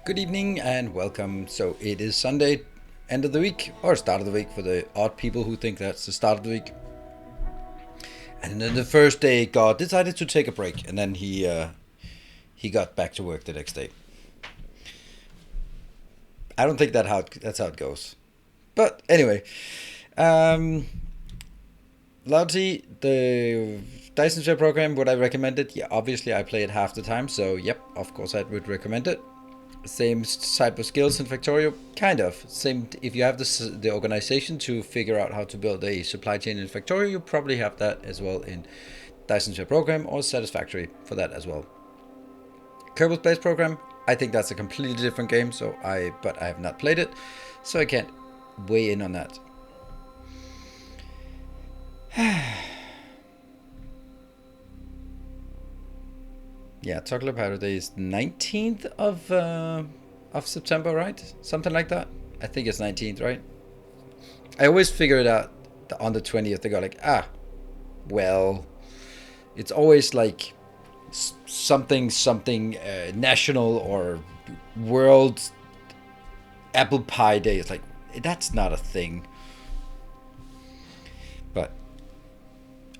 Good evening and welcome. So it is Sunday, end of the week, or start of the week for the odd people who think that's the start of the week. And then the first day, God decided to take a break, and then he got back to work the next day. I don't think that's how it goes. But anyway, Loudly, the Dyson Sphere program, would I recommend it? Yeah, obviously I play it half the time, so yep, of course I would recommend it. Same type of skills in Factorio, kind of. Same, if you have the organization to figure out how to build a supply chain in Factorio, you probably have that as well in Dyson Sphere program, or Satisfactory for that as well. Kerbal Space program, I think that's a completely different game, but I have not played it, so I can't weigh in on that. Yeah, Chocolate Powder Day is 19th of September, right? Something like that. I think it's 19th, right? I always figure it out on the 20th. They go like, well, it's always like something national or world apple pie day. It's like, that's not a thing. But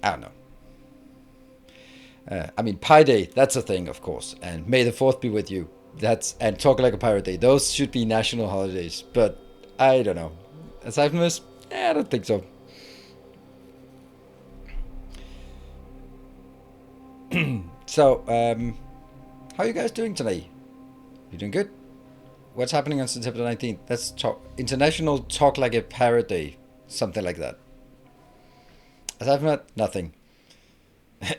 I don't know. I mean, Pi Day, that's a thing, of course. And May the 4th be with you. And Talk Like a Pirate Day. Those should be national holidays. But I don't know. Aside from this, I don't think so. So, how are you guys doing today? You doing good? What's happening on September 19th? That's International Talk Like a Pirate Day. Something like that. Aside from that, nothing.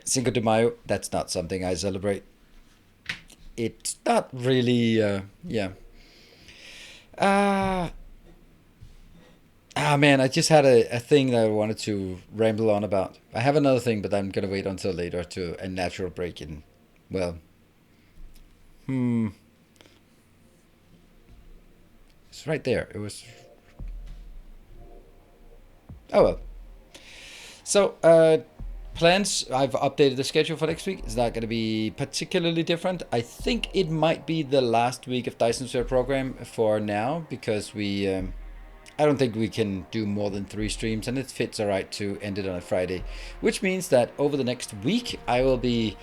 Cinco de Mayo, that's not something I celebrate. It's not really, yeah. Man, I just had a thing that I wanted to ramble on about. I have another thing, but I'm gonna wait until later to a natural break in. Well, it's right there. It was. Oh well. So, plans, I've updated the schedule for next week. It's not going to be particularly different. I think it might be the last week of Dyson Sphere program for now, because I don't think we can do more than 3 streams, and it fits alright to end it on a Friday, which means that over the next week I will be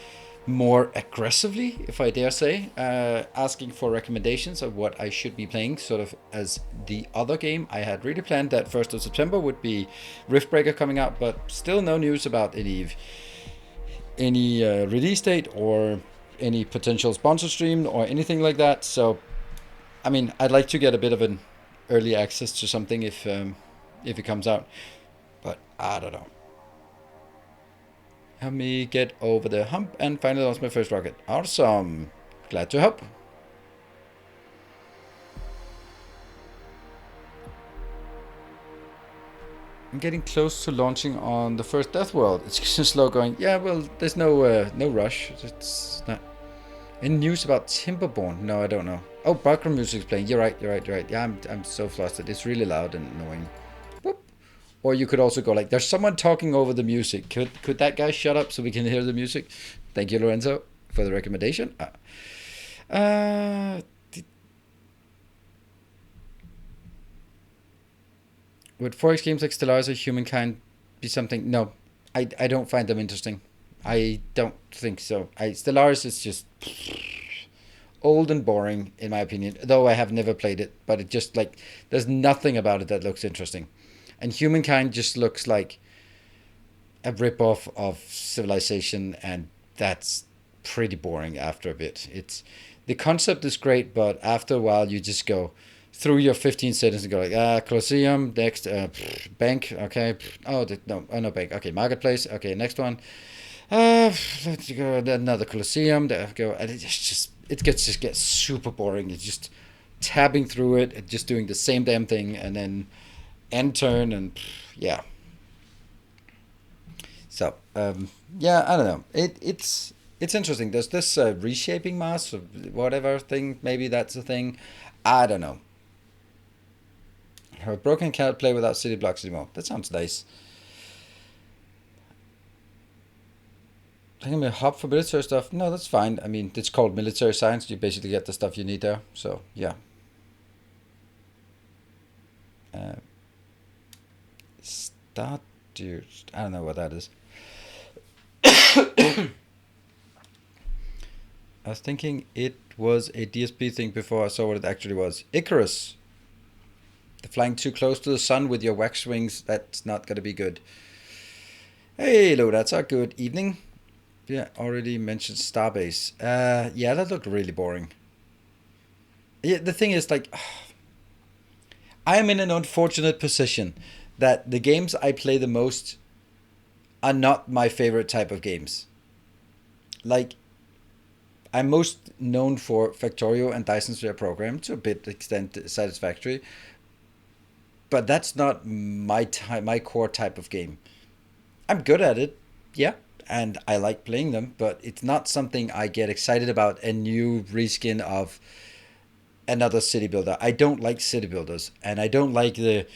more aggressively, if I dare say, asking for recommendations of what I should be playing, sort of as the other game. I had really planned that 1st of September would be Riftbreaker coming out, but still no news about any release date or any potential sponsor stream or anything like that. So, I mean, I'd like to get a bit of an early access to something if it comes out, but I don't know. Help me get over the hump and finally launch my first rocket. Awesome. Glad to help. I'm getting close to launching on the first Death World. It's just slow going. Yeah, well, there's no rush. It's not. Any news about Timberborn? No, I don't know. Oh, background music's playing. You're right. Yeah, I'm so flustered. It's really loud and annoying. Boop. Or you could also go like, there's someone talking over the music. Could that guy shut up so we can hear the music? Thank you, Lorenzo, for the recommendation. Would 4X games like Stellaris or Humankind be something? No, I don't find them interesting. I don't think so. Stellaris is just old and boring in my opinion. Though I have never played it, but it just like there's nothing about it that looks interesting. And Humankind just looks like a rip-off of Civilization, and that's pretty boring after a bit. It's the concept is great, but after a while you just go through your 15 settings and go like Colosseum next, bank, okay, no bank, okay, marketplace, okay, next one, let's go another Colosseum, there go, and it gets super boring. It's just tabbing through it and just doing the same damn thing, and then end turn, and yeah. So yeah, I don't know. It's interesting. There's this reshaping mass or whatever thing. Maybe that's a thing. I don't know. Her broken cannot play without city blocks anymore. That sounds nice. Taking me a hub for military stuff. No, that's fine. I mean, it's called military science. You basically get the stuff you need there. So yeah. Start, dude. I don't know what that is. I was thinking it was a DSP thing before I saw what it actually was. Icarus. The flying too close to the sun with your wax wings, that's not going to be good. Hey, hello, that's a good evening. Yeah, already mentioned Starbase. Yeah, that looked really boring. Yeah, the thing is, like, I am in an unfortunate position that the games I play the most are not my favorite type of games. Like, I'm most known for Factorio and Dyson Sphere Program, to a bit extent Satisfactory, but that's not my core type of game. I'm good at it, yeah, and I like playing them, but it's not something I get excited about. A new reskin of another city builder. I don't like city builders, and I don't like the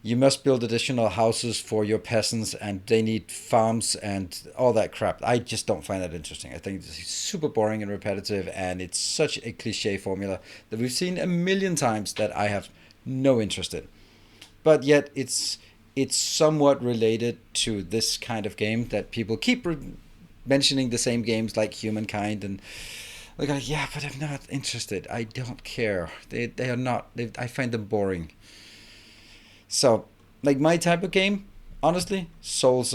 you must build additional houses for your peasants and they need farms and all that crap. I just don't find that interesting. I think it's super boring and repetitive, and it's such a cliche formula that we've seen a million times that I have no interest in. But yet it's somewhat related to this kind of game that people keep mentioning the same games like Humankind, and like, yeah, but I'm not interested. I don't care. They are not. I find them boring. So, like my type of game, honestly, Souls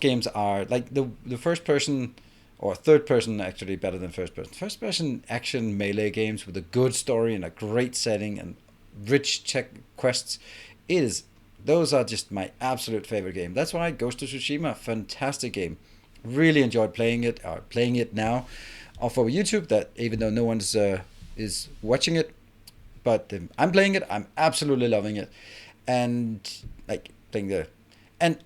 games are like the first person or third person, actually better than first person. First person action melee games with a good story and a great setting and rich check quests is those are just my absolute favorite game. That's why Ghost of Tsushima, fantastic game. Really enjoyed playing it. Playing it now off of YouTube. That even though no one's is watching it, but I'm playing it. I'm absolutely loving it, and like playing the, and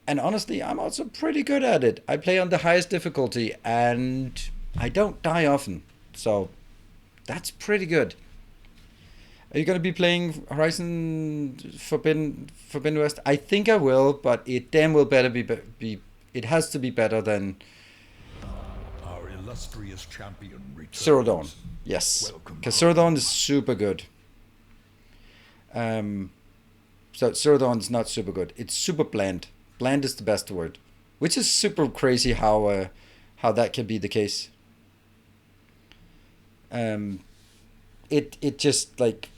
and honestly, I'm also pretty good at it. I play on the highest difficulty, and I don't die often, so that's pretty good. Are you gonna be playing Horizon Forbidden West? I think I will, but it damn will better be. It has to be better than Our illustrious champion returns. Zero Dawn. Yes, because Zero Dawn is super good. So Zero Dawn is not super good. It's super bland. Bland is the best word, which is super crazy how that can be the case. Um, it just like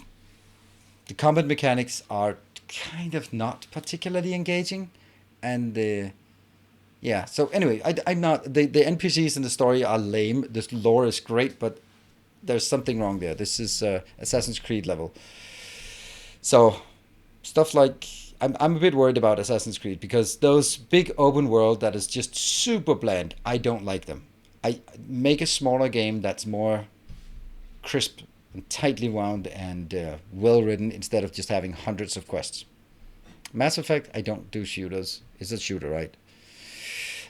the combat mechanics are kind of not particularly engaging, and the yeah. So anyway, I'm not the NPCs in the story are lame. This lore is great, but there's something wrong there. This is Assassin's Creed level. So stuff like I'm a bit worried about Assassin's Creed because those big open world that is just super bland. I don't like them. I make a smaller game that's more crisp and tightly wound and well written instead of just having hundreds of quests. Mass Effect, I don't do shooters. It's a shooter, right?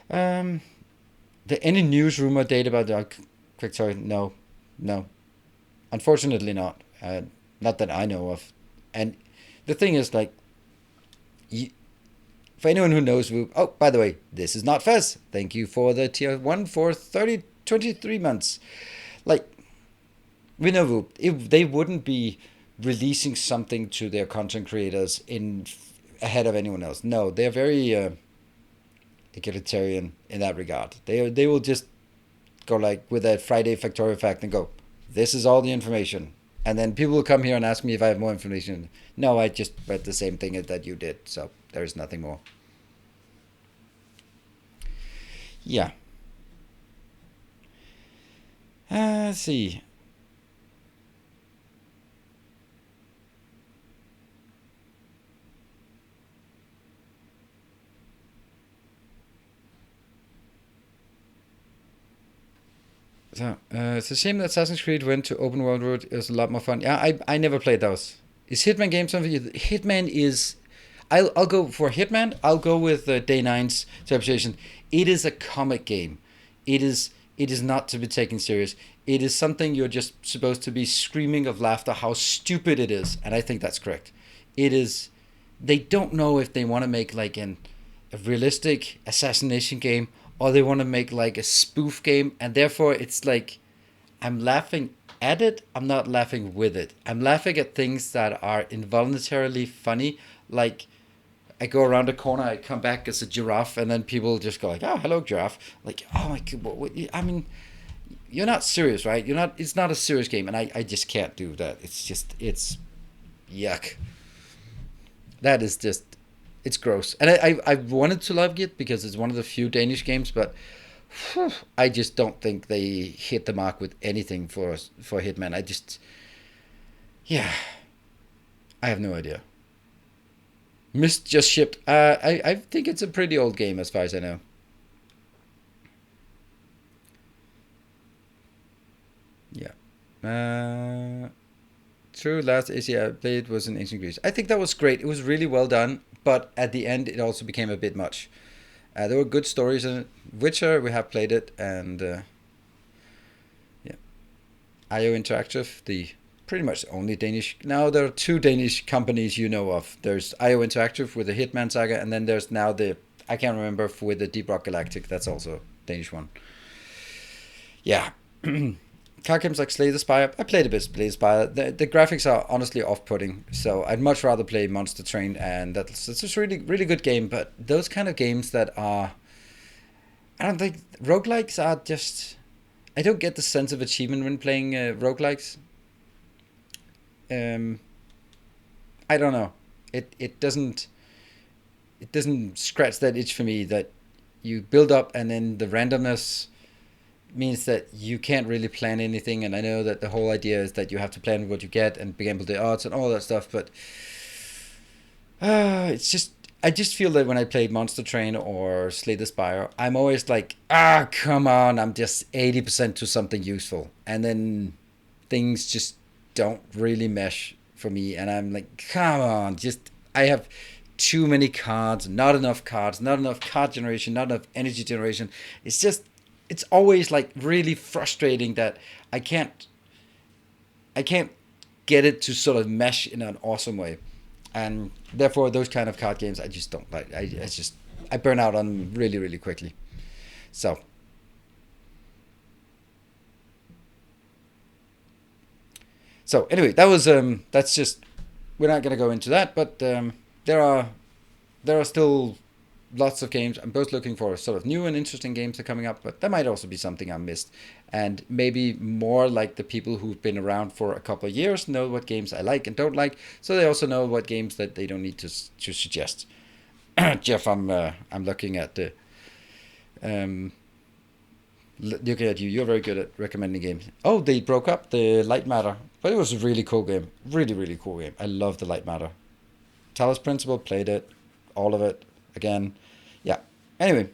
Um, any news, rumor, date about the Factorio? No, no. Unfortunately, not. Not that I know of. And the thing is, like, you, for anyone who knows Voop, oh, by the way, this is not Fez. Thank you for the tier 1 for 23 months. Like, we know Voop. If they wouldn't be releasing something to their content creators in ahead of anyone else. No, they're very egalitarian in that regard. They will just go like with that Friday Factorio fact and go, this is all the information. And then people will come here and ask me if I have more information. No, I just read the same thing that you did, so there's nothing more. Yeah. Let's see. So, it's a shame that Assassin's Creed went to open world route. It was a lot more fun. Yeah, I never played those. Is Hitman game something? Hitman is. I'll go for Hitman. I'll go with Day 9's interpretation. It is a comic game. It is. It is not to be taken serious. It is something you're just supposed to be screaming of laughter how stupid it is, and I think that's correct. It is. They don't know if they want to make like a realistic assassination game or they want to make like a spoof game, and therefore it's like I'm laughing at it, I'm not laughing with it. I'm laughing at things that are involuntarily funny, like I go around a corner, I come back as a giraffe, and then people just go like, "Oh, hello, giraffe!" Like, oh my god, I mean, you're not serious, right? You're not. It's not a serious game, and I just can't do that. It's yuck. That is just it's gross. And I wanted to love it because it's one of the few Danish games, but whew, I just don't think they hit the mark with anything for Hitman. Yeah, I have no idea. Mist just shipped. I think it's a pretty old game as far as I know. Yeah. True. Last AC I played was in Ancient Greece. I think that was great. It was really well done, but at the end, it also became a bit much. There were good stories in it. Witcher, we have played it, and yeah, IO Interactive, the pretty much only Danish. Now there are two Danish companies you know of. There's IO Interactive with the Hitman Saga, and then there's now the I can't remember with the Deep Rock Galactic. That's also a Danish one. Yeah. Car games like Slay the Spire. I played a bit of Slay the Spire. The graphics are honestly off-putting, so I'd much rather play Monster Train, and it's just really really good game. But those kind of games that are, I don't think roguelikes are just. I don't get the sense of achievement when playing roguelikes. Um, I don't know. It doesn't scratch that itch for me that you build up and then the randomness means that you can't really plan anything. And I know that the whole idea is that you have to plan what you get and gamble the odds and all that stuff, but it's just I just feel that when I play Monster Train or Slay the Spire, I'm always like, come on, I'm just 80% to something useful, and then things just don't really mesh for me, and I'm like, come on, just I have too many cards, not enough card generation, not enough energy generation. It's just it's always like really frustrating that I can't I can't get it to sort of mesh in an awesome way, and therefore those kind of card games I just don't like. I burn out on them really really quickly. So anyway, that's just we're not gonna go into that, but there are still lots of games. I'm both looking for sort of new and interesting games that are coming up, but there might also be something I missed. And maybe more like the people who've been around for a couple of years know what games I like and don't like, so they also know what games that they don't need to suggest. Jeff, I'm looking at the looking at you. You're very good at recommending games. Oh, they broke up the Light Matter, but it was a really cool game. Really, really cool game. I love the Light Matter. Talos Principle, played it, all of it again. Yeah. Anyway,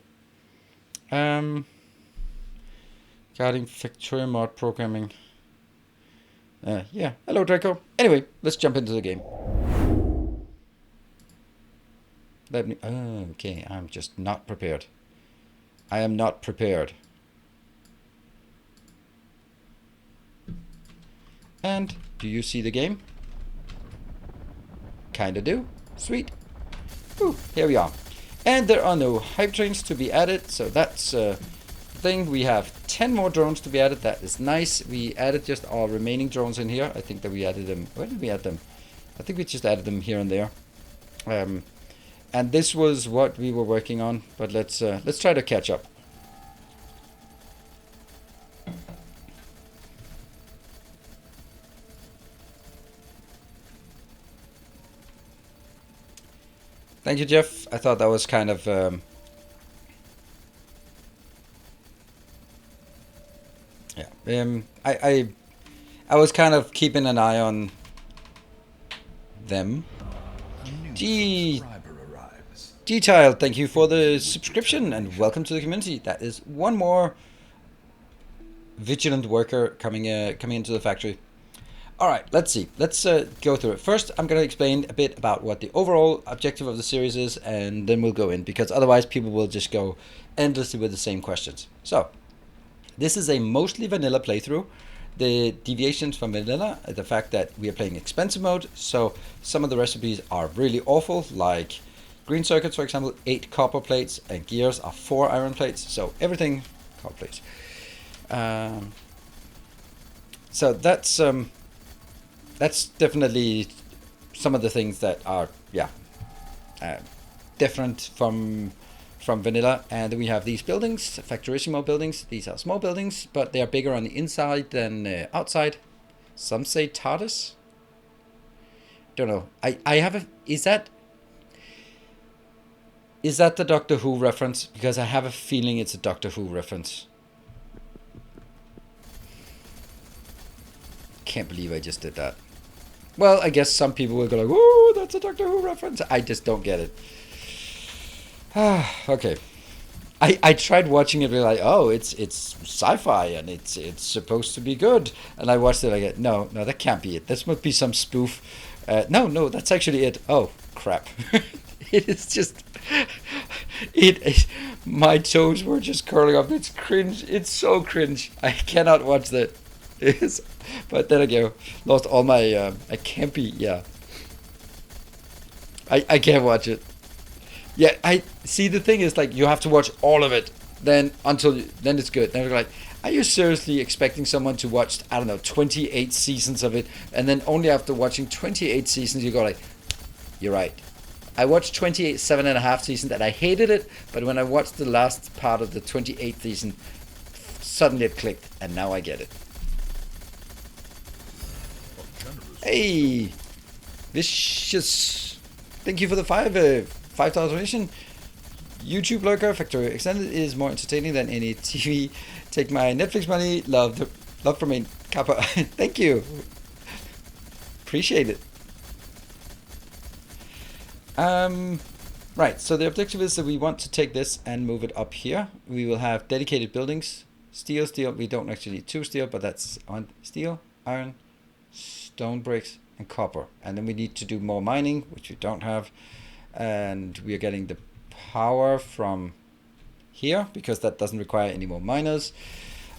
regarding Factorio mod programming. Yeah. Hello, Draco. Anyway, let's jump into the game. Let me... okay, I'm just not prepared. I am not prepared. And do you see the game? Kinda do. Sweet. Whew, here we are. And there are no hype trains to be added, so that's a thing. We have 10 more drones to be added. That is nice. We added just our remaining drones in here. I think that we added them. Where did we add them? I think we just added them here and there. And this was what we were working on, but let's try to catch up. Thank you, Jeff. I thought that was kind of I was kind of keeping an eye on them. G-Tile, thank you for the subscription and welcome to the community. That is one more vigilant worker coming into the factory. All right, let's see. Let's go through it. First, I'm going to explain a bit about what the overall objective of the series is, and then we'll go in, because otherwise people will just go endlessly with the same questions. So, this is a mostly vanilla playthrough. The deviations from vanilla are the fact that we are playing expensive mode, so some of the recipes are really awful, like green circuits, for example, 8 copper plates, and gears are 4 iron plates, so everything copper plates. So that's definitely some of the things that are different from vanilla. And then we have these buildings, Factorissimo buildings. These are small buildings, but they are bigger on the inside than outside. Some say TARDIS. Don't know. I have a... Is that the Doctor Who reference? Because I have a feeling it's a Doctor Who reference. Can't believe I just did that. Well, I guess some people will go like, "Oh, that's a Doctor Who reference." I just don't get it. Okay. I tried watching it, really like, oh, it's sci-fi and it's supposed to be good. And I watched it, I get, no, that can't be it. This must be some spoof. No, that's actually it. Oh, crap. It is just... my toes were just curling up. It's cringe. It's so cringe. I cannot watch that. But then again, lost all my... I can't be... Yeah. I can't watch it. Yeah, I see. The thing is, like, you have to watch all of it, then it's good. Then we're like, are you seriously expecting someone to watch, I don't know, 28 seasons of it, and then only after watching 28 seasons you go like, you're right. I watched 7.5 seasons and I hated it, but when I watched the last part of the 28th season, suddenly it clicked, and now I get it. Hey, Vicious, thank you for the 5 donation. YouTube lurker, Factorio Extended is more entertaining than any TV. Take my Netflix money. Love from a Kappa. Thank you. Appreciate it. Right, so the objective is that we want to take this and move it up here. We will have dedicated buildings. Steel. We don't actually need 2 steel, but that's on steel, iron, stone bricks, and copper. And then we need to do more mining, which we don't have. And we are getting the power from here because that doesn't require any more miners.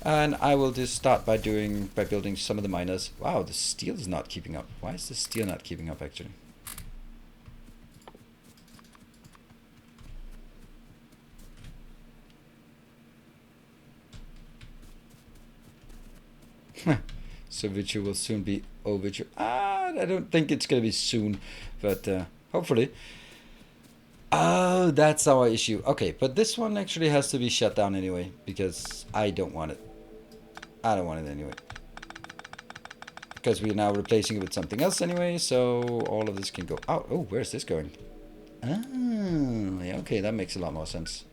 And I will just start by building some of the miners. Wow, the steel is not keeping up. Why is the steel not keeping up actually? So Virtue will soon be Virtue. I don't think it's gonna be soon, but hopefully. Oh, that's our issue. Okay, but this one actually has to be shut down anyway, because I don't want it. I don't want it anyway. Because we're now replacing it with something else anyway, so all of this can go out. Oh, where's this going? Ah, yeah, okay, that makes a lot more sense.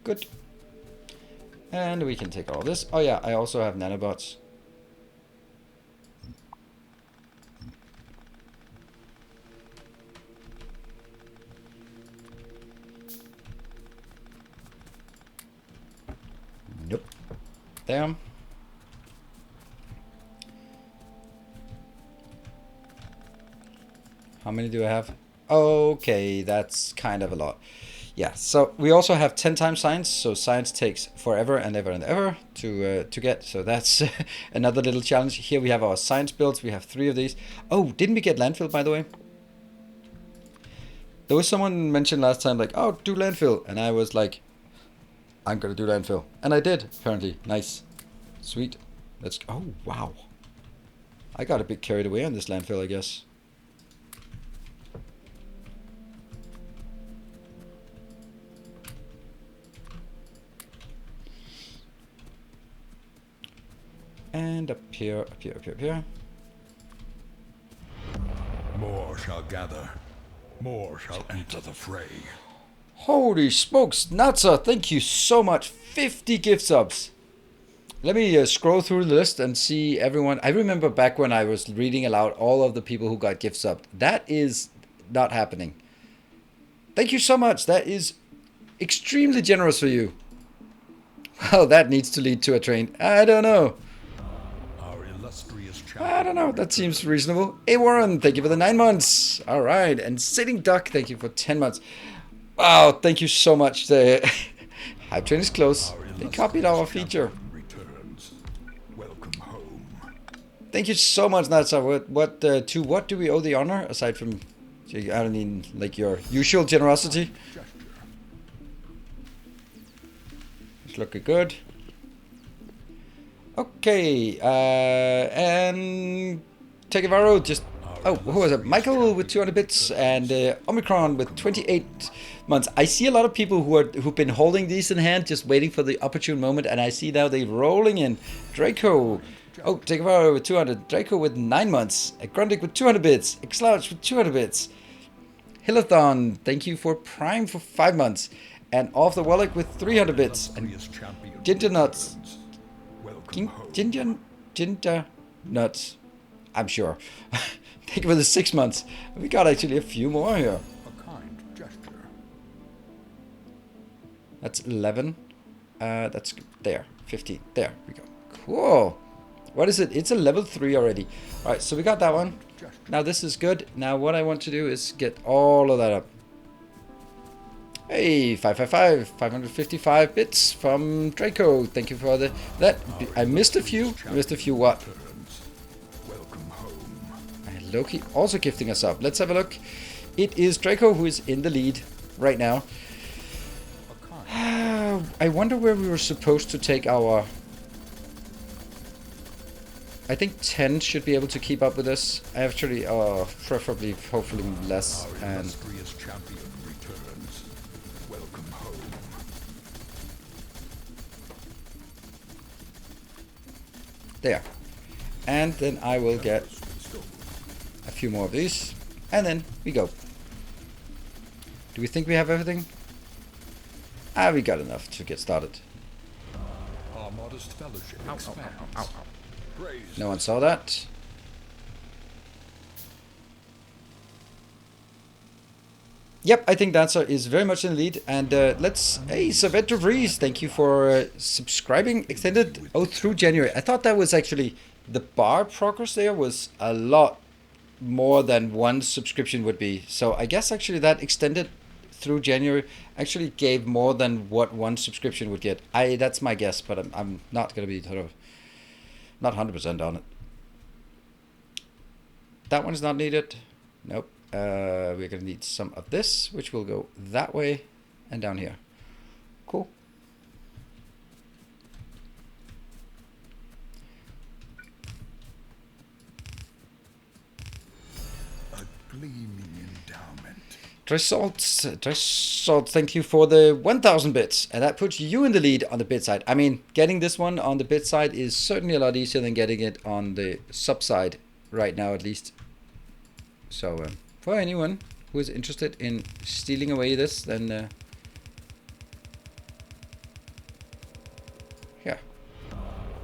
Good. And we can take all this. Oh yeah, I also have nanobots. Nope. There. How How many do I have? Okay, that's kind of a lot. Yeah, so we also have 10 times science, so science takes forever and ever and ever to get, so that's another little challenge. Here we have our science builds, we have 3 of these. Oh, didn't we get landfill, by the way? There was someone mentioned last time, like, oh, do landfill, and I was like, I'm gonna do landfill, and I did, apparently. Nice. Sweet. Let's, oh, wow. I got a bit carried away on this landfill, I guess. And up here, up here, up here, up here. More shall gather. More shall enter the fray. Holy smokes, Natsa, thank you so much. 50 gift subs. Let me scroll through the list and see everyone. I remember back when I was reading aloud all of the people who got gift subbed. That is not happening. Thank you so much. That is extremely generous for you. Well, that needs to lead to a train. I don't know. I don't know. That seems reasonable. Hey, Warren, thank you for the 9 months. All right. And Sitting Duck, thank you for 10 months. Wow, thank you so much. The Hype Train is close. They copied our feature. Welcome home. Thank you so much, Natsa. To what do we owe the honor, aside from, I don't mean, like, your usual generosity? It's looking good. Okay, and Tekevaro just, oh, who was it? Michael with 200 bits and Omicron with 28 months. I see a lot of people who've been holding these in hand, just waiting for the opportune moment, and I see now they rolling in. Draco, oh, Tekevaro with 200, Draco with 9 months, Grundig with 200 bits, Xlouch with 200 bits, Hillathon, thank you for Prime for 5 months, and Off the Wallach with 300 bits, and Ginger Nuts. Ginger Nuts, I'm sure. Thank you for the 6 months. We got actually a few more here. A kind gesture. That's 11. That's there. 15. There we go. Cool. What is it? It's a level 3 already. All right, so we got that one. Now this is good. Now what I want to do is get all of that up. Hey, 555 bits from Draco. Thank you for that. I missed a few. I missed a few what? Welcome home. And Loki also gifting us up. Let's have a look. It is Draco who is in the lead right now. I wonder where we were supposed to take our... I think 10 should be able to keep up with us. Actually, preferably, hopefully less. And Champion returns. Welcome home. there. And then I will get a few more of these. And then we go. Do we think we have everything? Ah, we got enough to get started. Our modest fellowship expands. Praise. No one saw that. Yep, I think Dancer is very much in the lead. And let's... Hey, Savetra Breeze, thank you for subscribing. Extended through January. I thought that was actually... The bar progress there was a lot more than one subscription would be. So I guess actually that extended through January actually gave more than what one subscription would get. That's my guess, but I'm not going to be sort of... Not 100% on it. That one's not needed. Nope. We're going to need some of this, which will go that way and down here. Cool. A gleaming endowment. Dressalt, thank you for the 1,000 bits. And that puts you in the lead on the bit side. I mean, getting this one on the bit side is certainly a lot easier than getting it on the sub side right now, at least. So, for anyone who is interested in stealing away this, then yeah.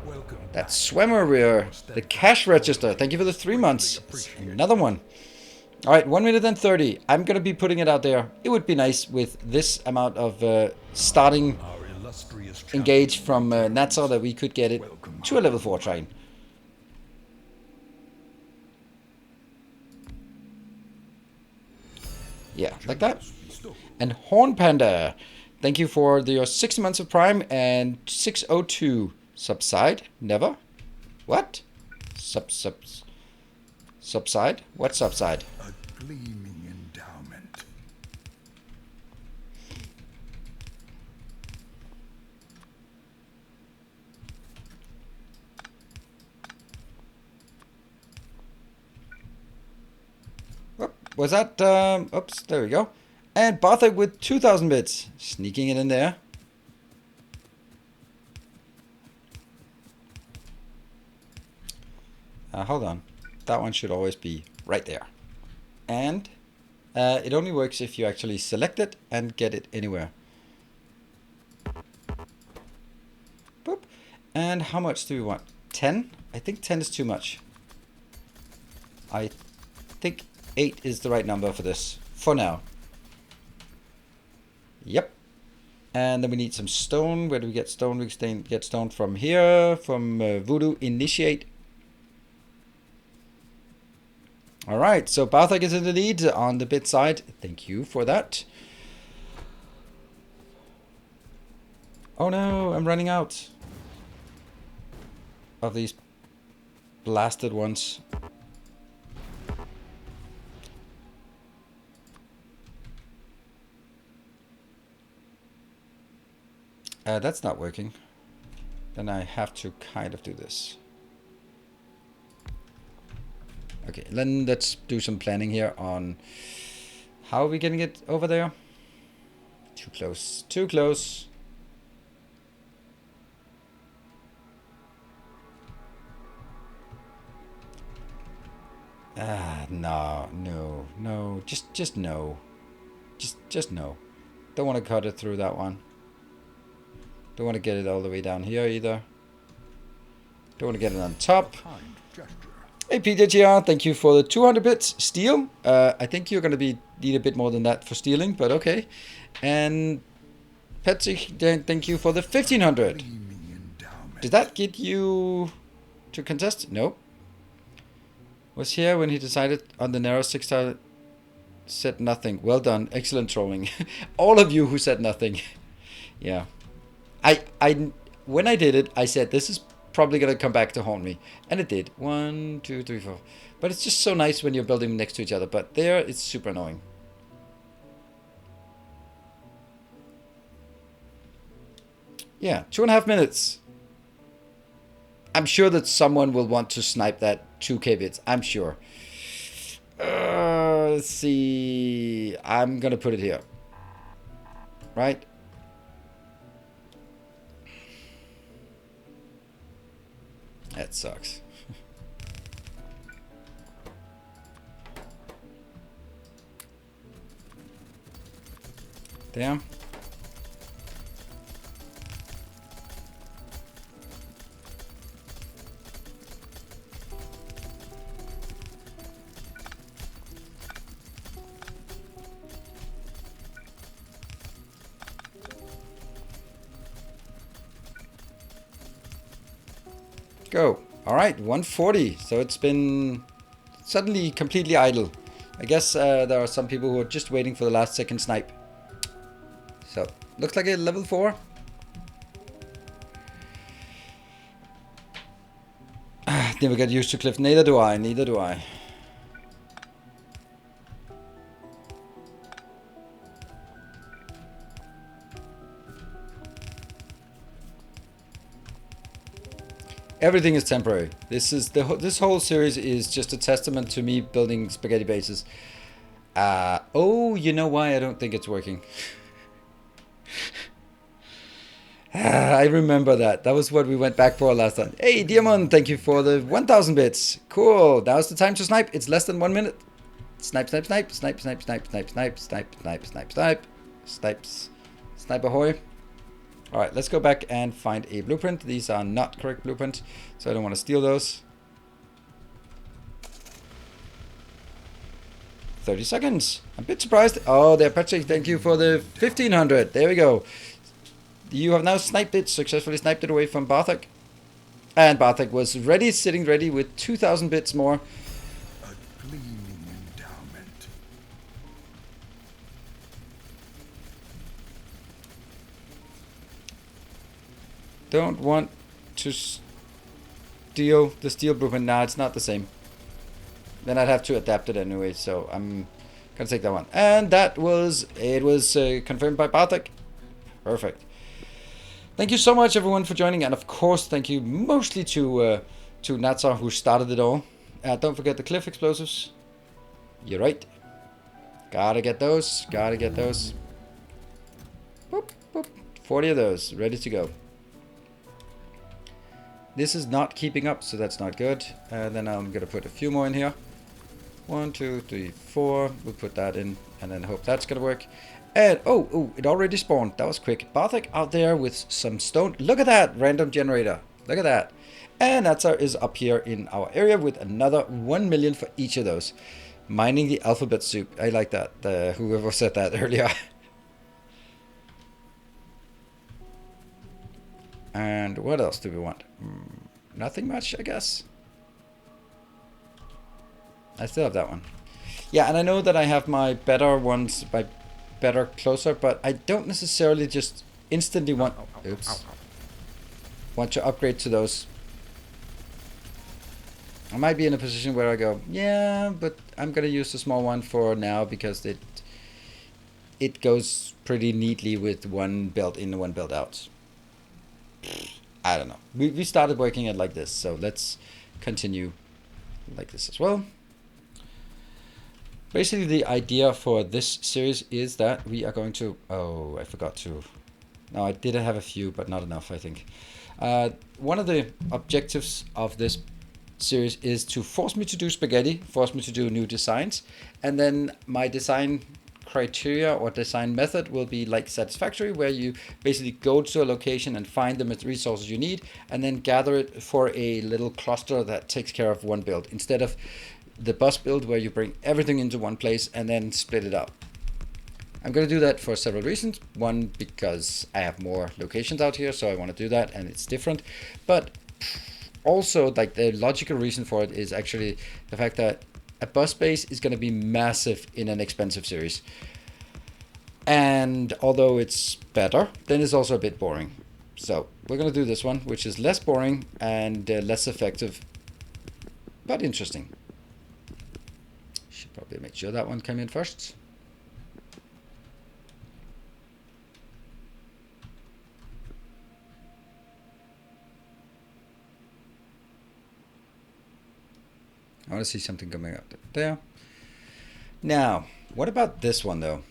Welcome. That Swimmer, the cash register. Thank you for the 3 months. Another one. All right, 1 minute and 30. I'm going to be putting it out there. It would be nice with this amount of starting engage from Natsa that we could get it to a level 4 train. Yeah, like that. And Horn Panda, thank you for your 60 months of Prime and 602 subside. Never. What? Subside? What subside? A gleaming endowment. Was that, oops, there we go. And Barthak with 2,000 bits. Sneaking it in there. Hold on. That one should always be right there. And it only works if you actually select it and get it anywhere. Boop. And how much do we want? 10? I think 10 is too much. I think 8 is the right number for this. For now. Yep. And then we need some stone. Where do we get stone? We can get stone from here. From Voodoo Initiate. Alright, so Barthak is in the lead on the bit side. Thank you for that. Oh no, I'm running out of these blasted ones. That's not working. Then I have to kind of do this. Okay, then let's do some planning here on how are we getting it over there. Too close, too close. No, just no. Just no. Don't want to cut it through that one. Don't want to get it all the way down here either. Don't want to get it on top. Hey PJGR, thank you for the 200 bits. Steel. I think you're going to need a bit more than that for stealing, but okay. And Petsy, thank you for the 1500. Did that get you to contest? Nope. Was here when he decided on the narrow 6-star. Said nothing. Well done. Excellent trolling. All of you who said nothing. Yeah. When I did it, I said this is probably gonna come back to haunt me, and it did. 1, 2, 3, 4. But it's just so nice when you're building next to each other. But there, it's super annoying. Yeah, 2.5 minutes. I'm sure that someone will want to snipe that 2k bits. I'm sure. Let's see. I'm gonna put it here. Right? That sucks. Damn. Go. Alright, 140. So it's been suddenly completely idle. I guess there are some people who are just waiting for the last second snipe. So, looks like a level 4. Never get used to Cliff. Neither do I. Neither do I. Everything is temporary. This whole series is just a testament to me building spaghetti bases. Oh, you know why I don't think it's working. I remember that. That was what we went back for last time. Hey, Diamond, thank you for the 1,000 bits. Cool. Now's the time to snipe. It's less than 1 minute. Snipe, snipe, snipe, snipe, snipe, snipe, snipe, snipe, snipe, snipe, snipe, snipe, snipes, snipe ahoy. All right, let's go back and find a blueprint. These are not correct blueprint, so I don't want to steal those. 30 seconds. I'm a bit surprised. Oh, there, Patrick, thank you for the 1,500. There we go. You have now sniped it, successfully sniped it away from Barthak. And Barthak was ready, sitting ready with 2,000 bits more. A gleaming endowment. Don't want to steal the steel blueprint. Nah, it's not the same. Then I'd have to adapt it anyway, so I'm gonna take that one. And it was confirmed by Bartek. Perfect. Thank you so much, everyone, for joining, and of course, thank you mostly to Natsar, who started it all. Don't forget the cliff explosives. You're right. Gotta get those. Gotta get those. Boop, boop. 40 of those, ready to go. This is not keeping up, so that's not good. Then I'm gonna put a few more in here. 1, 2, 3, 4. We'll put that in, and then hope that's gonna work. And oh, it already spawned. That was quick. Bartek out there with some stone. Look at that random generator. Look at that. And Natsar is up here in our area with another 1 million for each of those. Mining the alphabet soup. I like that. Whoever said that earlier. And what else do we want? Nothing much, I guess. I still have that one. Yeah, and I know that I have my better ones, my better closer, but I don't necessarily just instantly want to upgrade to those. I might be in a position where I go, yeah, but I'm gonna use the small one for now because it goes pretty neatly with one build in and one build out. I don't know. We started working it like this, so let's continue like this as well. Basically, the idea for this series is that we are going to... Oh, I forgot to... No, I did have a few, but not enough, I think. One of the objectives of this series is to force me to do spaghetti, force me to do new designs, and then my design criteria or design method will be like Satisfactory, where you basically go to a location and find the resources you need, and then gather it for a little cluster that takes care of one build, instead of the bus build where you bring everything into one place and then split it up. I'm going to do that for several reasons. One, because I have more locations out here, so I want to do that and it's different. But also, like, the logical reason for it is actually the fact that a bus base is going to be massive in an expensive series. And although it's better, then it's also a bit boring. So we're going to do this one, which is less boring and less effective, but interesting. Should probably make sure that one came in first. I want to see something coming up there. Now, what about this one though?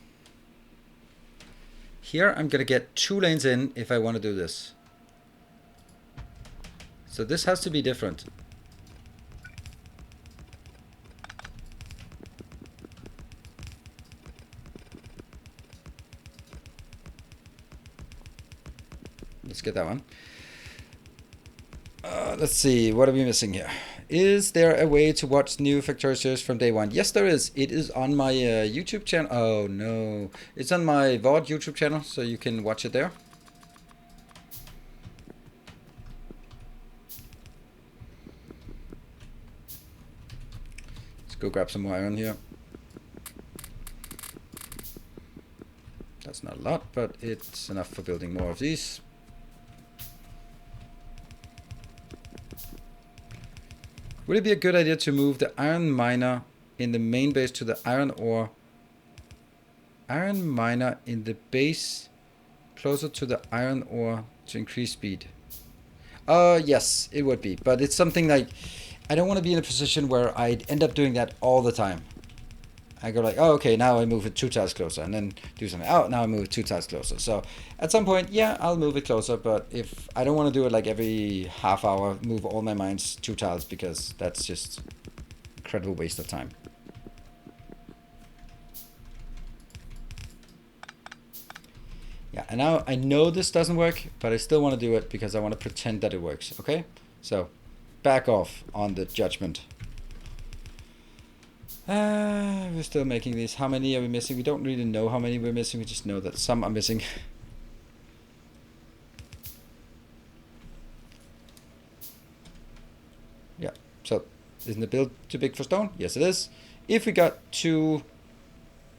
Here I'm going to get 2 lanes in if I want to do this. So this has to be different. Let's get that one. Let's see, what are we missing here? Is there a way to watch new Factorio series from day one? Yes, there is. It is on my YouTube channel. Oh no, it's on my VOD YouTube channel, so you can watch it there. Let's go grab some more iron here. That's not a lot, but it's enough for building more of these. Would it be a good idea to move the iron miner in the main base to the iron miner in the base closer to the iron ore to increase speed? Yes, it would be, but it's something like, I don't want to be in a position where I'd end up doing that all the time. I go like, oh, okay, now I move it 2 tiles closer, and then do something. Oh, now I move it 2 tiles closer. So at some point, yeah, I'll move it closer, but if I don't want to do it like every half hour, move all my mines 2 tiles, because that's just incredible waste of time. Yeah, and now I know this doesn't work, but I still want to do it because I want to pretend that it works, okay? So back off on the judgment. We're still making these. How many are we missing? We don't really know how many we're missing. We just know that some are missing. Yeah, so isn't the build too big for stone? Yes, it is. If we got 2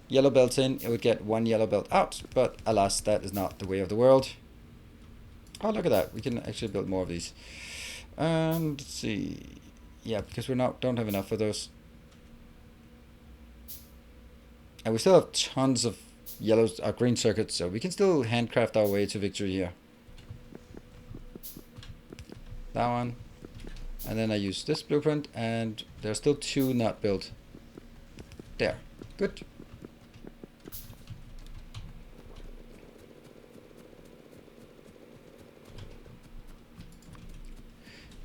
yellow belts in, it would get 1 yellow belt out. But alas, that is not the way of the world. Oh, look at that. We can actually build more of these. And let's see. Yeah, because don't have enough of those. And we still have tons of green circuits, so we can still handcraft our way to victory here. That one. And then I use this blueprint, and there's still 2 not built. There. Good.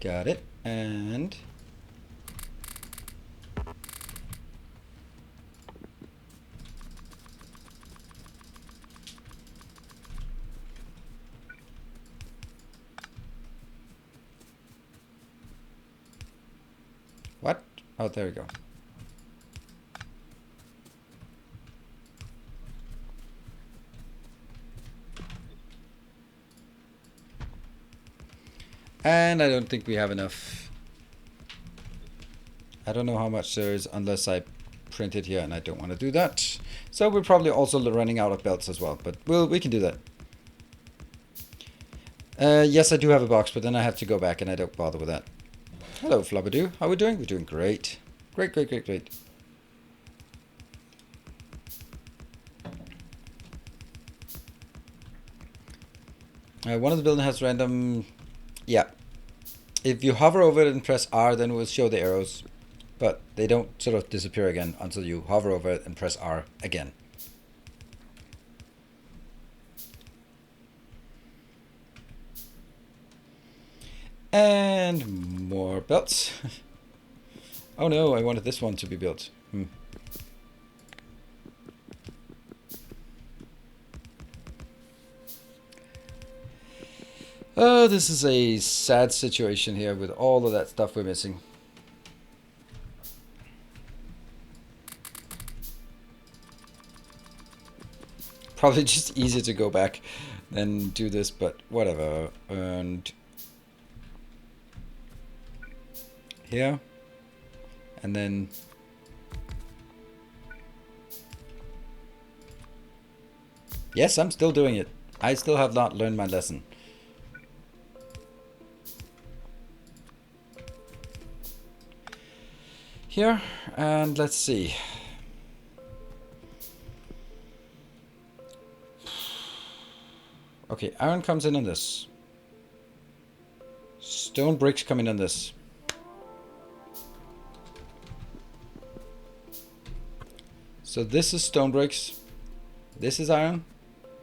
Got it. And what? Oh, there we go. And I don't think we have enough. I don't know how much there is unless I print it here, and I don't want to do that. So we're probably also running out of belts as well, but we can do that. Yes, I do have a box, but then I have to go back, and I don't bother with that. Hello, Flabadoo. How are we doing? We're doing great. Great, great, great, great. One of the buildings has random... Yeah. If you hover over it and press R, then it will show the arrows. But they don't sort of disappear again until you hover over it and press R again. And more belts. Oh no, I wanted this one to be built. Oh, this is a sad situation here with all of that stuff we're missing. Probably just easier to go back than do this, but whatever. And here. And then yes, I'm still doing it. I still have not learned my lesson. Here, and let's see. Okay, iron comes in on this. Stone bricks come in on this. So this is stone bricks. This is iron.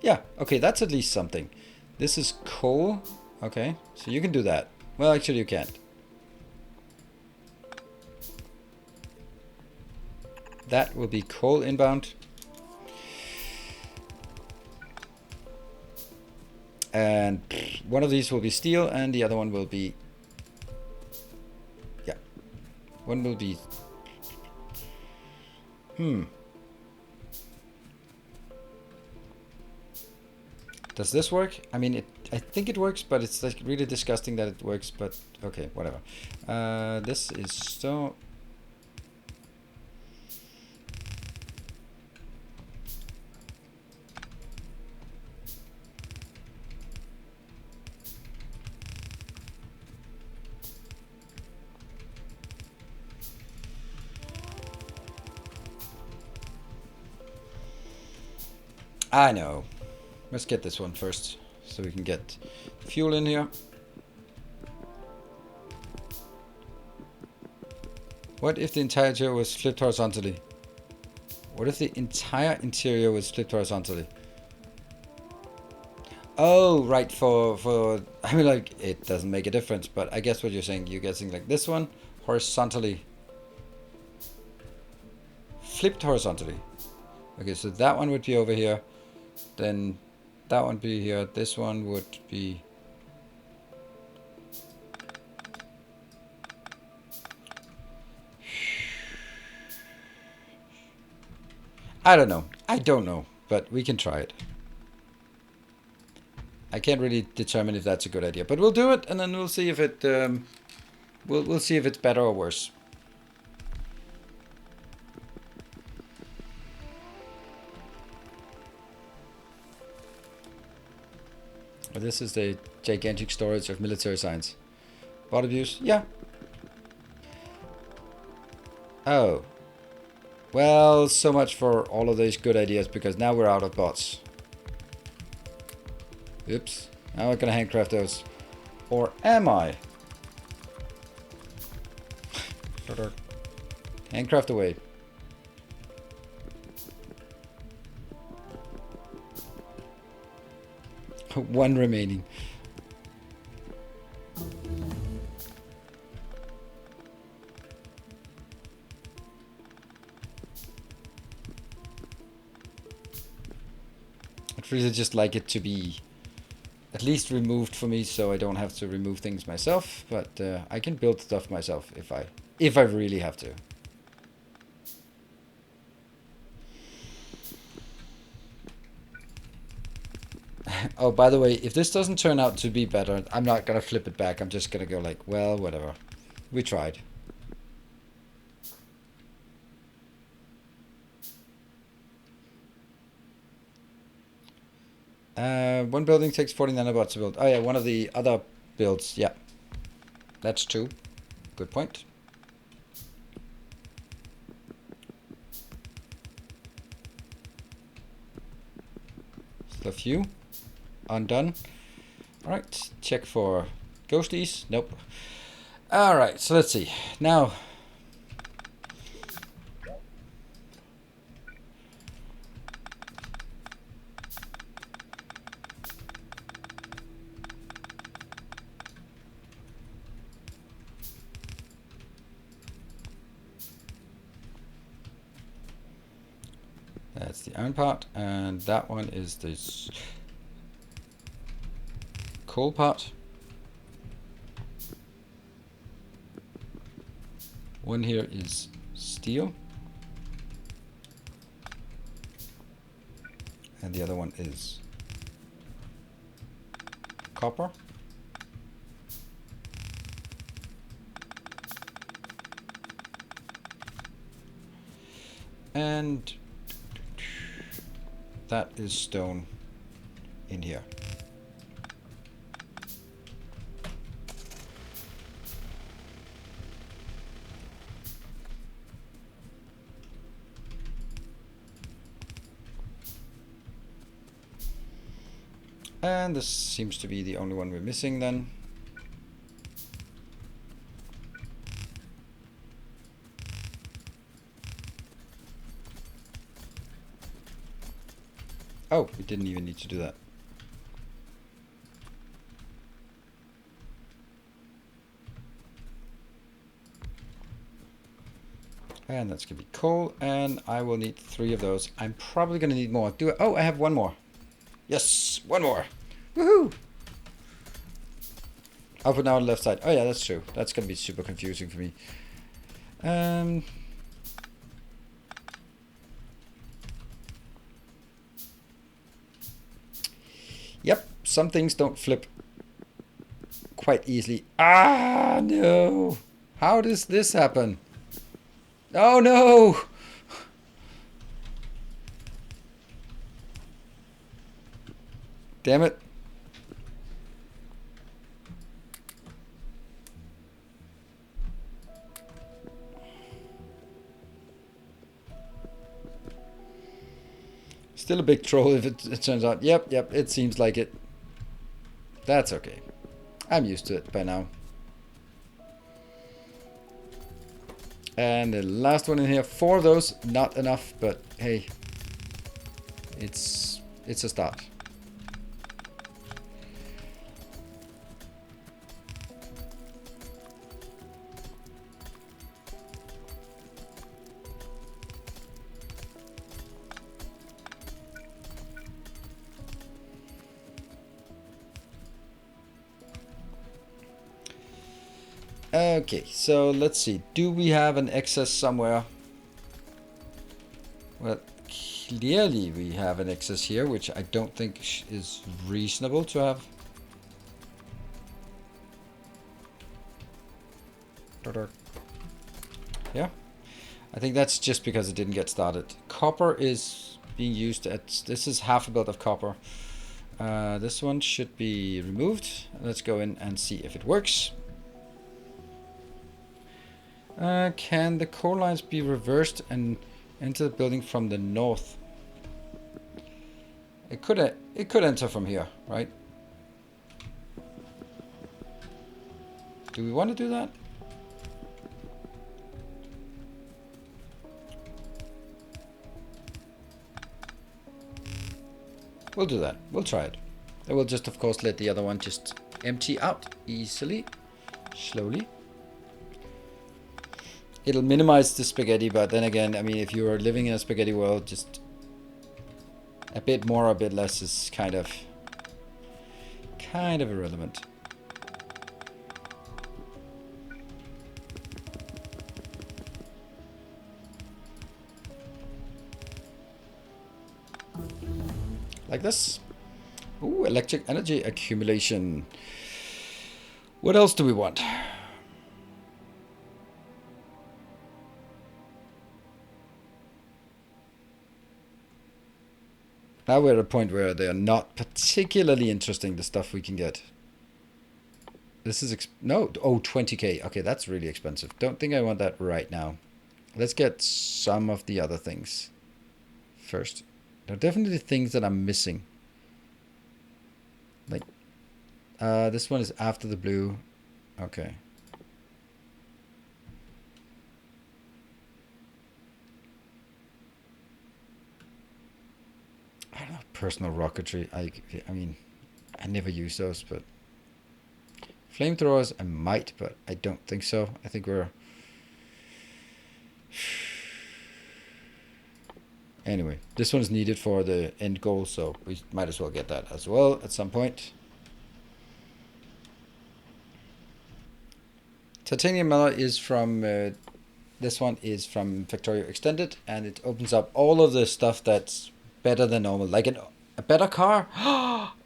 Yeah, okay, that's at least something. This is coal. Okay, so you can do that. Well, actually you can't. That will be coal inbound. And one of these will be steel and the other one will be... Yeah. One will be... Does this work? I mean, I think it works, but it's like really disgusting that it works, but okay, whatever. This is so... I know. Let's get this one first, so we can get fuel in here. What if the entire interior was flipped horizontally? What if the entire interior was flipped horizontally? Oh, right, for I mean, like, it doesn't make a difference, but I guess what you're saying, you're guessing like this one, horizontally. Flipped horizontally. Okay, so that one would be over here. Then that one would be here. This one would be... I don't know. I don't know, but we can try it. I can't really determine if that's a good idea, but we'll do it, and then we'll see if it... we'll see if it's better or worse. This is the gigantic storage of military science. Bot abuse? Yeah. Oh. Well, so much for all of these good ideas, because now we're out of bots. Oops. Now I'm gonna handcraft those. Or am I? Handcraft away. One remaining. I'd really just like it to be at least removed for me, so I don't have to remove things myself. But I can build stuff myself if I really have to. Oh, by the way, if this doesn't turn out to be better, I'm not gonna flip it back. I'm just gonna go like, well, whatever. We tried. One building takes 40 nanobots to build. Oh yeah, one of the other builds. Yeah, that's true. Good point. Still a few. Undone. Alright, check for ghosties. Nope. Alright, so let's see. Now, that's the iron part, and that one is this coal part. One here is steel. And the other one is copper. And that is stone in here. And this seems to be the only one we're missing then. Oh, we didn't even need to do that. And that's gonna be coal, and I will need 3 of those. I'm probably gonna need more. Oh, I have one more. Yes, one more. Woohoo! I'll put now on the left side. Oh yeah, that's true. That's gonna be super confusing for me. Yep, some things don't flip quite easily. Ah, no! How does this happen? Oh no! Damn it. Still a big troll if it turns out. Yep, it seems like it. That's okay. I'm used to it by now. And the last one in here. 4 of those, not enough, but hey, it's a start. Okay, so let's see. Do we have an excess somewhere? Well, clearly we have an excess here, which I don't think is reasonable to have. Yeah, I think that's just because it didn't get started. Copper is being used at, this is half a build of copper. This one should be removed. Let's go in and see if it works. Can the core lines be reversed and enter the building from the north? It could enter from here, right? Do we want to do that? We'll do that. We'll try it. I will just, of course, let the other one just empty out easily, slowly. It'll minimize the spaghetti, but then again, I mean, if you are living in a spaghetti world, just a bit more or a bit less is kind of irrelevant. Like this. Ooh, electric energy accumulation. What else do we want? Now we're at a point where they are not particularly interesting, the stuff we can get. This is, no, oh, 20k. Okay, that's really expensive. Don't think I want that right now. Let's get some of the other things first. There are definitely things that I'm missing. Like, this one is after the blue. Okay. I don't know, personal rocketry. I mean, I never use those, but flamethrowers I might, but I don't think so. I think we're... Anyway, this one's needed for the end goal, so we might as well get that as well at some point. Titanium Mellow is from... this one is from Factorio Extended, and it opens up all of the stuff that's better than normal. Like a better car.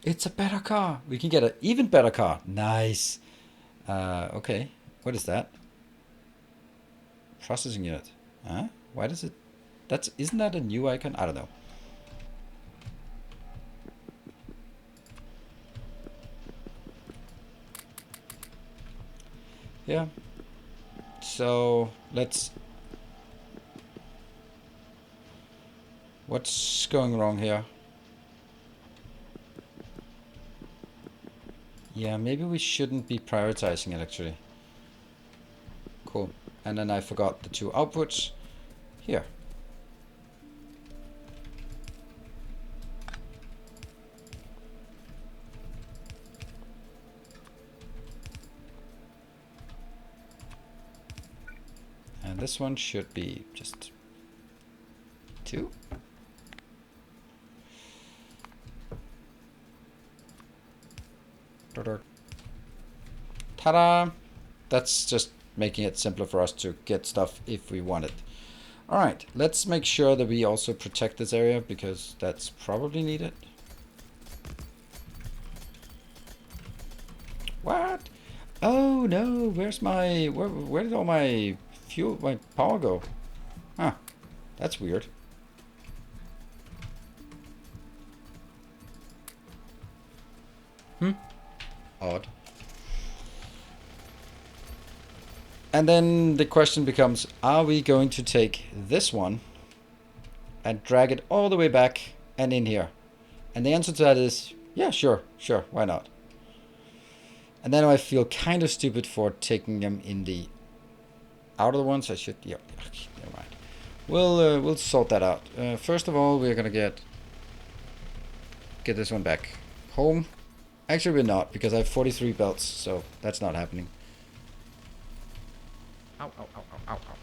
It's a better car. We can get an even better car. Nice. Okay. What is that? Processing unit. Huh? Why does it... Isn't that a new icon? I don't know. Yeah. So let's... What's going wrong here? Yeah, maybe we shouldn't be prioritizing it actually. Cool. And then I forgot the two outputs. Here. And this one should be just 2. Ta-da! That's just making it simpler for us to get stuff if we want it. Alright, let's make sure that we also protect this area, because that's probably needed. What? Oh no, where's my... Where did all my fuel, my power go? Huh, that's weird. Odd. And then the question becomes, are we going to take this one and drag it all the way back and in here? And the answer to that is, yeah, sure, why not? And then I feel kind of stupid for taking them in the outer ones. I should, yeah, never mind. We'll sort that out. First of all, we're gonna get this one back home. Actually, we're not, because I have 43 belts, so that's not happening. Ow, ow, ow, ow, ow, ow.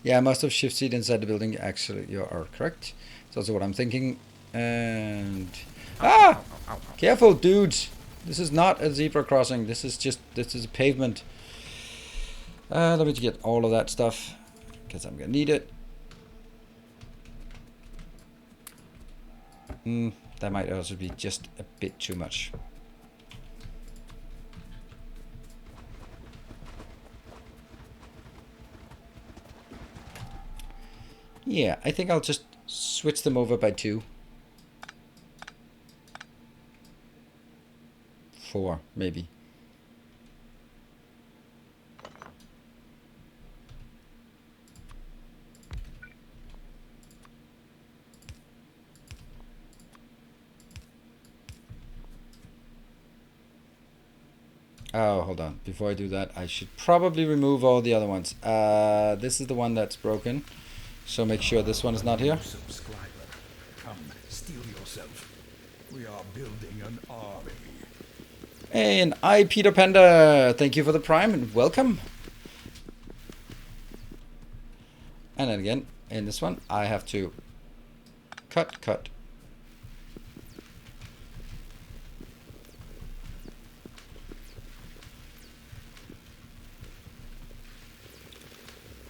Yeah, I must have shift seat inside the building. Actually, you are correct. It's also what I'm thinking. And... Ah! Careful, dudes! This is not a zebra crossing. This is a pavement. Let me get all of that stuff, because I'm gonna need it. That might also be just a bit too much. Yeah, I think I'll just switch them over by 2. 4, maybe. Oh, hold on. Before I do that, I should probably remove all the other ones. This is the one that's broken. So make sure this one is not here. Subscriber, come steal yourself. We are building an army. Hey, and I, Peter Panda. Thank you for the Prime and welcome. And then again, in this one, I have to cut.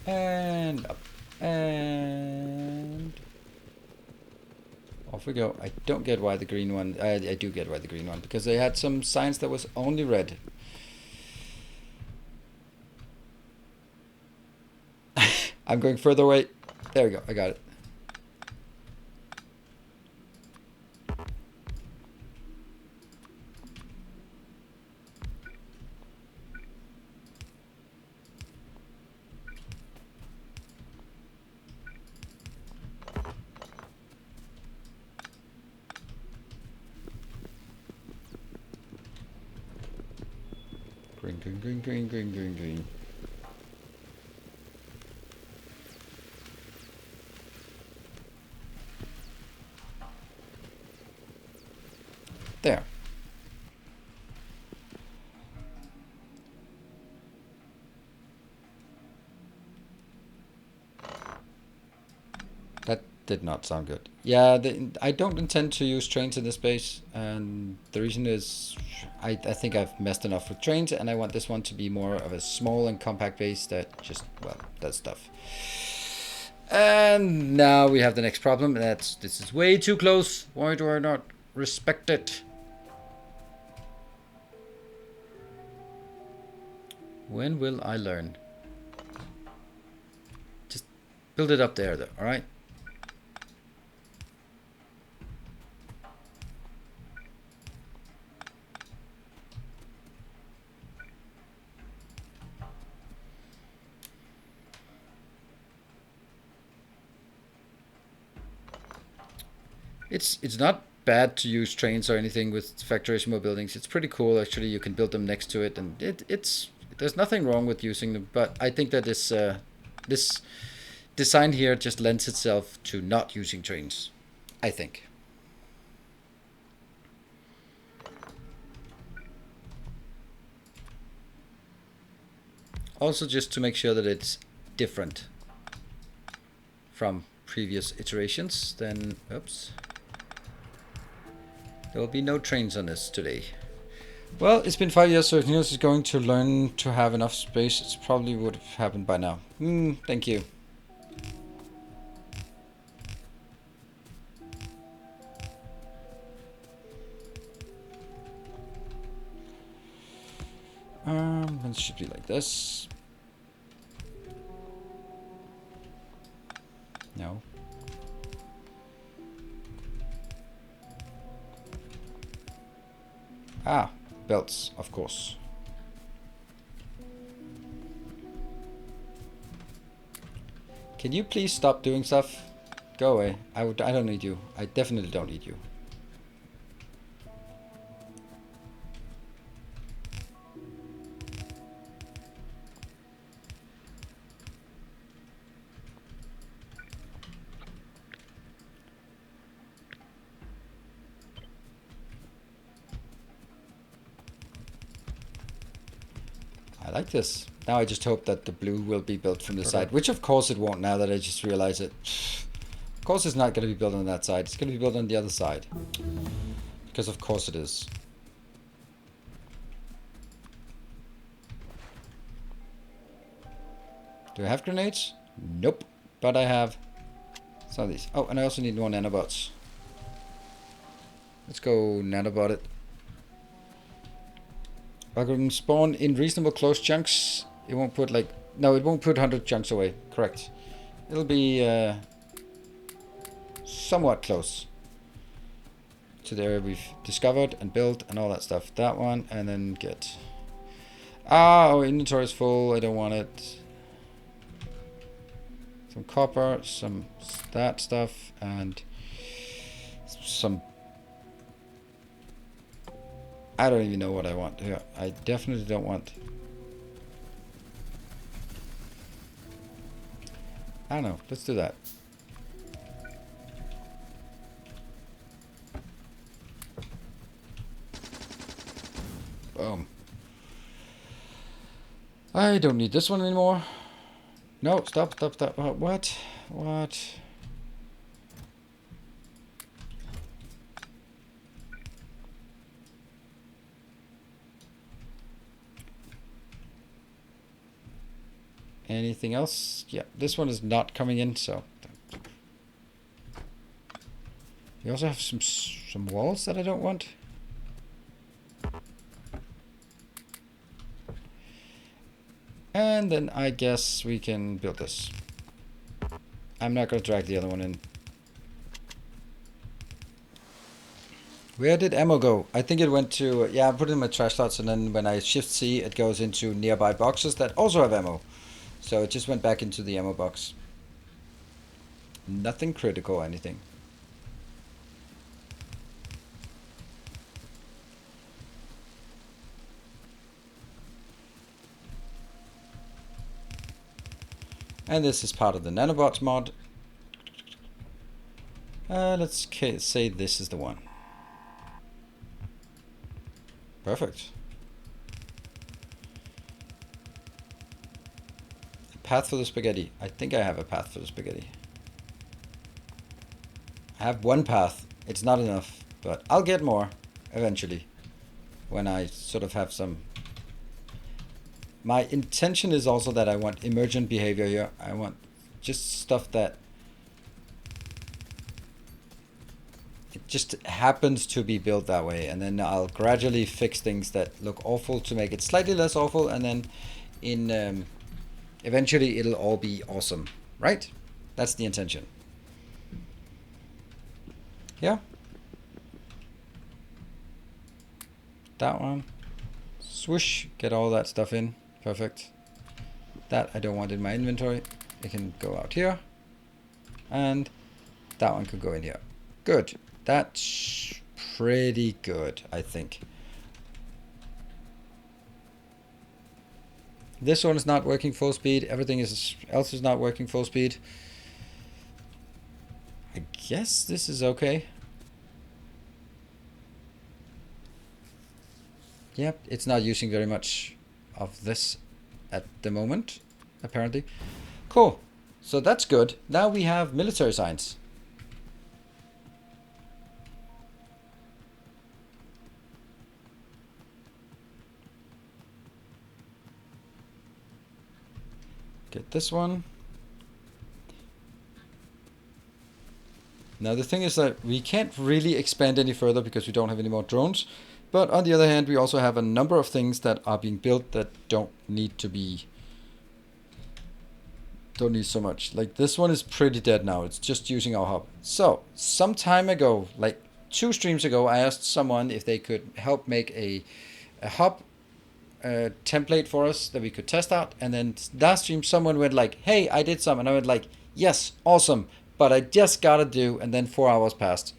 And up. And off we go. I don't get why the green one... I do get why the green one, because they had some signs that was only red. I'm going further away. There we go. I got it. Green. There. That did not sound good. Yeah, I don't intend to use trains in this base, and the reason is I think I've messed enough with trains, and I want this one to be more of a small and compact base that just, well, does stuff. And now we have the next problem. This is way too close. Why do I not respect it? When will I learn? Just build it up there, though, alright? It's not bad to use trains or anything with Factorio buildings. It's pretty cool, actually. You can build them next to it, and there's nothing wrong with using them. But I think that this design here just lends itself to not using trains, I think. Also, just to make sure that it's different from previous iterations, then, oops. There will be no trains on this today. Well, it's been 5 years, so if Niels is going to learn to have enough space, it probably would have happened by now. Thank you. It should be like this. No. Ah, belts, of course. Can you please stop doing stuff? Go away. I don't need you. I definitely don't need you. I like this. Now I just hope that the blue will be built from the side, which of course it won't now that I just realize it. Of course it's not going to be built on that side. It's going to be built on the other side. Because of course it is. Do I have grenades? Nope. But I have some of these. Oh, and I also need more nanobots. Let's go nanobot it. I can spawn in reasonable close chunks. It won't put like... No, it won't put 100 chunks away. Correct. It'll be somewhat close to the area we've discovered and built and all that stuff. That one, and then get... Ah, our inventory is full. I don't want it. Some copper, some that stuff, and some... I don't even know what I want here. I definitely don't want... I don't know. Let's do that. Boom. I don't need this one anymore. No, stop. What? Anything else? Yeah, this one is not coming in, so... We also have some walls that I don't want. And then I guess we can build this. I'm not going to drag the other one in. Where did ammo go? I think it went to... Yeah, I put it in my trash slots, and then when I shift C, it goes into nearby boxes that also have ammo. So it just went back into the ammo box. Nothing critical or anything. And this is part of the nanobots mod. Let's say this is the one. Perfect. A path for the spaghetti. I think I have a path for the spaghetti. I have one path. It's not enough, but I'll get more eventually when I sort of have some... My intention is also that I want emergent behavior here. I want just stuff that it just happens to be built that way, and then I'll gradually fix things that look awful to make it slightly less awful, and then in eventually it'll all be awesome, right? That's the intention. Yeah. That one. Swoosh, get all that stuff in. Perfect. That I don't want in my inventory. It can go out here. And that one could go in here. Good. That's pretty good, I think. This one is not working full speed. Everything else is not working full speed. I guess this is okay. Yep, it's not using very much of this at the moment, apparently. Cool. So that's good. Now we have military science. Get this one. Now the thing is that we can't really expand any further because we don't have any more drones. But on the other hand, we also have a number of things that are being built that don't need so much. Like this one is pretty dead now. It's just using our hub. So some time ago, like 2 streams ago, I asked someone if they could help make a hub template for us that we could test out. And then last stream, someone went like, "Hey, I did some," and I went like, "Yes, awesome, but I just gotta do," and then 4 hours passed.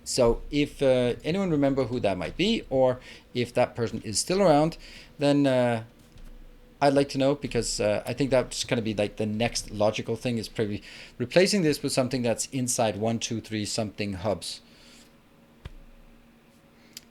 So if anyone remember who that might be, or if that person is still around, then I'd like to know, because I think that's going to be like the next logical thing, is probably replacing this with something that's inside 1, 2, 3 something hubs.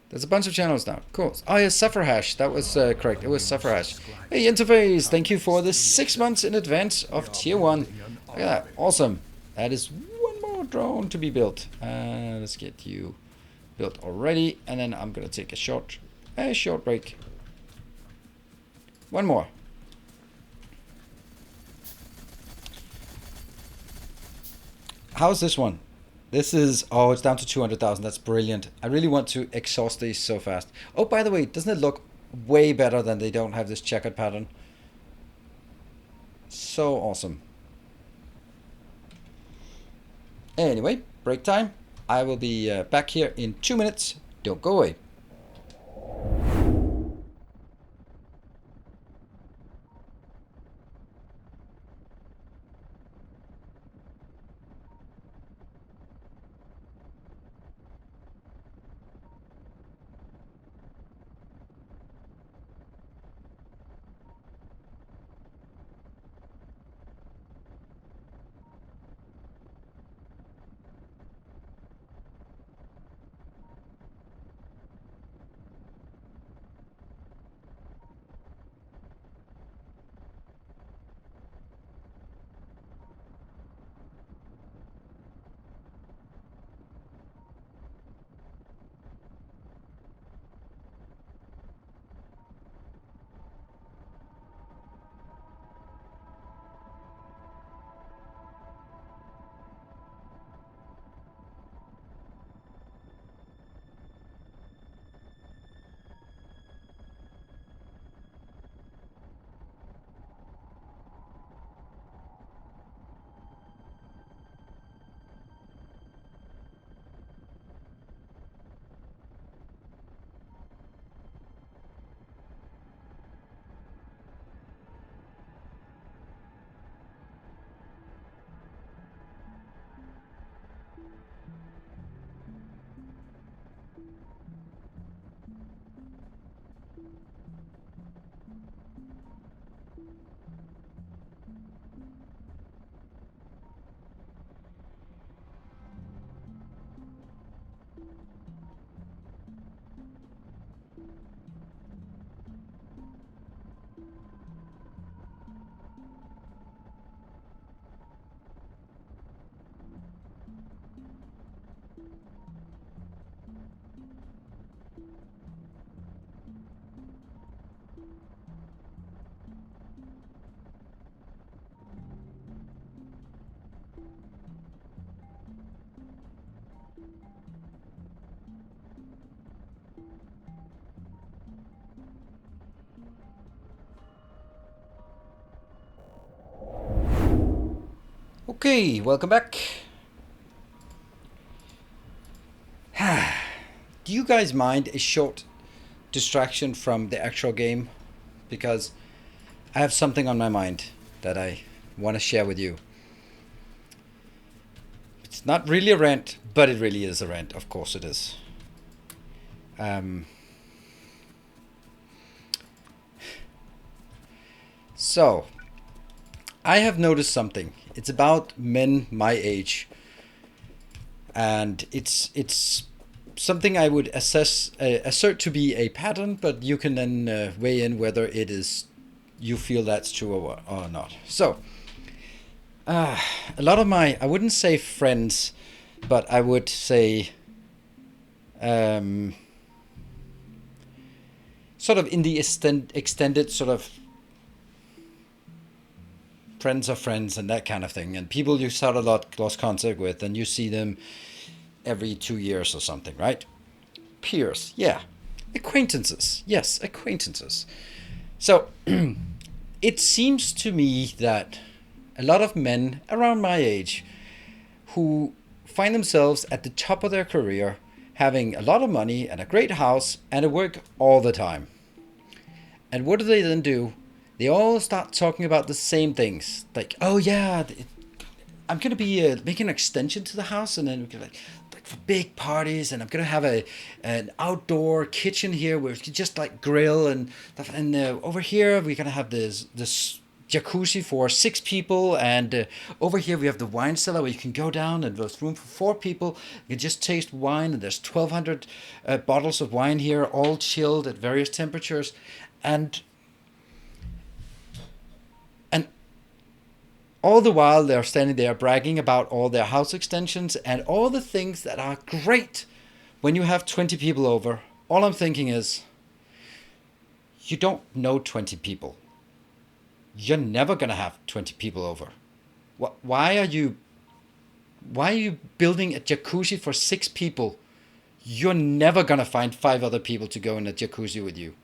There's a bunch of channels now. Cool. Oh yeah, Suffer Hash. That was correct. It was Suffer Hash. Hey, Interface. Thank you for the 6 months in advance of Tier 1. Look at that. Awesome. That is one more drone to be built. Let's get you built already, and then I'm gonna take a short break. One more. How's this one? This is, oh, it's down to 200,000. That's brilliant. I really want to exhaust these so fast. Oh, by the way, doesn't it look way better than they don't have this checkered pattern? So awesome. Anyway, break time. I will be back here in 2 minutes. Don't go away. Okay, welcome back. Do you guys mind a short distraction from the actual game? Because I have something on my mind that I want to share with you. It's not really a rant, but it really is a rant. Of course it is. So, I have noticed something. It's about men my age, and it's something I would assert to be a pattern, but you can then weigh in whether it is you feel that's true or not. So, a lot of my, I wouldn't say friends, but I would say sort of in the extended sort of friends of friends and that kind of thing, and people you sort of lost contact with, and you see them every 2 years or something, right? Peers, yeah. Acquaintances, yes, acquaintances. So it seems to me that a lot of men around my age who find themselves at the top of their career, having a lot of money and a great house and a work all the time. And what do they then do? They all start talking about the same things. Like, oh yeah, I'm going to be making an extension to the house, and then we're going to like for big parties, and I'm going to have an outdoor kitchen here where we can just like grill and stuff. And over here we're going to have this jacuzzi for 6 people, and over here we have the wine cellar where you can go down and there's room for 4 people. You can just taste wine, and there's 1,200 bottles of wine here, all chilled at various temperatures, and all the while they're standing there bragging about all their house extensions and all the things that are great when you have 20 people over. All I'm thinking is, you don't know 20 people. You're never going to have 20 people over. Why are you building a jacuzzi for 6 people? You're never going to find 5 other people to go in a jacuzzi with you.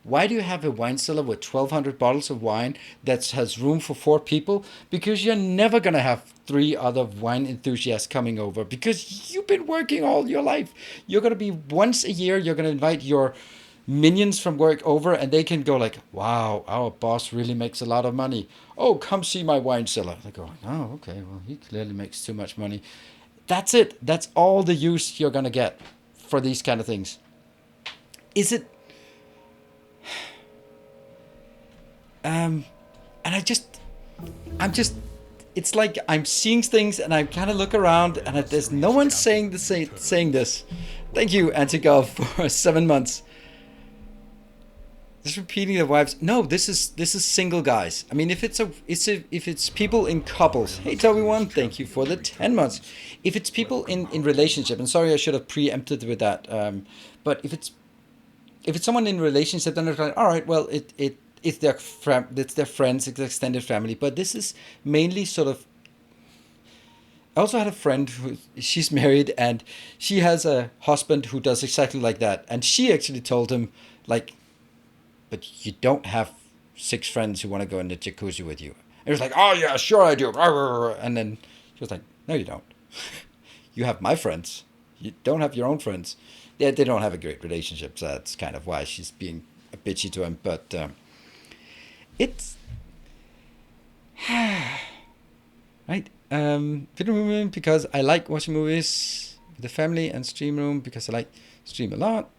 Why do you have a wine cellar with 1,200 bottles of wine that has room for 4 people? Because you're never going to have 3 other wine enthusiasts coming over because you've been working all your life. You're going to be once a year, you're going to invite your minions from work over and they can go like, wow, our boss really makes a lot of money. Oh, come see my wine cellar. They go, oh, okay, well, he clearly makes too much money. That's it. That's all the use you're going to get for these kind of things. Is it and I'm just, it's like I'm seeing things and I kind of look around and there's no one saying saying this. Thank you, Antigov, for 7 months. Just repeating the wives. No, this is single guys. I mean, if it's people in couples. Hey, Toby One, thank you for the 10 months. If it's people in relationship, and sorry I should have preempted with that. But if it's someone in relationship, then it's like, all right, well, it's their friends, it's their extended family. But this is mainly sort of. I also had a friend she's married and she has a husband who does exactly like that, and she actually told him like, but you don't have 6 friends who want to go in the jacuzzi with you. And he was like, oh yeah, sure I do. And then she was like, no, you don't. You have my friends. You don't have your own friends. Yeah, they don't have a great relationship, so that's kind of why she's being a bitchy to him. But it's right. Video room because I like watching movies with the family, and stream room because I like stream a lot.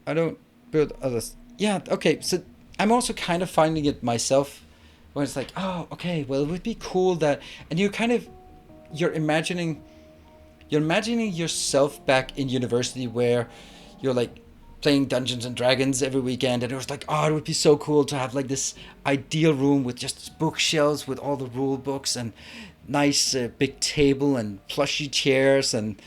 I don't build others. Yeah, okay. So I'm also kind of finding it myself when it's like, oh, okay, well, it would be cool that, and you're imagining yourself back in university where you're like playing Dungeons and Dragons every weekend, and it was like, oh, it would be so cool to have like this ideal room with just bookshelves with all the rule books and nice big table and plushy chairs, and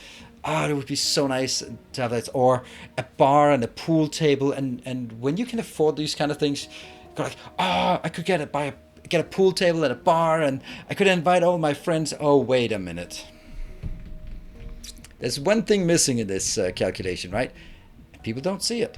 it would be so nice to have that, or a bar and a pool table, and when you can afford these kind of things, you're like, I could get a pool table and a bar, and I could invite all my friends. Oh, wait a minute. There's one thing missing in this calculation, right? People don't see it.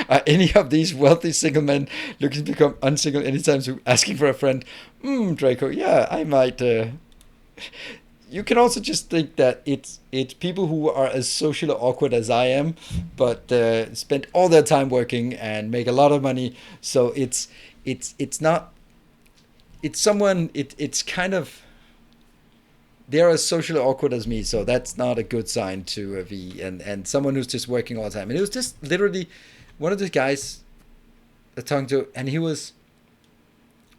Are any of these wealthy single men looking to become unsingle anytime soon, asking for a friend? Draco, yeah, I might. You can also just think that it's people who are as socially awkward as I am, but spend all their time working and make a lot of money. So it's not. It's someone. It's kind of. They're as socially awkward as me, so that's not a good sign to be and someone who's just working all the time. And it was just literally one of the guys I talked to, and he was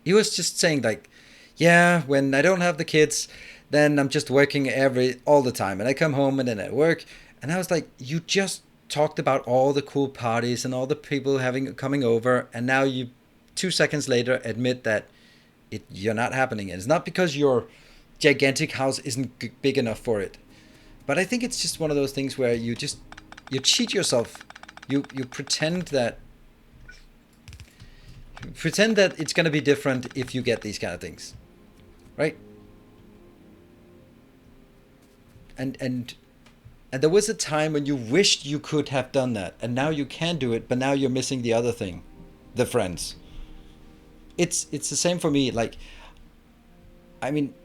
just saying like, yeah, when I don't have the kids, then I'm just working all the time, and I come home and then I work. And I was like, you just talked about all the cool parties and all the people coming over, and now you 2 seconds later admit that you're not happening. And it's not because your gigantic house isn't big enough for it, but I think it's just one of those things where you cheat yourself. You pretend that it's going to be different if you get these kind of things, right? And there was a time when you wished you could have done that, and now you can do it, but now you're missing the other thing, the friends. It's the same for me. Like, I mean,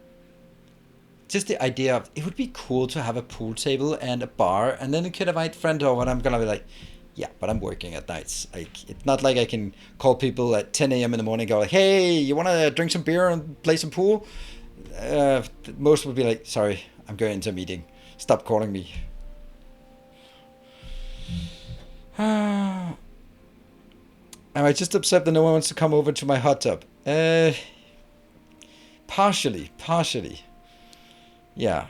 just the idea of it would be cool to have a pool table and a bar, and then you could invite friends over, and I'm gonna be like, yeah, but I'm working at nights. Like, it's not like I can call people at 10 a.m. in the morning and go like, hey, you want to drink some beer and play some pool? Most would be like, sorry, I'm going into a meeting. Stop calling me. Am I just upset that no one wants to come over to my hot tub? Partially. Yeah.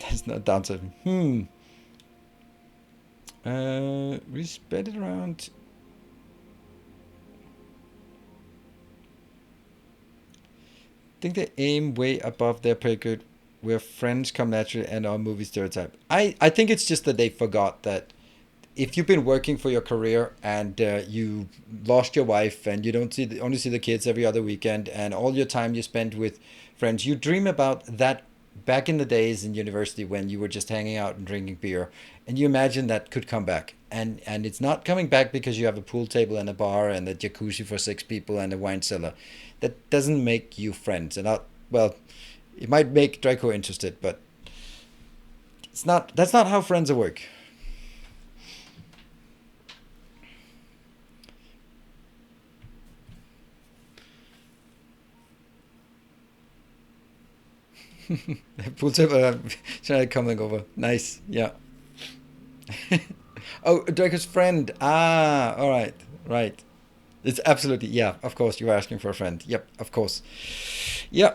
That's not down to. We spread it around. I think they aim way above their pay grade, where friends come naturally and our movie stereotype. I think it's just that they forgot that if you've been working for your career and you lost your wife and you don't only see the kids every other weekend and all your time you spend with friends, you dream about that back in the days in university when you were just hanging out and drinking beer, and you imagine that could come back. And it's not coming back because you have a pool table and a bar and a jacuzzi for 6 people and a wine cellar. That doesn't make you friends. And well, it might make Draco interested, but it's not. That's not how friends work. Pool table. Trying coming over. Nice. Yeah. Oh, Draco's friend. Ah, all right, right. It's absolutely, yeah. Of course, you are asking for a friend. Yep, of course. Yeah.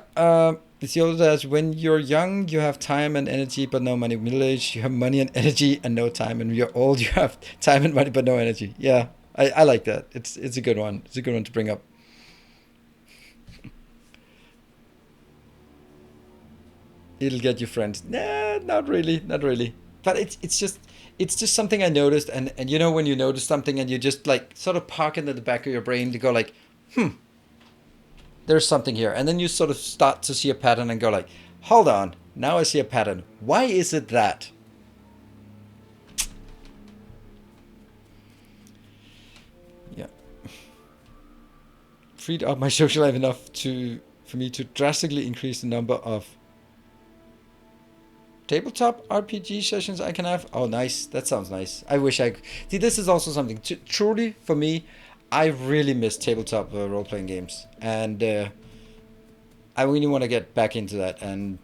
It's the old as when you're young, you have time and energy, but no money. Middle age, you have money and energy and no time. And when you're old, you have time and money, but no energy. Yeah, I like that. It's a good one. It's a good one to bring up. It'll get you friends. Nah, not really, not really. But it's just something I noticed, and you know when you notice something and you just like sort of park it in the back of your brain to go like, there's something here, and then you sort of start to see a pattern and go like, hold on, now I see a pattern. Why is it that? Yeah, freed up my social life enough for me to drastically increase the number of tabletop RPG sessions I can have. Oh, nice. That sounds nice. I wish I see. This is also something truly for me. I really miss tabletop role playing games, and I really want to get back into that. And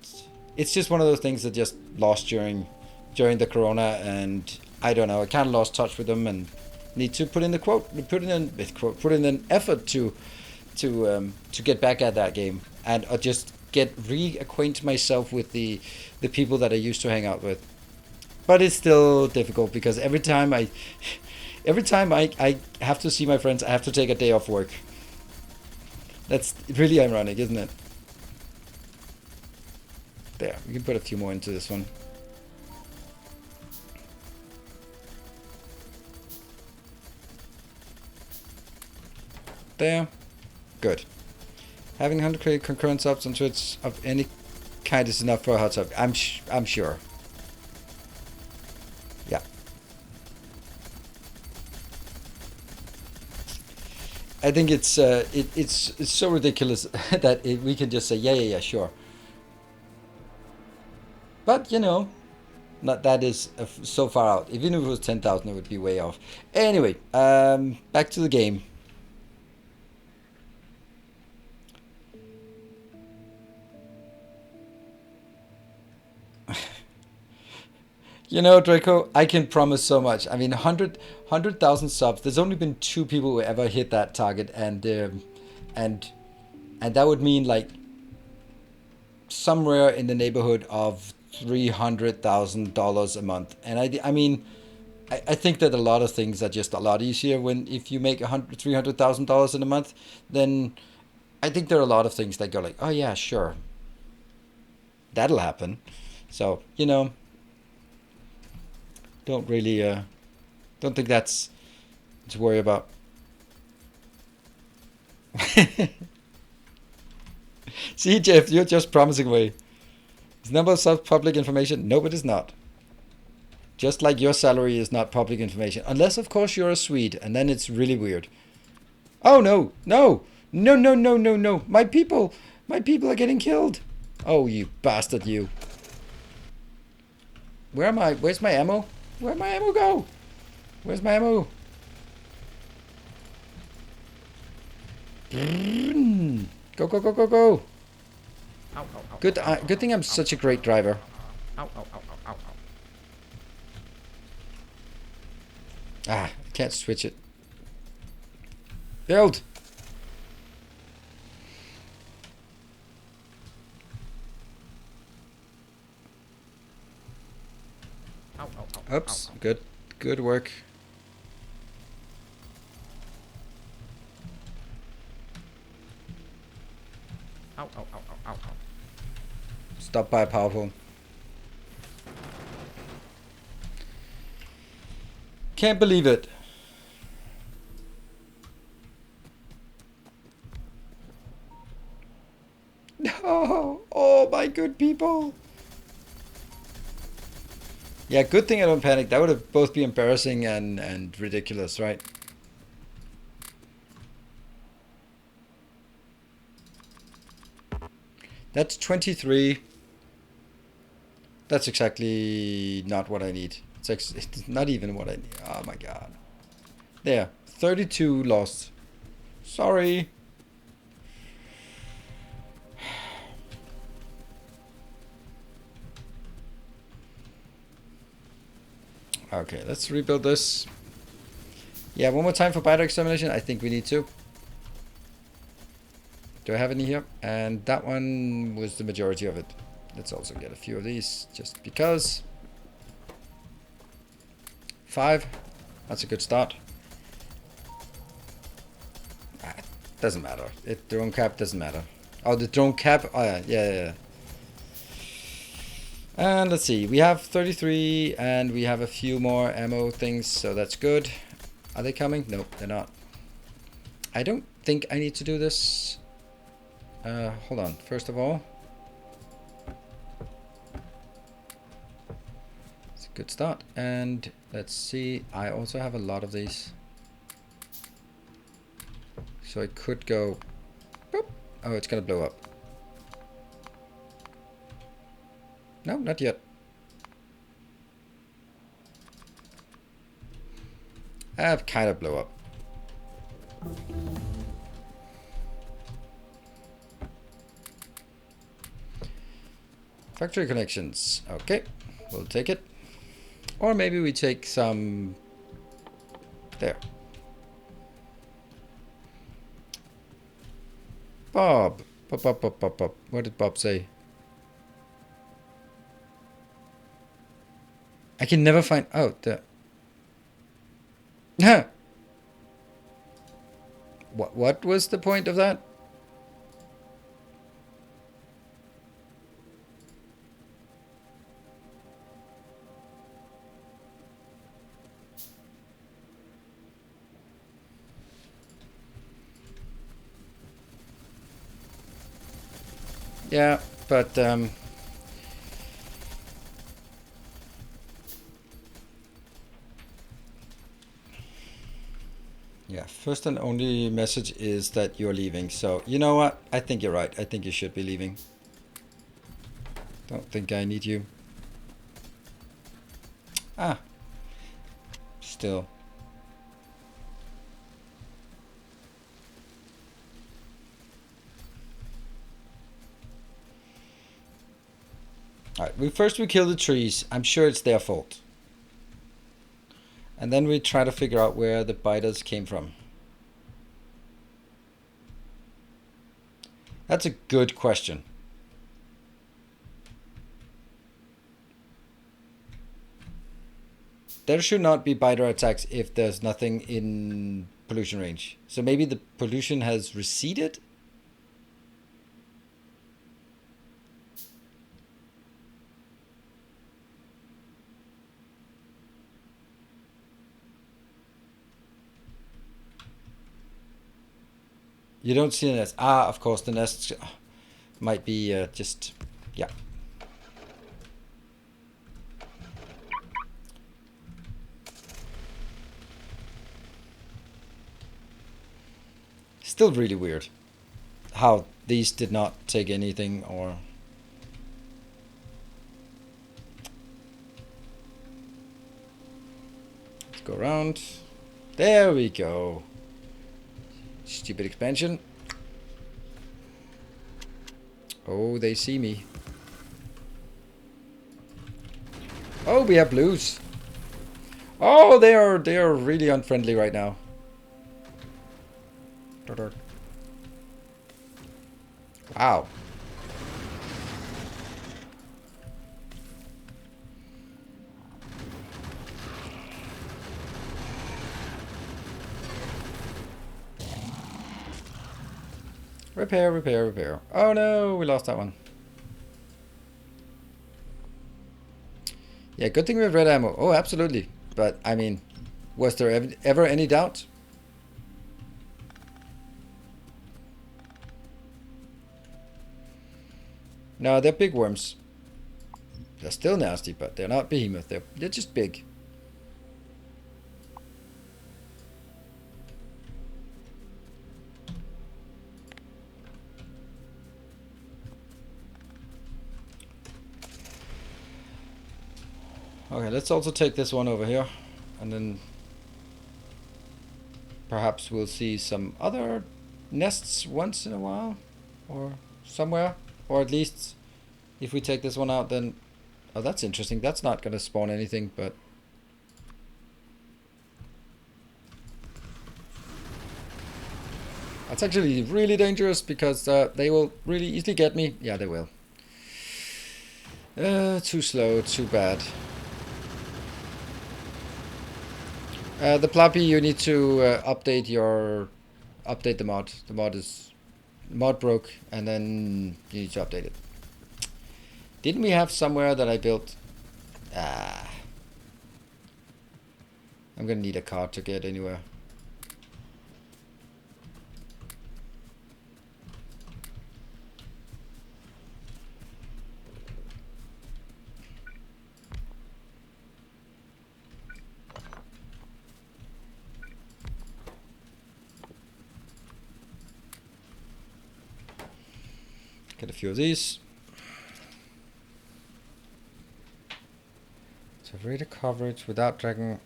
it's just one of those things that just lost during the corona, and I don't know. I kind of lost touch with them, and need to put in an effort to get back at that game, and just get reacquaint myself with the people that I used to hang out with. But it's still difficult because every time I have to see my friends, I have to take a day off work. That's really ironic, isn't it? There, we can put a few more into this one. There. Good. Having 100 concurrent subs on Twitch of any kind is enough for a hot sub. I'm sure. Yeah. I think it's so ridiculous that we can just say yeah, sure. But you know, not that is so far out. Even if it was 10,000, it would be way off. Anyway, back to the game. You know, Draco, I can promise so much. I mean, 100,000 subs. There's only been 2 people who ever hit that target, and that would mean like somewhere in the neighborhood of $300,000 a month. And I mean, I think that a lot of things are just a lot easier if you make $300,000 in a month. Then I think there are a lot of things that go like, oh yeah, sure, that'll happen. So you know, don't really don't think that's to worry about. See, Jeff, you're just promising away. Is number of subs public information? No, it is not. Just like your salary is not public information, unless of course you're a Swede, and then it's really weird. Oh no, no, no, no, no, no, no! My people are getting killed. Oh, you bastard, you! Where am I? Where's my ammo? Where'd my ammo go? Where's my ammo? Go, go, go, go, go! Ow, ow, ow, Good, ow, good thing I'm such a great driver. ow, ow, ow, ow, ow, ow. Ah, I can't switch it. Build! Ow, ow, ow, Oops, ow, ow. good work. Ow, ow, ow, ow, ow, ow. Stop by powerful. Can't believe it. No. Oh, my good people. Yeah, good thing I don't panic. That would have both be embarrassing and ridiculous, right? That's 23. That's exactly not what I need. It's not even what I need. Oh my god. There. 32 lost. Sorry. Okay, let's rebuild this. Yeah, one more time for biter extermination. I think we need to. Do I have any here? And that one was the majority of it. Let's also get a few of these, just because. 5. That's a good start. Doesn't matter. Drone cap doesn't matter. Oh, the drone cap? Oh, yeah. And let's see. We have 33, and we have a few more ammo things, so that's good. Are they coming? Nope, they're not. I don't think I need to do this. Hold on. First of all, it's a good start. And let's see. I also have a lot of these. So I could go... Boop. Oh, it's going to blow up. No, not yet. I've kind of blow up. Factory connections. Okay, we'll take it. Or maybe we take some... There. Bob. Bob. What did Bob say? I can never find... Oh, there. What was the point of that? Yeah, but yeah, first and only message is that you're leaving. So, you know what? I think you're right. I think you should be leaving. Don't think I need you. Ah. Still. Alright, we kill the trees. I'm sure it's their fault. And then we try to figure out where the biters came from. That's a good question. There should not be biter attacks if there's nothing in pollution range. So maybe the pollution has receded? You don't see the nest. Ah, of course, the nests might be just... Yeah. Still really weird how these did not take anything or... Let's go around. There we go. Stupid expansion. Oh, they see me. Oh, we have blues. Oh, they are really unfriendly right now. Wow. Repair. Oh no, we lost that one. Yeah, good thing we have red ammo. Oh, absolutely. But, I mean, Was there ever any doubt? No, they're big worms. They're still nasty, but they're not behemoth. They're just big. Okay, let's also take this one over here, and then perhaps we'll see some other nests once in a while, or somewhere, or at least if we take this one out, then oh, that's interesting. That's not gonna spawn anything, but that's actually really dangerous because they will really easily get me. Yeah, they will. Too slow, too bad. The Plappy, you need to update the mod. The mod broke, and then you need to update it. Didn't we have somewhere that I built? I'm gonna need a car to get anywhere. Get a few of these. So rate of coverage without dragging.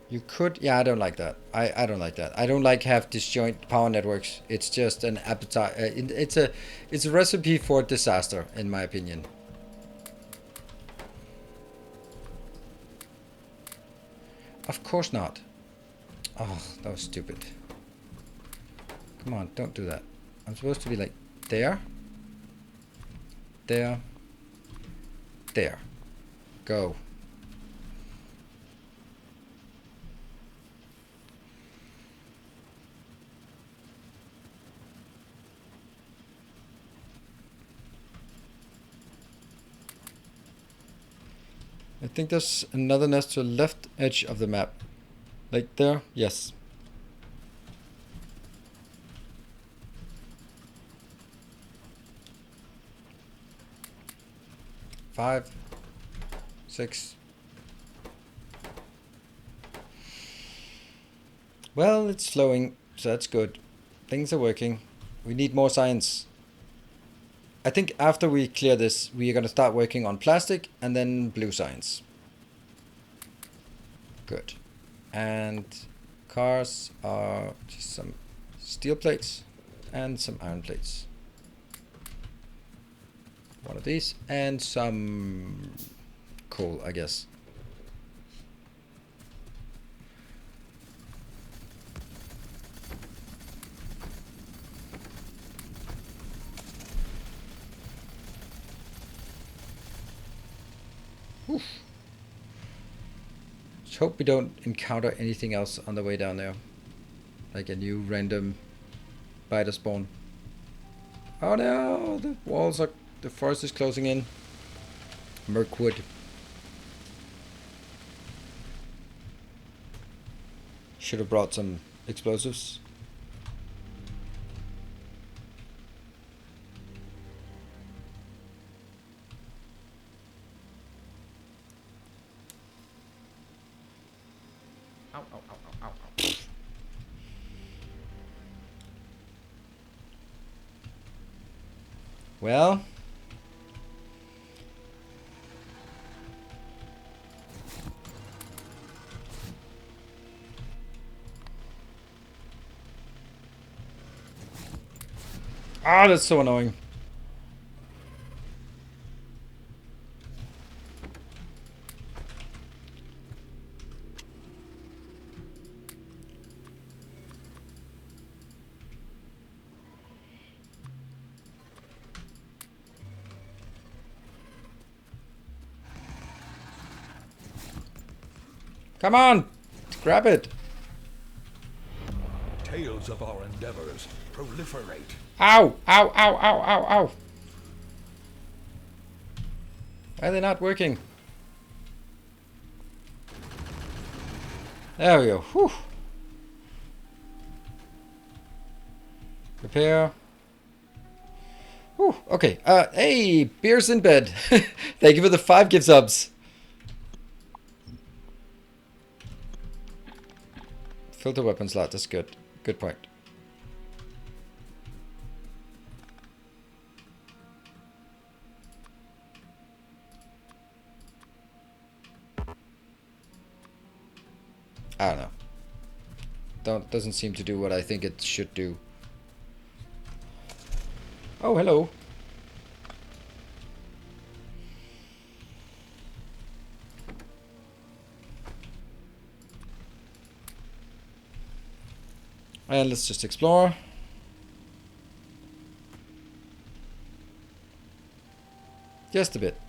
You could, yeah, I don't like that. I don't like that. I don't like have disjoint power networks. It's just an appetite. It's a recipe for disaster, in my opinion. Of course not. Oh, that was stupid. Come on, don't do that. I'm supposed to be like there. There. There. Go. I think there's another nest to the left edge of the map. Like there? Yes. Five. 6. Well, it's flowing, so that's good. Things are working. We need more science. I think after we clear this, we are going to start working on plastic and then blue science. Good. And cars are just some steel plates and some iron plates. One of these and some coal, I guess. Oof. Let's hope we don't encounter anything else on the way down there. Like a new random biter spawn. Oh no, the walls are, the forest is closing in. Mirkwood. Should have brought some explosives. Ow, ow, ow, ow, ow, ow. Well, ah, that's so annoying. Come on, grab it. Tales of our endeavors proliferate. Ow, ow, ow, ow, ow, ow. Why are they not working? There we go. Whew. Repair. Whew. Okay. Hey, beer's in bed. Thank you for the 5 gift subs. Filter weapon slot. That's good. Good point. I don't know. Doesn't seem to do what I think it should do. Oh, hello. And let's just explore. Just a bit.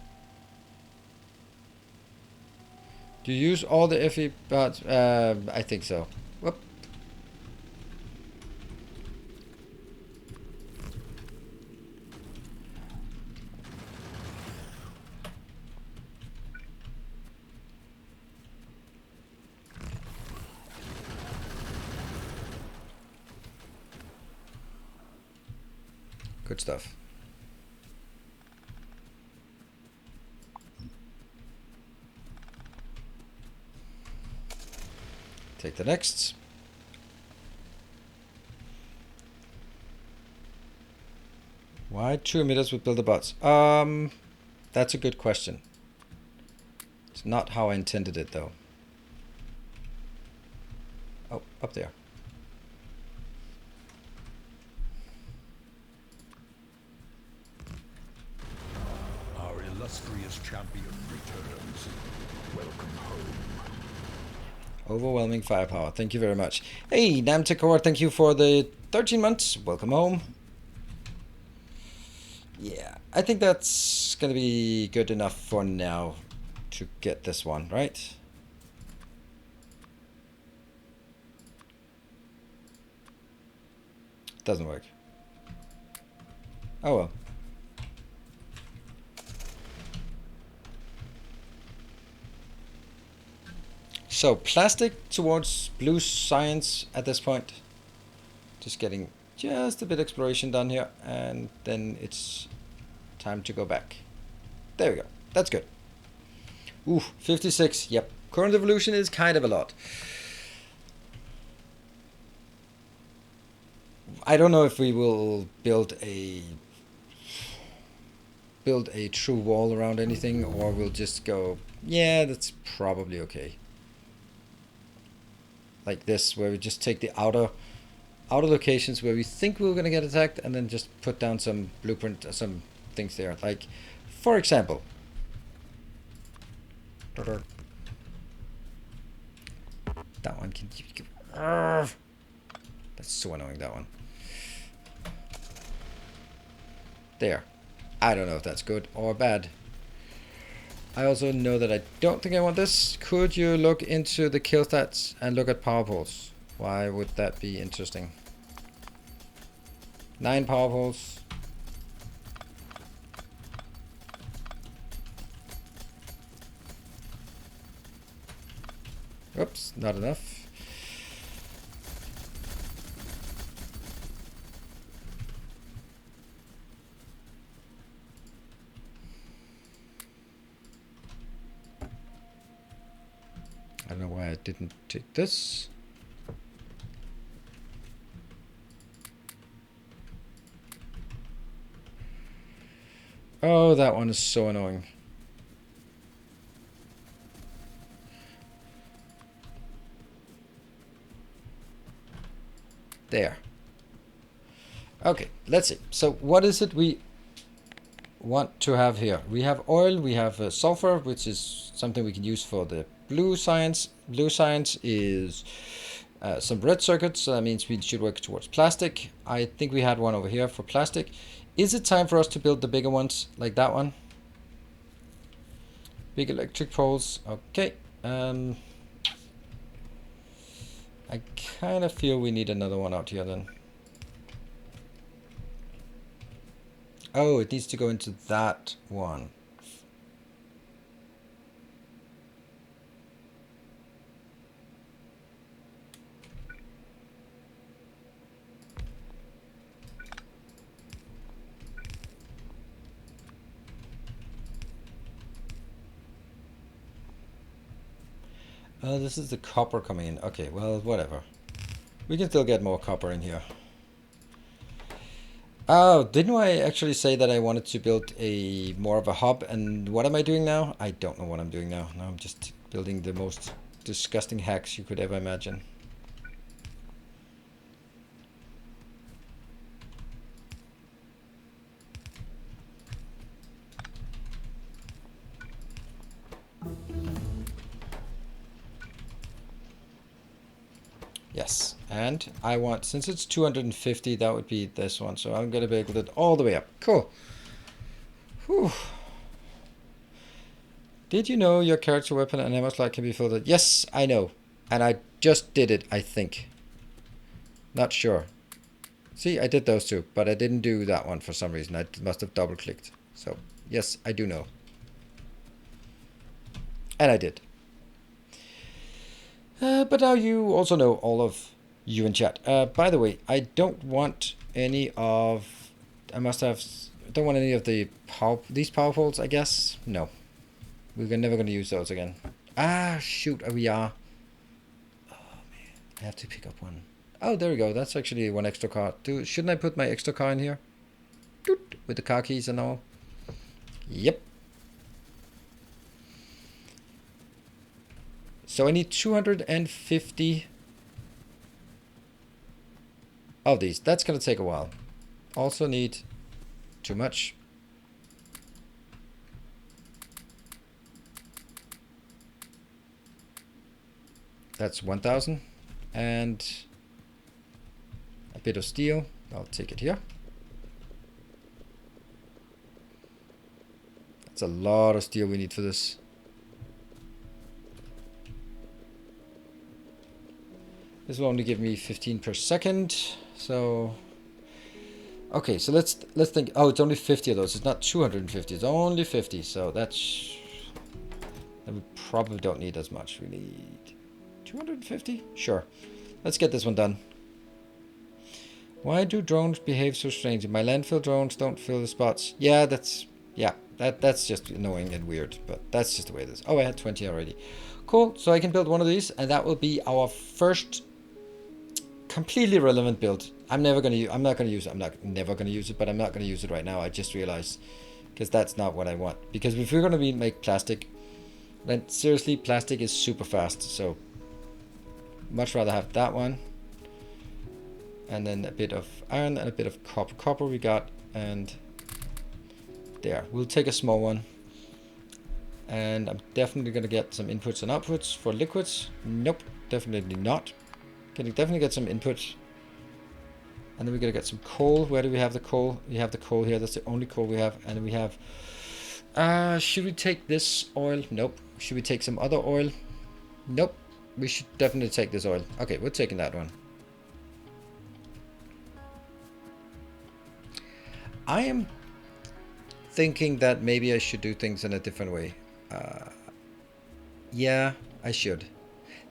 Do you use all the FE parts? I think so. Whoop. Good stuff. Take the next. Why 2 emitters with builder bots? That's a good question. It's not how I intended it though. Oh, up there. Our illustrious champion returns. Welcome home. Overwhelming firepower. Thank you very much. Hey, Namtekor, thank you for the 13 months. Welcome home. Yeah, I think that's gonna be good enough for now to get this one, right? Doesn't work. Oh well. So, plastic towards blue science at this point. Just getting just a bit exploration done here, and then it's time to go back. There we go. That's good. Ooh, 56. Yep. Current evolution is kind of a lot. I don't know if we will build a true wall around anything, or we'll just go, yeah, that's probably okay. Like this, where we just take the outer locations where we think we're gonna get attacked, and then just put down some blueprint, some things there. Like, for example, that one can. That's so annoying. That one. There. I don't know if that's good or bad. I also know that I don't think I want this. Could you look into the kill stats and look at power pulls? Why would that be interesting? 9 power pulls. Oops, not enough. I don't know why I didn't take this. Oh, that one is so annoying. There. Okay, let's see. So what is it we want to have here? We have oil, we have sulfur, which is something we can use for the blue science. Blue science is some red circuits, so that means we should work towards plastic. I think we had one over here for plastic. Is it time for us to build the bigger ones, like that one? Big electric poles, okay. I kind of feel we need another one out here then. Oh, it needs to go into that one. Oh, this is the copper coming in. Okay, well, whatever. We can still get more copper in here. Oh, didn't I actually say that I wanted to build a more of a hub? And what am I doing now? I don't know what I'm doing now. Now I'm just building the most disgusting hacks you could ever imagine. Yes, and I want, since it's 250, that would be this one. So I'm going to build it all the way up. Cool. Whew. Did you know your character weapon and ammo slot can be filtered? Yes, I know. And I just did it, I think. Not sure. See, I did those two, but I didn't do that one for some reason. I must have double clicked. So, yes, I do know. And I did. But now you also know, all of you in chat. By the way, I don't want any of... don't want any of the these power poles, I guess. No. We're never going to use those again. Ah, shoot, we are. Oh, man. I have to pick up one. Oh, there we go. That's actually one extra car. Shouldn't I put my extra car in here? Doot, with the car keys and all. Yep. So I need 250 of these. That's going to take a while. Also need too much. That's 1,000. And a bit of steel. I'll take it here. That's a lot of steel we need for this. This will only give me 15 per second. So, okay, so let's think. Oh, it's only 50 of those. It's not 250. It's only 50. So that's, and we probably don't need as much. We need 250. Sure. Let's get this one done. Why do drones behave so strangely? My landfill drones don't fill the spots. Yeah, that's just annoying and weird, but that's just the way it is. Oh, I had 20 already. Cool. So I can build one of these, and that will be our first completely relevant build. I'm never going to use it, but I'm not going to use it right now. I just realized, because that's not what I want. Because if we're going to make plastic, then seriously, plastic is super fast. So much rather have that one. And then a bit of iron and a bit of copper. Copper we got, and there. We'll take a small one. And I'm definitely going to get some inputs and outputs for liquids. Nope, definitely not. Can definitely get some inputs. And then we're going to get some coal. Where do we have the coal? We have the coal here. That's the only coal we have. And then we have... should we take this oil? Nope. Should we take some other oil? Nope. We should definitely take this oil. Okay, we're taking that one. I am thinking that maybe I should do things in a different way. Yeah, I should.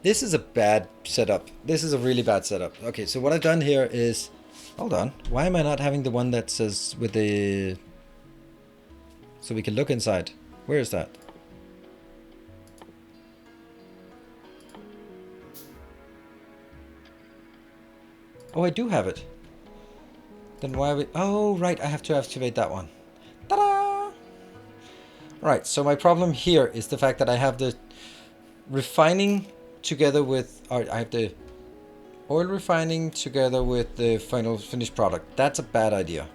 This is a bad setup. This is a really bad setup. Okay, so what I've done here is... hold on. Why am I not having the one that says with the... so we can look inside? Where is that? Oh, I do have it. Then why are we... oh, right. I have to activate that one. Ta-da! Right, so my problem here is the fact that I have the refining together with... or I have the oil refining together with the final finished product. That's a bad idea.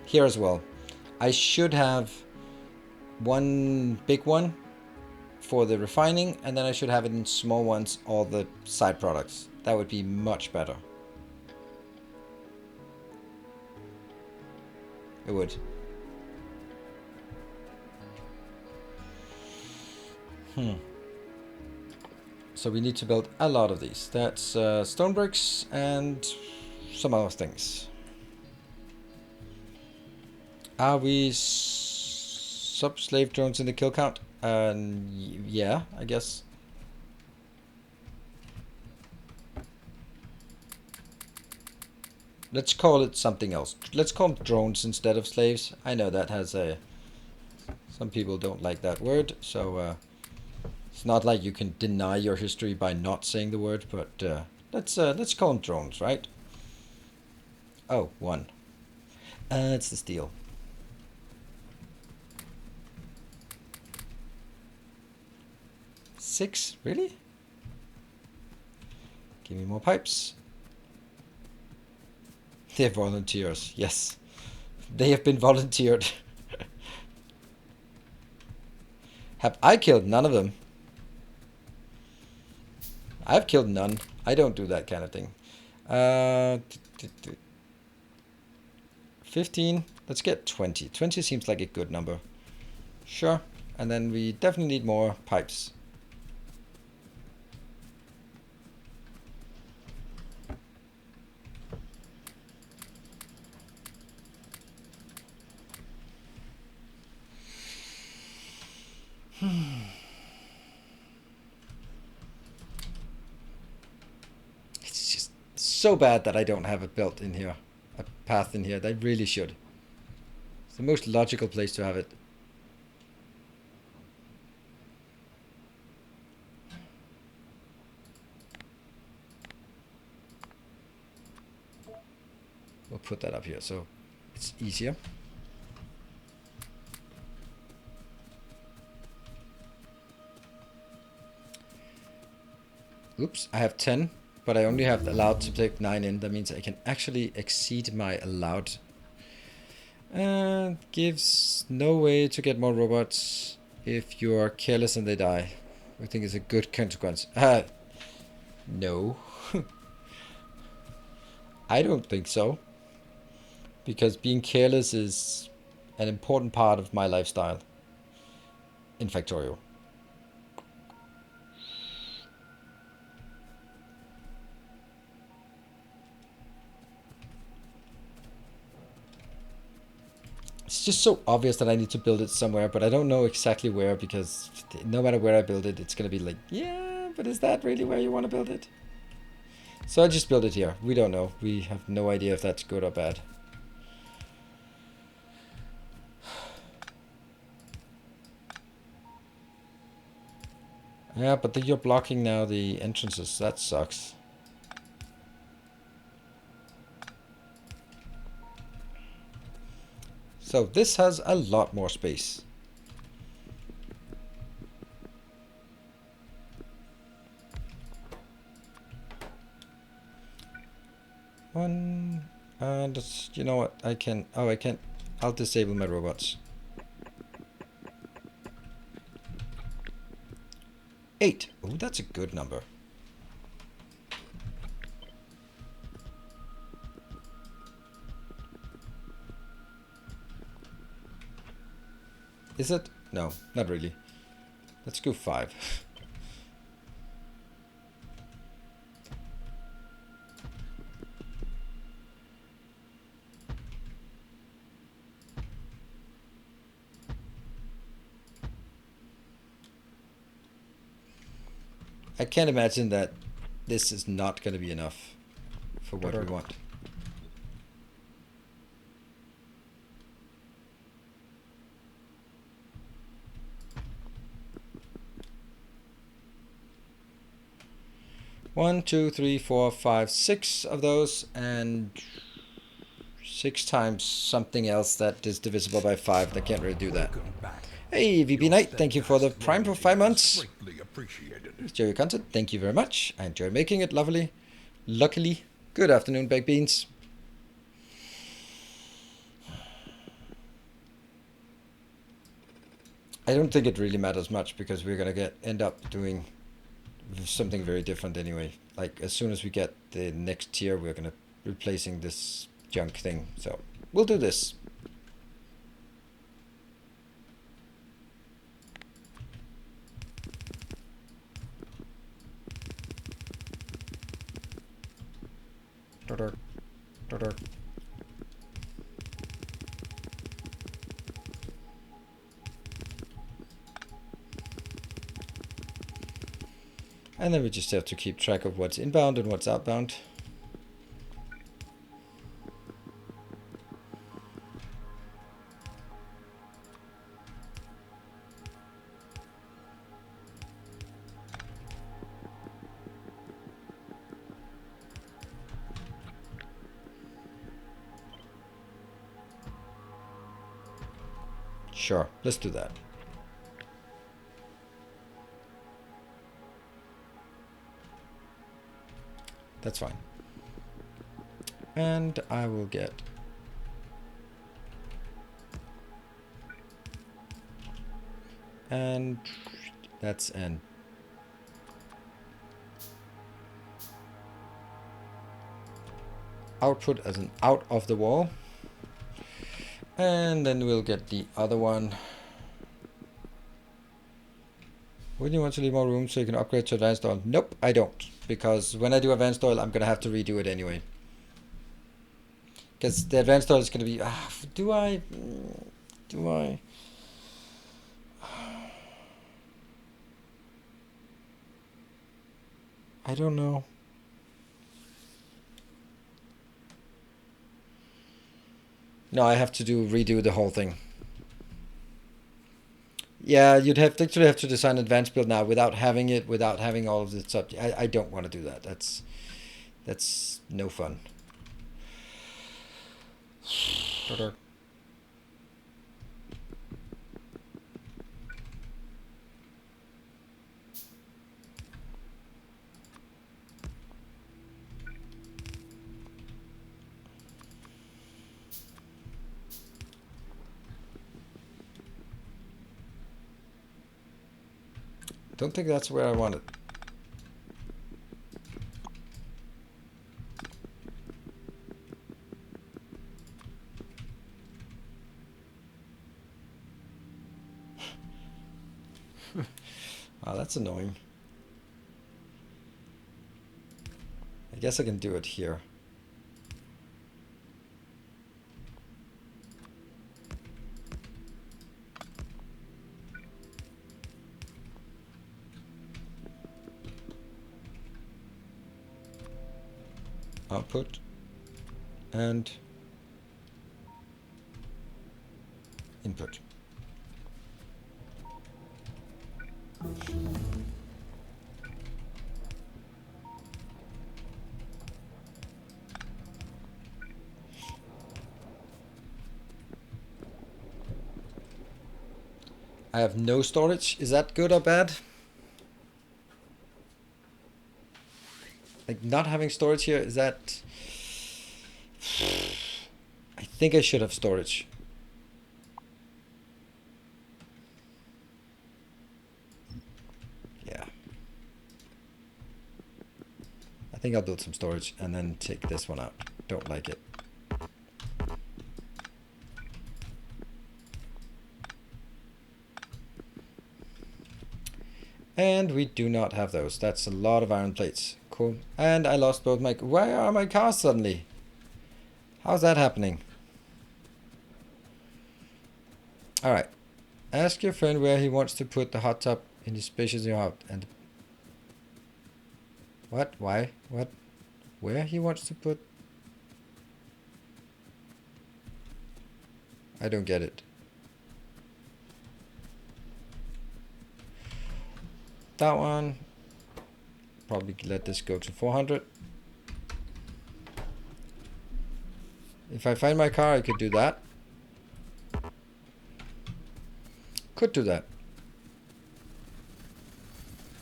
Here as well. I should have one big one for the refining, and then I should have it in small ones, all the side products. That would be much better. It would. So we need to build a lot of these. That's stone bricks and some other things. Are we sub-slave drones in the kill count? Yeah, I guess. Let's call it something else. Let's call them drones instead of slaves. I know that has a... some people don't like that word, so It's not like you can deny your history by not saying the word, but let's call them drones, right? Oh, one. It's the steel. Six, really? Give me more pipes. They're volunteers, yes. They have been volunteered. Have I killed none of them? I've killed none. I don't do that kind of thing. 15. Let's get 20. 20 seems like a good number. Sure. And then we definitely need more pipes. It's just so bad that I don't have it built in here. A path in here. They really should. It's the most logical place to have it. We'll put that up here so it's easier. Oops, I have 10, but I only have allowed to take 9 in. That means I can actually exceed my allowed. Gives no way to get more robots if you are careless and they die. I think it's a good consequence. No. I don't think so. Because being careless is an important part of my lifestyle in Factorio. It's just so obvious that I need to build it somewhere, but I don't know exactly where, because no matter where I build it, it's going to be like, yeah, but is that really where you want to build it? So I just build it here. We don't know. We have no idea if that's good or bad. Yeah, but you're blocking now the entrances. That sucks. So this has a lot more space. One, and you know what? I can. Oh, I can. I'll disable my robots. 8. Oh, that's a good number. Is it? No, not really. Let's go 5. I can't imagine that this is not going to be enough for what we want. One, two, three, four, five, 6 of those, and 6 times something else that is divisible by 5. I can't really do that. Hey, VB Knight, thank you for the Prime for 5 months. Enjoy your content. Thank you very much. I enjoy making it. Lovely. Luckily. Good afternoon, baked beans. I don't think it really matters much because we're gonna end up doing something very different anyway. Like as soon as we get the next tier, we're gonna replacing this junk thing. So we'll do this. And then we just have to keep track of what's inbound and what's outbound. Sure, let's do that. That's fine. And I will get... And that's an... output as an out of the wall. And then we'll get the other one. Would you want to leave more room so you can upgrade to advanced oil? Nope, I don't. Because when I do advanced oil, I'm going to have to redo it anyway. Because the advanced oil is going to be... do I... I don't know. No, I have to redo the whole thing. Yeah, you'd literally have to design advanced build now without having it, without having all of the stuff. I don't want to do that. That's no fun. Don't think that's where I want it. Wow, that's annoying. I guess I can do it here. Output and input. I have no storage. Is that good or bad? Like not having storage here, is that... I think I should have storage. Yeah. I think I'll build some storage and then take this one out. Don't like it. And we do not have those. That's a lot of iron plates. Cool. And I lost both my... Where are my cars suddenly? How's that happening? Alright. Ask your friend where he wants to put the hot tub in the spaces you have. And... What? Why? What? Where he wants to put... I don't get it. That one. Probably let this go to 400. If I find my car, I could do that. Could do that.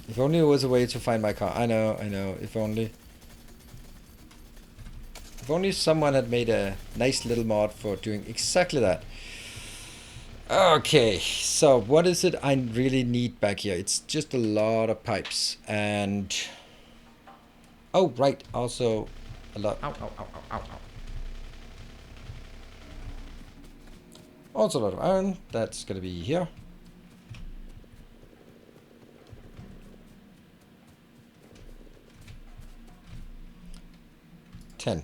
If only there was a way to find my car. I know. If only. If only someone had made a nice little mod for doing exactly that. Okay, so what is it I really need back here? It's just a lot of pipes and... Oh, right, also a lot... Ow, ow, ow, ow, ow, ow. Also a lot of iron. That's gonna be here. $10.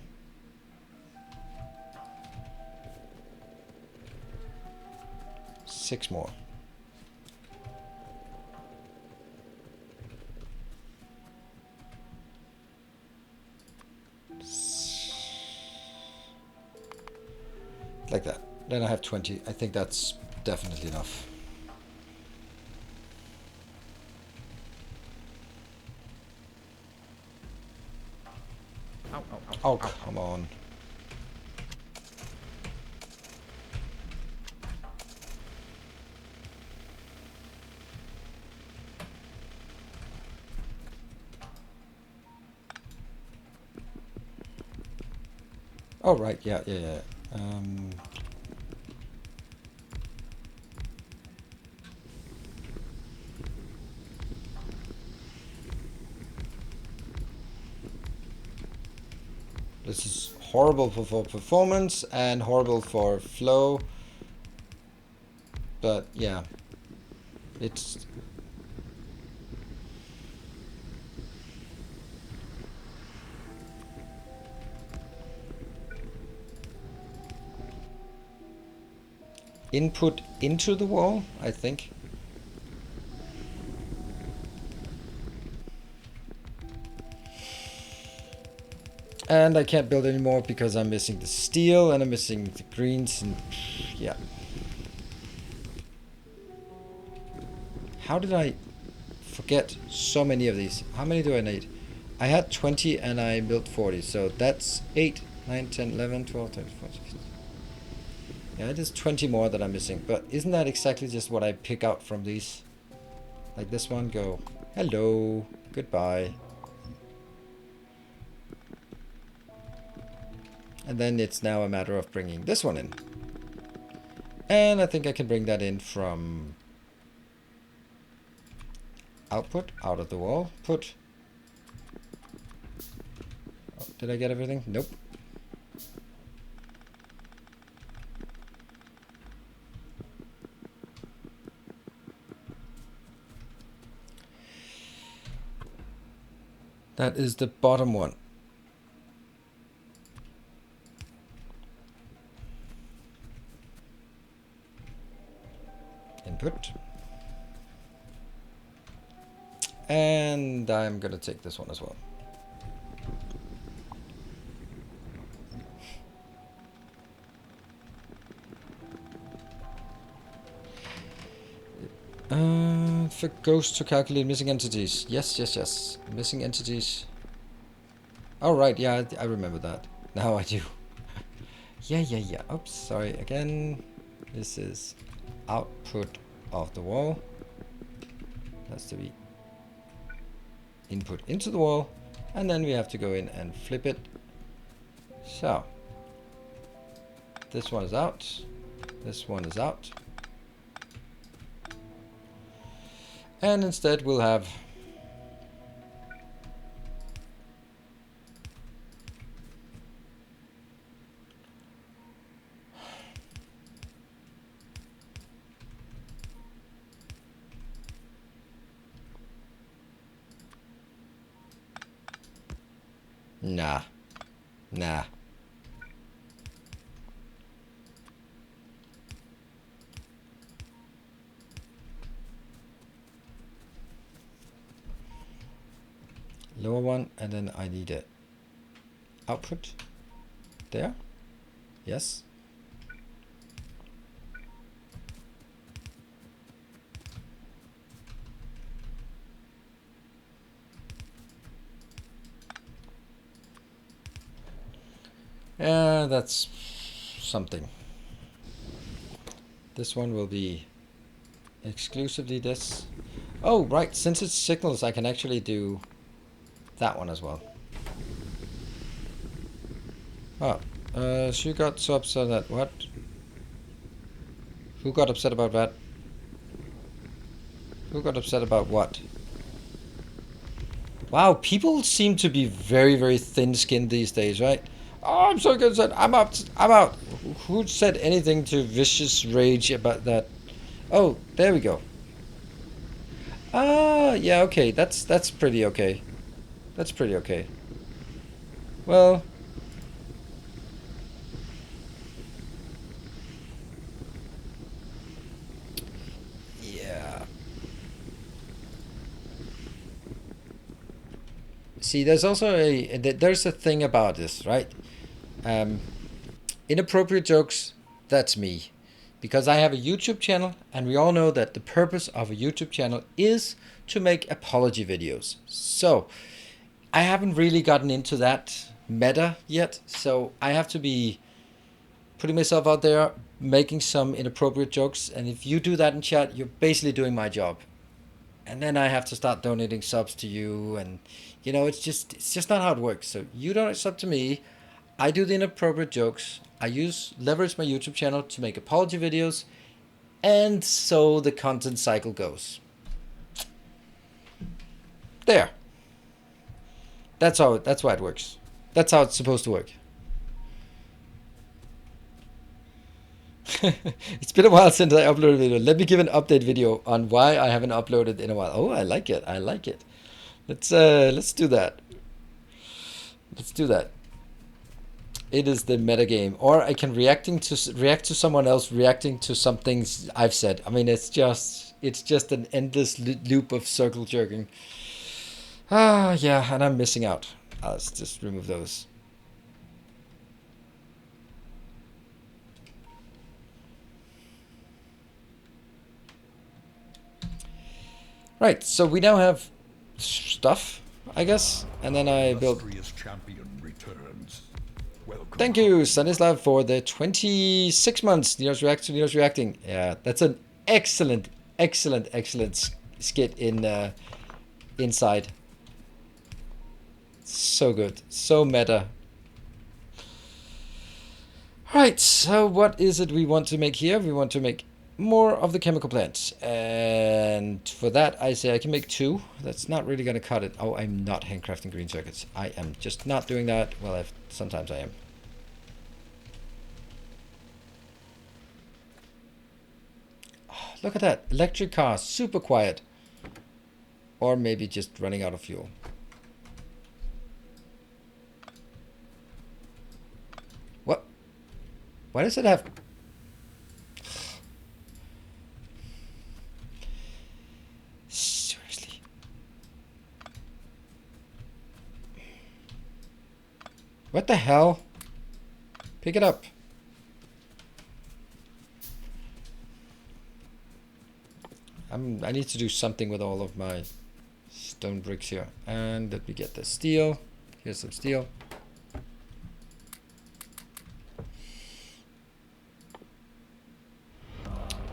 Six more. Like that. Then I have 20. I think that's definitely enough. Ow, ow, ow, Oh, ow, come on. Oh, right, yeah. This is horrible for performance and horrible for flow. But yeah, it's... input into the wall, I think. And I can't build anymore because I'm missing the steel and I'm missing the greens and yeah. How did I forget so many of these? How many do I need? I had 20 and I built 40, so that's 8, 9, 10, 11, 12, 13, 14, 15. Yeah, it is 20 more that I'm missing, but isn't that exactly just what I pick out from these? Like this one, go, hello, goodbye. And then it's now a matter of bringing this one in. And I think I can bring that in from output, out of the wall, put. Oh, did I get everything? Nope. That is the bottom one. Input. And I'm gonna take this one as well. For Ghost to calculate missing entities. Yes. Missing entities. Oh, right. Yeah, I remember that. Now I do. Yeah. Oops, sorry. Again, this is output of the wall. That's to be input into the wall. And then we have to go in and flip it. So, this one is out. This one is out. And instead we'll have Nah. Lower one, and then I need a output there. Yes. Yeah, that's something. This one will be exclusively this. Oh, right, since it's signals, I can actually do that one as well. Oh, she got so upset at what? Who got upset about that? Who got upset about what? Wow, people seem to be very, very thin-skinned these days, right? Oh, I'm so good. I'm out. Who said anything to vicious rage about that? Oh, there we go. Ah, yeah, okay. That's pretty okay. That's pretty okay. Well, yeah. See, there's also there's a thing about this, right? Inappropriate jokes, that's me. Because I have a YouTube channel, and we all know that the purpose of a YouTube channel is to make apology videos. So, I haven't really gotten into that meta yet, so I have to be putting myself out there, making some inappropriate jokes, and if you do that in chat, you're basically doing my job. And then I have to start donating subs to you, and it's just not how it works. So you donate sub to me, I do the inappropriate jokes. I leverage my YouTube channel to make apology videos, and so the content cycle goes. There. That's why it works. That's how it's supposed to work. It's been a while since I uploaded a video. Let me give an update video on why I haven't uploaded in a while. Oh, I like it. I like it. Let's do that. Let's do that. It is the meta game, or I can react to someone else reacting to some things I've said. I mean, it's just an endless loop of circle jerking. Ah, yeah, and I'm missing out. Let's just remove those. Right, so we now have stuff, I guess, and then I build. Champion returns. Welcome. Thank you, Stanislav, for the 26 months. Nero's reacting. Yeah, that's an excellent skit in inside. So good, so meta. Right, so what is it we want to make here? We want to make more of the chemical plants, and for that I say I can make 2. That's not really gonna cut it. Oh, I'm not handcrafting green circuits. I am just not doing that. Well, sometimes I am. Oh, look at that electric car, super quiet, or maybe just running out of fuel. What? Why does it have? Seriously. What the hell? Pick it up. I need to do something with all of my stone bricks here. And let me get the steel. Here's some steel.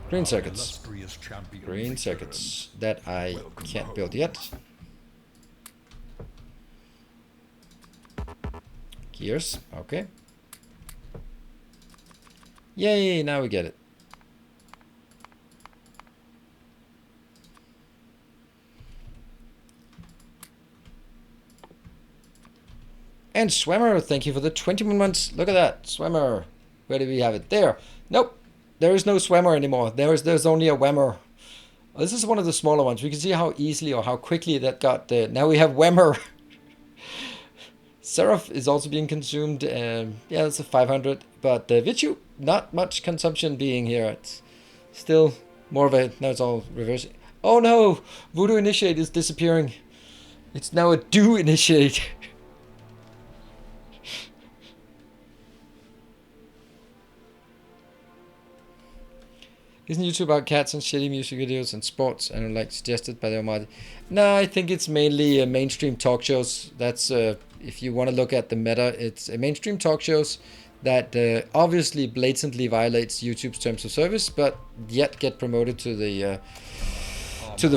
Green circuits. Green circuits that I can't build yet. Gears, okay. Yay, now we get it. And Swimmer, thank you for the 21 months. Look at that, Swimmer. Where do we have it? There. Nope. There is no Swimmer anymore. There's only a Wemmer. This is one of the smaller ones. We can see how easily or how quickly that got. Now we have Wemmer. Seraph is also being consumed. Yeah, that's a 500. But Vichu, not much consumption being here. It's still more of a. Now it's all reversing. Oh no! Voodoo Initiate is disappearing. It's now a Do Initiate. Isn't YouTube about cats and shitty music videos and sports and like suggested by the Almighty? No, I think it's mainly mainstream talk shows. That's if you want to look at the meta, it's mainstream talk shows that obviously blatantly violates YouTube's terms of service, but yet get promoted to the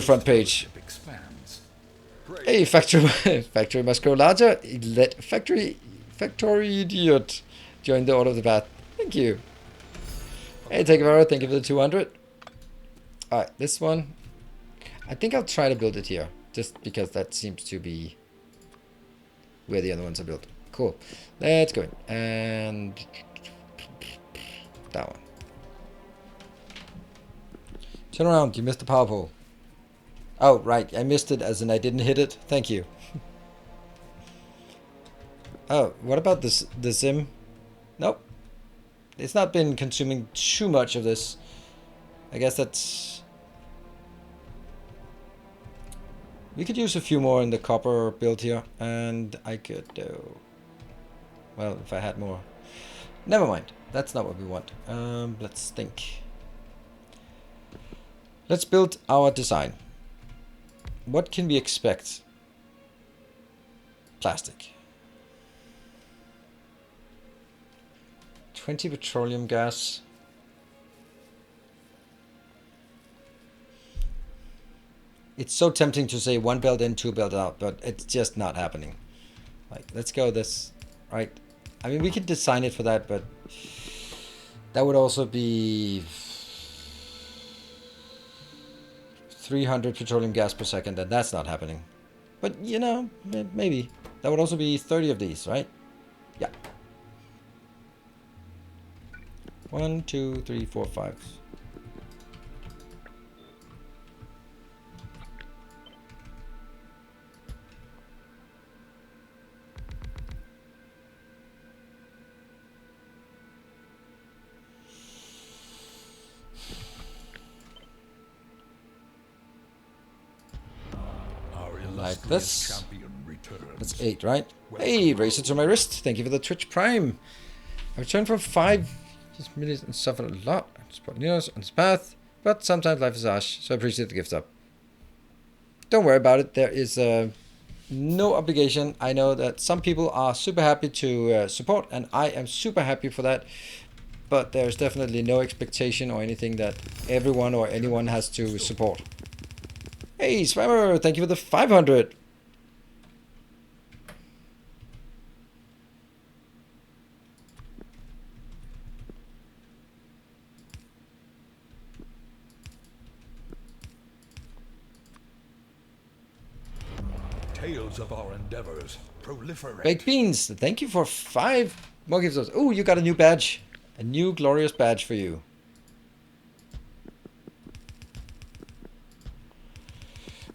front page. Hey, factory must grow larger. Let factory idiot join the order of the path. Thank you. Hey, take a thank you for the 200. Alright, this one. I think I'll try to build it here. Just because that seems to be where the other ones are built. Cool. Let's go in. And that one. Turn around, you missed the power pole. Oh, right, I missed it as in I didn't hit it. Thank you. Oh, what about this the sim? Nope. It's not been consuming too much of this. I guess that's... We could use a few more in the copper build here. And I could do... Well, if I had more... Never mind. That's not what we want. Let's think. Let's build our design. What can we expect? Plastic. 20 petroleum gas. It's so tempting to say 1 belt in, 2 belt out, but it's just not happening. Like, let's go this, right? I mean, we could design it for that, but that would also be 300 petroleum gas per second, and that's not happening. But, you know, maybe. That would also be 30 of these, right? Yeah. 1, 2, 3, 4, 5. Like this. That's 8, right? Hey, racer to my wrist. Thank you for the Twitch Prime. I returned from 5 minutes and suffered a lot. I just put news on this path, but sometimes life is harsh, so I appreciate the gift up. Don't worry about it. There is no obligation. I know that some people are super happy to support, and I am super happy for that. But there's definitely no expectation or anything that everyone or anyone has to support. Hey, Swammer, thank you for the 500. Tales of our endeavors proliferate. Baked Beans, thank you for 5 more gifts. Oh, you got a new badge. A new glorious badge for you.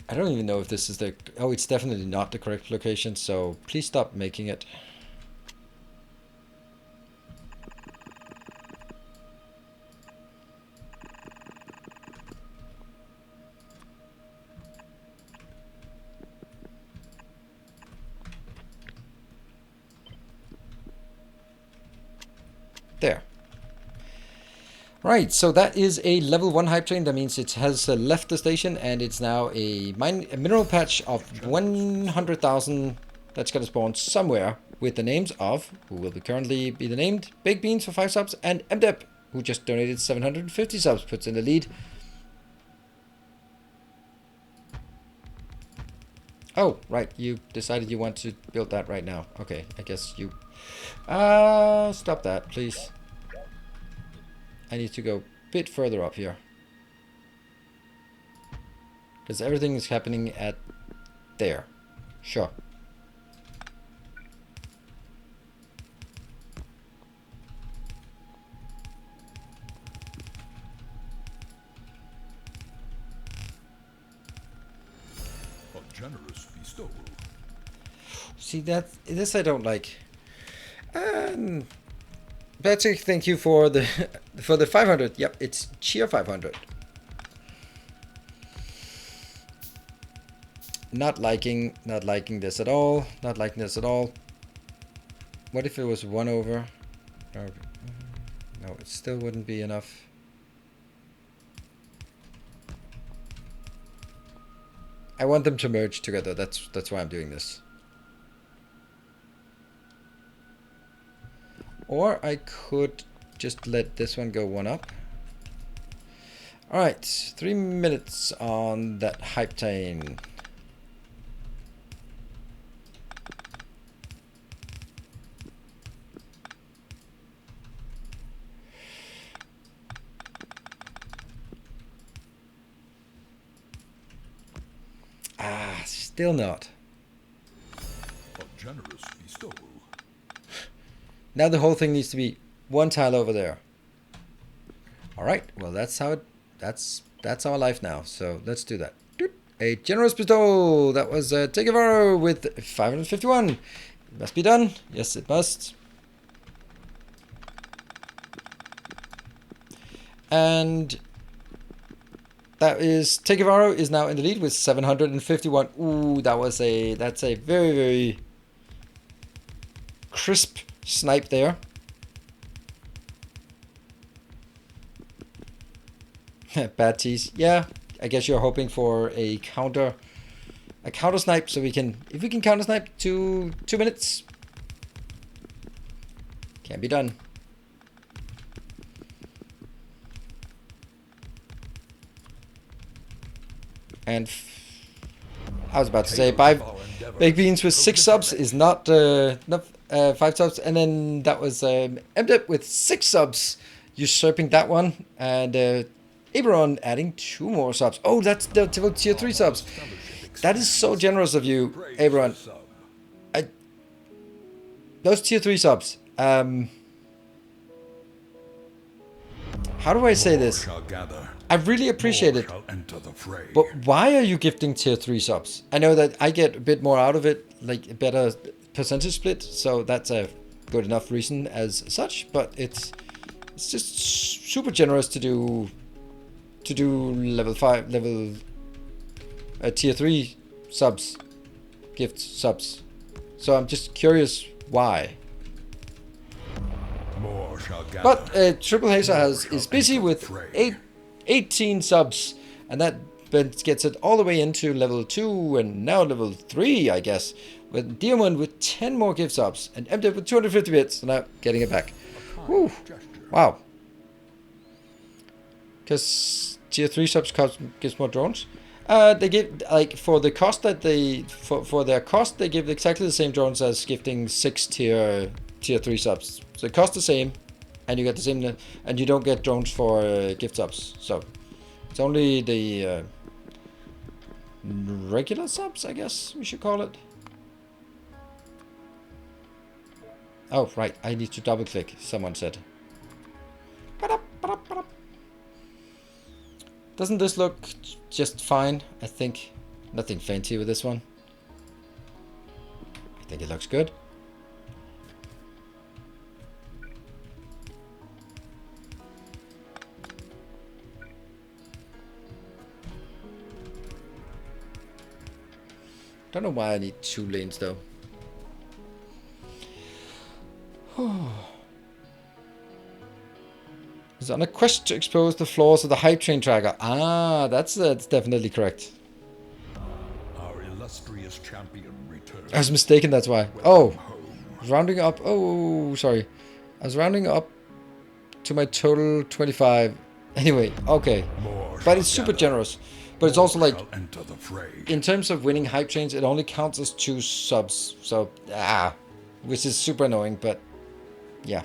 I don't even know if this is the... Oh, it's definitely not the correct location, so please stop making it. There. Right, so that is a level 1 hype train. That means it has left the station, and it's now a mineral patch of 100,000 that's going to spawn somewhere with the names of, who will currently be the named, Baked Beans for 5 subs, and MDEP, who just donated 750 subs, puts in the lead. Oh, right, you decided you want to build that right now. Okay, I guess you... stop that, please. I need to go a bit further up here. Because everything is happening at there. Sure. A generous bestowal. See, this I don't like. Patrick, thank you for the 500. Yep, it's cheer 500. Not liking this at all. Not liking this at all. What if it was 1 over? No, it still wouldn't be enough. I want them to merge together. That's why I'm doing this. Or I could just let this one go 1 up. Alright, 3 minutes on that hype train. Still not. A generous bestowal. Now the whole thing needs to be 1 tile over there. All right. Well, that's how it. That's our life now. So let's do that. A generous bestowal. That was Tegavaro with 551. It must be done. Yes, it must. And that is Tegavaro is now in the lead with 751. Ooh, that's a very, very crisp snipe there. Bad tease. Yeah, I guess you're hoping for a counter snipe, so if we can counter snipe 2 minutes, can be done. And I was about to say, Baked Beans with 6 subs is not 5 subs, and then that was ended with 6 subs, usurping that one, and Aberon adding 2 more subs. Oh, that's the tier 3 subs. That is so generous of you, Aberon. Those tier 3 subs. How do I say this? I really appreciate it. But why are you gifting tier 3 subs? I know that I get a bit more out of it, like a better percentage split, so that's a good enough reason as such, but it's just super generous to do level 5 tier 3 subs, gift subs. So I'm just curious why. But Triple Hazer is busy with 18 subs, and that gets it all the way into level 2 and now level 3, I guess, with Diamond with 10 more gift subs and MDev with 250 bits, so now getting it back. Woo. Wow. Because tier 3 subs gives more drones. They give, like, for the cost that they for their cost, they give exactly the same drones as gifting 6 tier 3 subs. So it costs the same, and you get the same, and you don't get drones for gift subs. So it's only the regular subs, I guess we should call it. Oh, right, I need to double click, someone said. Doesn't this look just fine? I think nothing fancy with this one. I think it looks good. Don't know why I need 2 lanes though. Is on a quest to expose the flaws of the hype train tracker. Ah, that's definitely correct. Our illustrious champion returns. I was mistaken, that's why. Oh, I was rounding up. Oh, sorry. I was rounding up to my total 25. Anyway, okay. But it's super generous. But it's also like, in terms of winning hype trains, it only counts as 2 subs. So, which is super annoying, but yeah.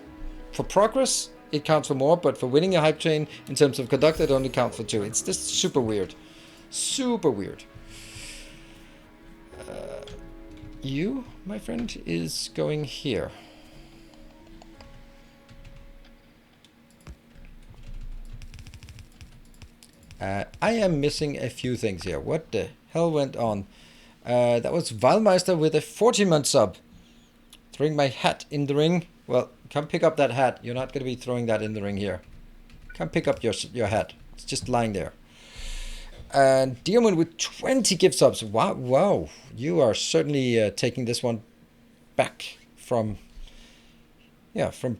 For progress, it counts for more, but for winning a hype train, in terms of conduct, it only counts for 2. It's just super weird. Super weird. You, my friend, is going here. I am missing a few things here. What the hell went on? That was Valmeister with a 40-month sub. Throwing my hat in the ring. Well, come pick up that hat. You're not going to be throwing that in the ring here. Come pick up your hat. It's just lying there. And Diamond with 20 gift subs. Wow, wow. You are certainly taking this one back from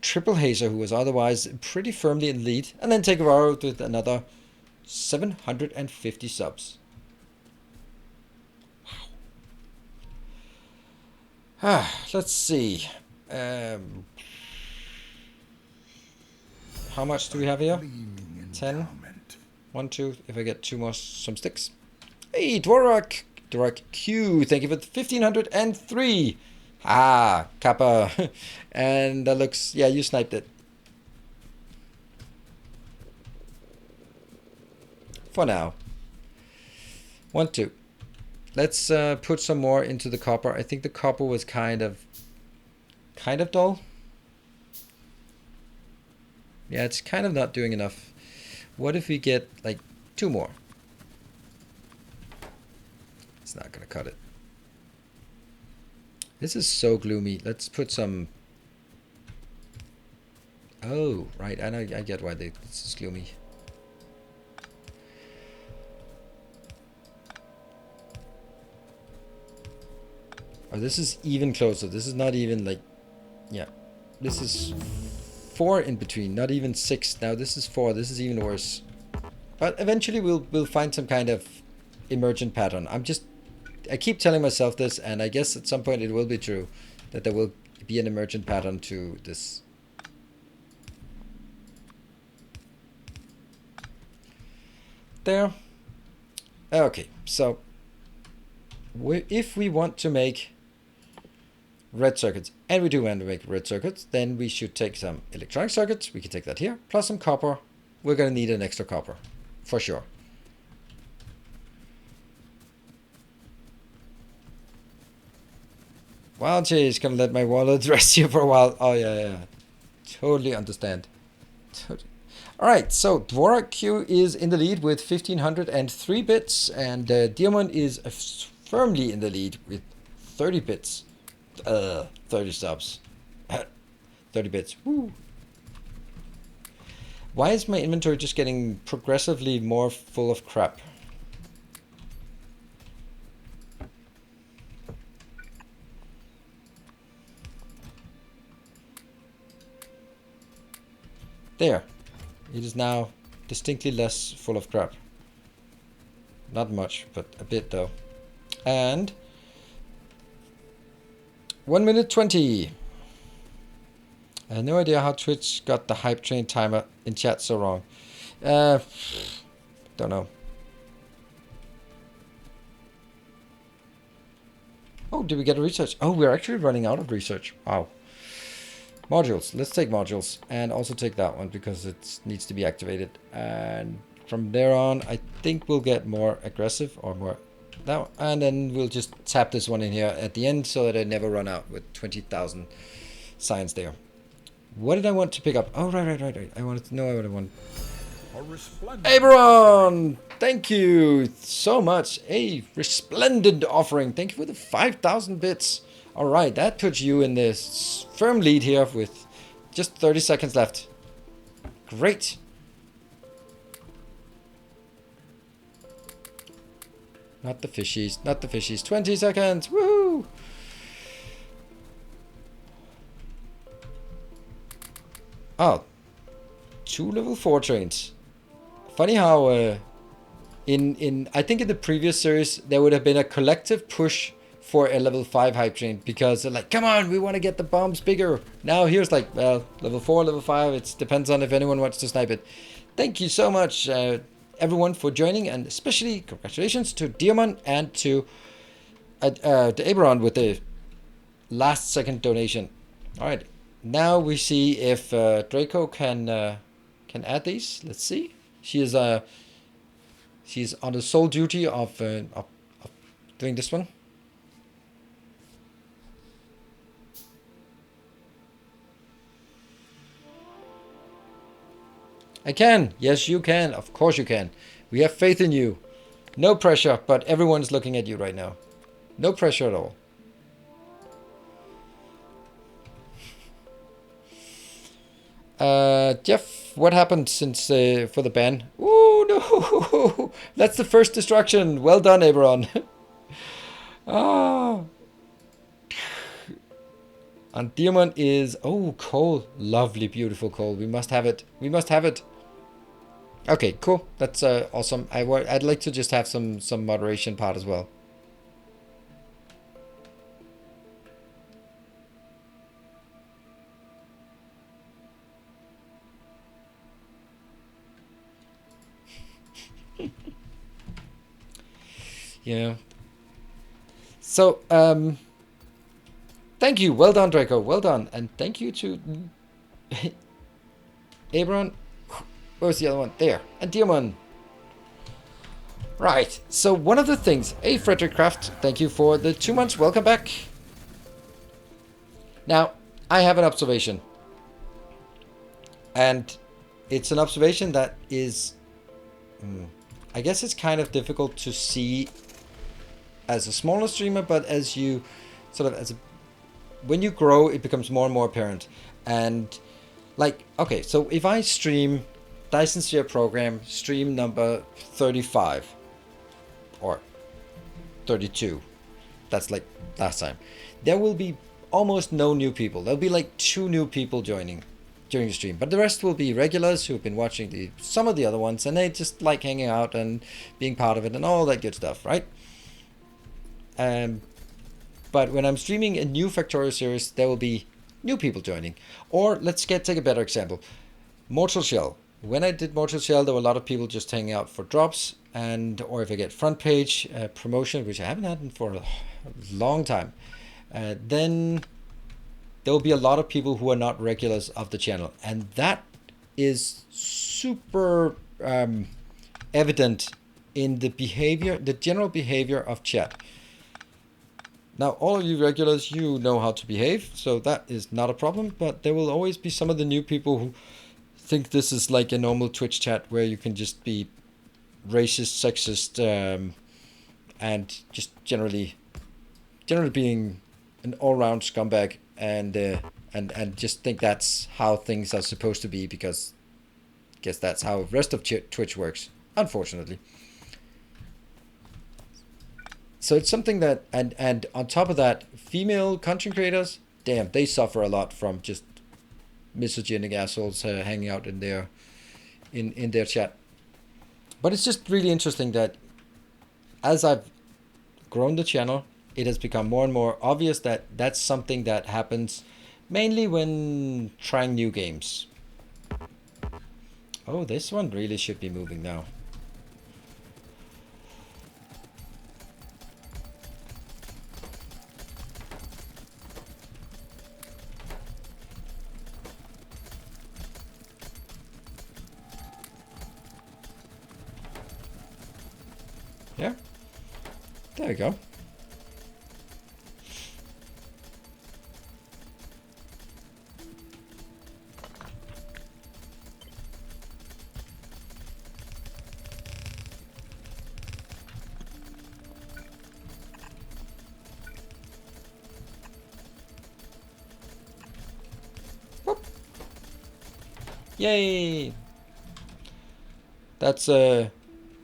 Triple Hazer, who was otherwise pretty firmly in the lead. And then take a row with another 750 subs. Wow. Let's see. How much do we have here? 10. 1, 2. If I get 2 more, some sticks. Hey, Dvorak Q. Thank you for 1503. Ah, Kappa. And that looks, yeah, you sniped it. For now. 1, 2. Let's put some more into the copper. I think the copper was kind of dull. Yeah, it's kind of not doing enough. What if we get like 2 more? It's not gonna cut it. This is so gloomy. Let's put some. Oh, right. I know. I get why this is gloomy. Oh, this is even closer. This is not even like, yeah. This is 4 in between, not even 6. Now this is 4. This is even worse. But eventually we'll find some kind of emergent pattern. I keep telling myself this, and I guess at some point it will be true that there will be an emergent pattern to this. There. Okay, so if we want to make red circuits, and we do want to make red circuits, then we should take some electronic circuits. We can take that here, plus some copper. We're going to need an extra copper, for sure. Well, Jay's going to let my wallet rest here for a while. Oh, yeah. Totally understand. Alright, so Dvorak Q is in the lead with 1503 bits, and Diamond is firmly in the lead with 30 bits. 30 subs. 30 bits. Woo! Why is my inventory just getting progressively more full of crap? There. It is now distinctly less full of crap. Not much, but a bit though. And 1 minute 20. I have no idea how Twitch got the hype train timer in chat so wrong. Don't know. Oh, did we get a research? Oh, we're actually running out of research. Wow. Modules. Let's take modules and also take that one because it needs to be activated. And from there on, I think we'll get more aggressive or more that one. And then we'll just tap this one in here at the end so that I never run out with 20,000 science there. What did I want to pick up? Oh, right. I wanted to know what I want. Aberon! Thank you so much. A resplendent offering. Thank you for the 5,000 bits. Alright, that puts you in this firm lead here with just 30 seconds left. Great. Not the fishies, not the fishies. 20 seconds. Woohoo! Oh, 2 level 4 trains. Funny how I think in the previous series there would have been a collective push for a level 5 hype train because they're like, come on, we want to get the bombs bigger. Now here's like, well, level 4, level 5, it depends on if anyone wants to snipe it. Thank you so much, everyone, for joining, and especially congratulations to Diamond and to Aberon with the last second donation. All right, now we see if Draco can add these. Let's see. She's on the sole duty of doing this one. I can. Yes, you can. Of course you can. We have faith in you. No pressure, but everyone's looking at you right now. No pressure at all. Jeff, what happened since for the ban? Oh no! That's the first destruction. Well done, Aberon. Ah. And Diamond is coal. Lovely, beautiful coal. We must have it. We must have it. Okay, cool. That's awesome. I'd like to just have some moderation part as well. Yeah. So, thank you. Well done, Draco. Well done. And thank you to Aberon. Where's the other one? There. And Diamond. Right. So one of the things... Hey, Frederick Kraft. Thank you for the 2 months. Welcome back. Now, I have an observation. And it's an observation that is... I guess it's kind of difficult to see as a smaller streamer, but as you sort of... when you grow, it becomes more and more apparent. And like, okay, so if I stream Dyson Sphere program stream number 35 or 32, that's like last time, there will be almost no new people. There'll be like 2 new people joining during the stream, but the rest will be regulars who've been watching some of the other ones, and they just like hanging out and being part of it and all that good stuff, right? But when I'm streaming a new Factorio series, there will be new people joining. Or let's take a better example. Mortal Shell. When I did Mortal Shell, there were a lot of people just hanging out for drops, or if I get front page promotion, which I haven't had for a long time, then there will be a lot of people who are not regulars of the channel, and that is super evident in the behavior, the general behavior of chat. Now, all of you regulars, you know how to behave, so that is not a problem, but there will always be some of the new people who think this is like a normal Twitch chat where you can just be racist, sexist, and just generally being an all-round scumbag, and just think that's how things are supposed to be, because I guess that's how the rest of Twitch works, unfortunately. So it's something that, and on top of that, female content creators, damn, they suffer a lot from just misogynic assholes hanging out in their chat. But it's just really interesting that as I've grown the channel, it has become more and more obvious that that's something that happens mainly when trying new games. Oh, this one really should be moving now. Yeah, there we go. Whoop. Yay! That's do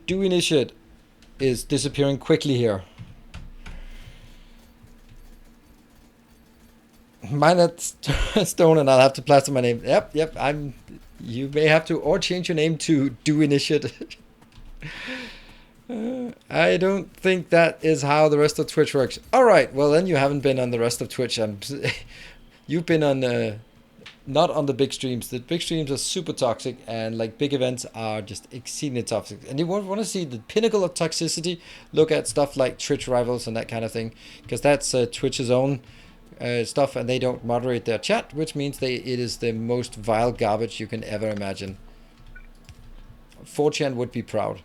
initiate is disappearing quickly here. Mine at Stone, and I'll have to plaster my name. Yep. You may have to, or change your name to Do Initiate. I don't think that is how the rest of Twitch works. All right, well then you haven't been on the rest of Twitch. You've been on not on the big streams. The big streams are super toxic, and like big events are just exceedingly toxic. And you want to see the pinnacle of toxicity? Look at stuff like Twitch Rivals and that kind of thing, because that's Twitch's own stuff, and they don't moderate their chat, which means it is the most vile garbage you can ever imagine. 4chan would be proud.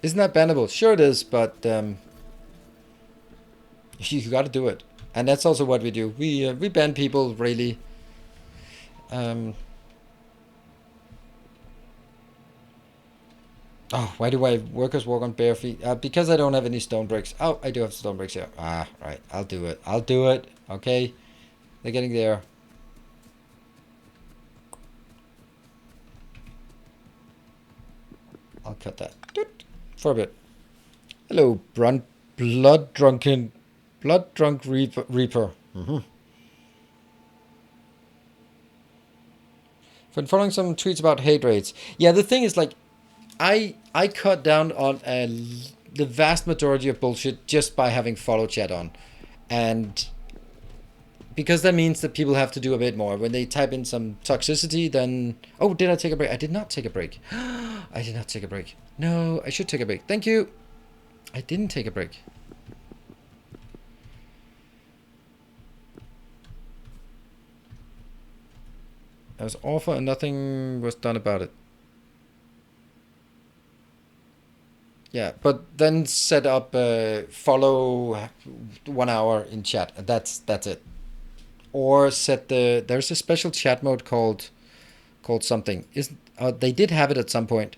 Isn't that bannable? Sure it is, but you got to do it, and that's also what we do. We ban people really. Oh, why do I workers walk on bare feet? Because I don't have any stone bricks. Oh, I do have stone bricks here. Ah, right. I'll do it. Okay, they're getting there. I'll cut that for a bit. Hello, blood drunk reaper. Been following some tweets about hate rates. Yeah, the thing is, like, I cut down on the vast majority of bullshit just by having follow chat on, and because that means that people have to do a bit more. When they type in some toxicity, then... Oh, did I take a break? I did not take a break. I did not take a break. No, I should take a break. Thank you. I didn't take a break. I was awful and nothing was done about it. Yeah, but then set up follow 1 hour in chat. That's it. Or set there's a special chat mode called something. They did have it at some point.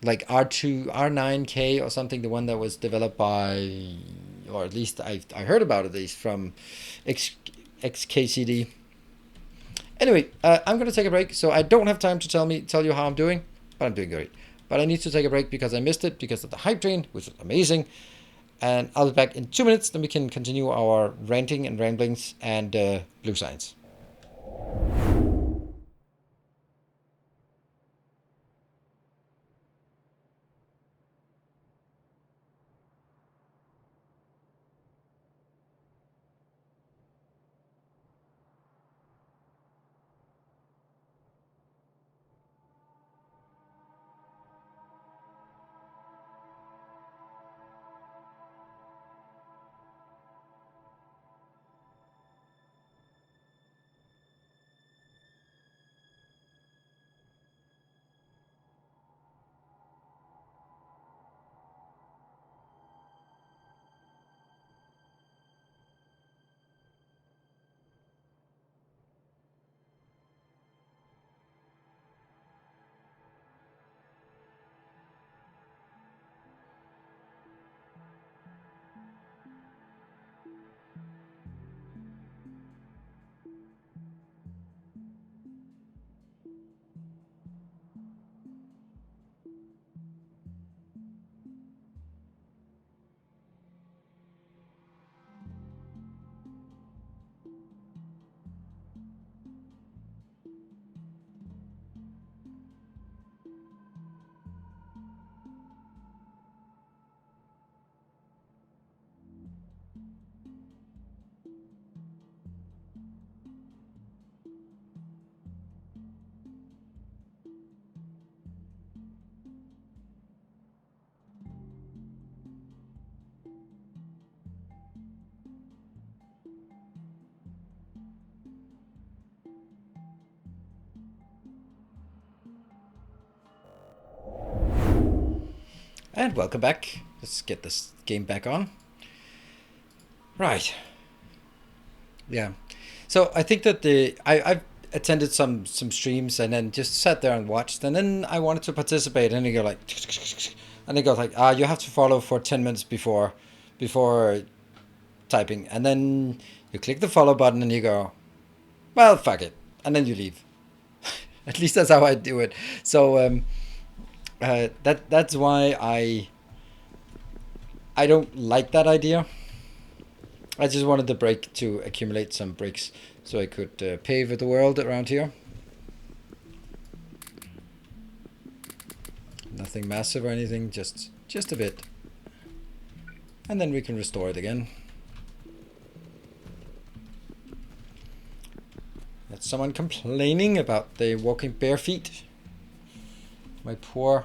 Like R9K or something, the one that was developed by, or at least I heard about it, at least from XKCD. Anyway, I'm gonna take a break, so I don't have time to tell you how I'm doing, but I'm doing great. But I need to take a break because I missed it because of the hype train, which was amazing. And I'll be back in 2 minutes, then we can continue our ranting and ramblings and blue science. And welcome back. Let's get this game back on. Right. Yeah. So I think that I've attended some streams and then just sat there and watched, and then I wanted to participate, and they go like, and they go like, you have to follow for 10 minutes before typing, and then you click the follow button and you go, well, fuck it, and then you leave. At least that's how I do it. So that's why I don't like that idea. I just wanted the break to accumulate some bricks so I could pave the world around here. Nothing massive or anything, just a bit. And then we can restore it again. That's someone complaining about the walking bare feet. My poor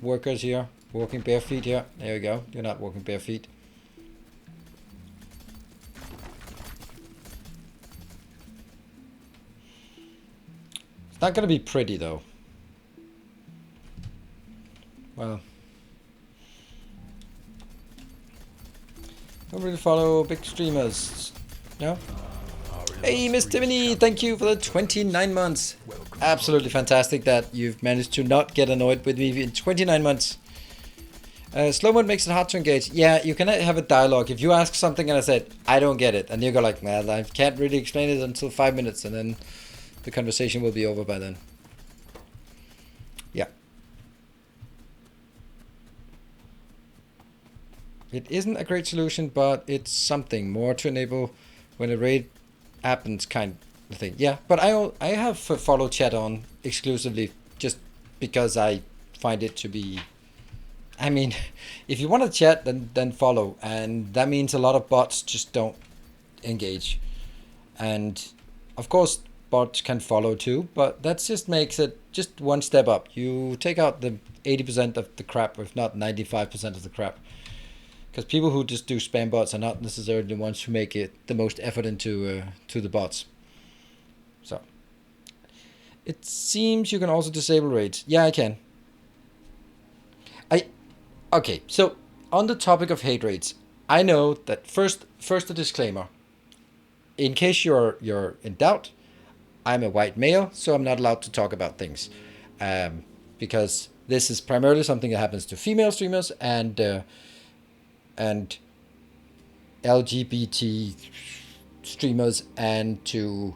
workers here, walking bare feet here. There we go, you're not walking bare feet. It's not gonna be pretty though. Well, don't really follow big streamers. No? Hey, Miss Timony, thank you for the 29 months. Absolutely fantastic that you've managed to not get annoyed with me in 29 months. Slow mode makes it hard to engage. Yeah, you can have a dialogue. If you ask something and I said, I don't get it, and you go like, well, I can't really explain it until 5 minutes, and then the conversation will be over by then. Yeah. It isn't a great solution, but it's something more to enable when a raid happens kind of thing. Yeah, but I have follow chat on exclusively just because I find it to be... I mean, if you want to chat, then follow. And that means a lot of bots just don't engage. And of course, bots can follow too, but that just makes it just one step up. You take out the 80% of the crap, if not 95% of the crap. Because people who just do spam bots are not necessarily the ones who make it the most effort into to the bots. So, it seems you can also disable raids. Yeah, I can. Okay, so on the topic of hate raids, I know that first a disclaimer. In case you're in doubt, I'm a white male, so I'm not allowed to talk about things, because this is primarily something that happens to female streamers and LGBT streamers and to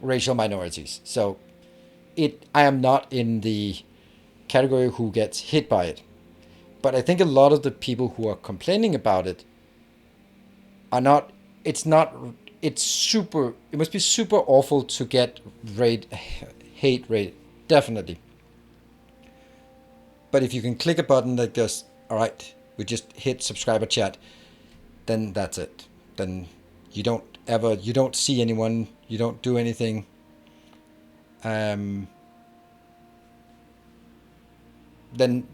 racial minorities. So I am not in the category who gets hit by it. But I think a lot of the people who are complaining about it are not, it must be super awful to get hate raid, definitely. But if you can click a button that goes, alright, we just hit subscriber chat, then that's it. Then you don't see anyone, you don't do anything. Then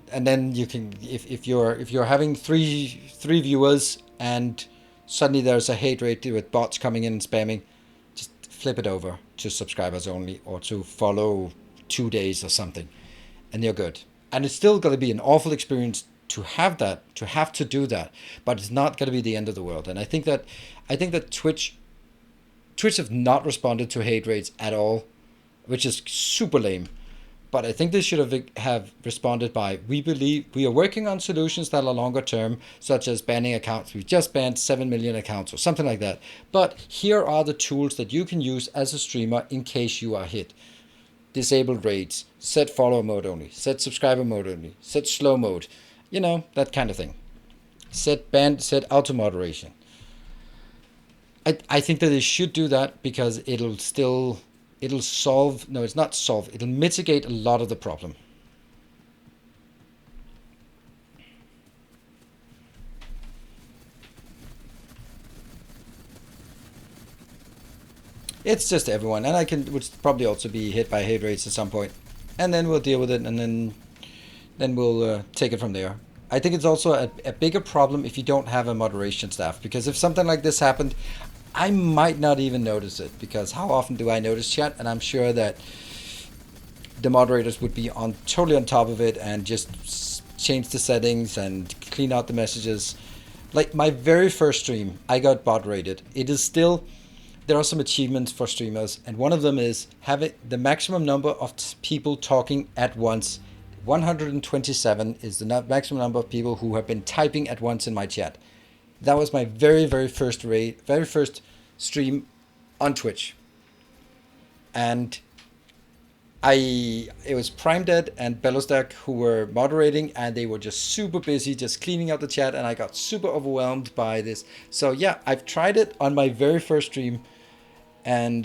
you can, if you're having three viewers and suddenly there's a hate rate with bots coming in and spamming, just flip it over to subscribers only or to follow 2 days or something, and you're good. And it's still going to be an awful experience to have to do that, but it's not going to be the end of the world. And I think that Twitch have not responded to hate rates at all, which is super lame. But I think they should have responded by, we believe we are working on solutions that are longer term, such as banning accounts. We've just banned 7 million accounts or something like that. But here are the tools that you can use as a streamer in case you are hit. Disable raids, set follower mode only, set subscriber mode only, set slow mode, that kind of thing. Set auto moderation. I think that they should do that because it'll mitigate a lot of the problem. It's just everyone, and would probably also be hit by hate rates at some point, and then we'll deal with it, and then we'll take it from there. I think it's also a bigger problem if you don't have a moderation staff, because if something like this happened, I might not even notice it, because how often do I notice chat? And I'm sure that the moderators would be on totally on top of it and just change the settings and clean out the messages. Like my very first stream, I got bot rated. It is still, there are some achievements for streamers, and one of them is having the maximum number of people talking at once. 127 is the maximum number of people who have been typing at once in my chat. That was my very first stream on Twitch, and it was Prime Dead and Bellowstack who were moderating, and they were just super busy just cleaning out the chat, and I got super overwhelmed by this. So yeah, I've tried it on my very first stream, and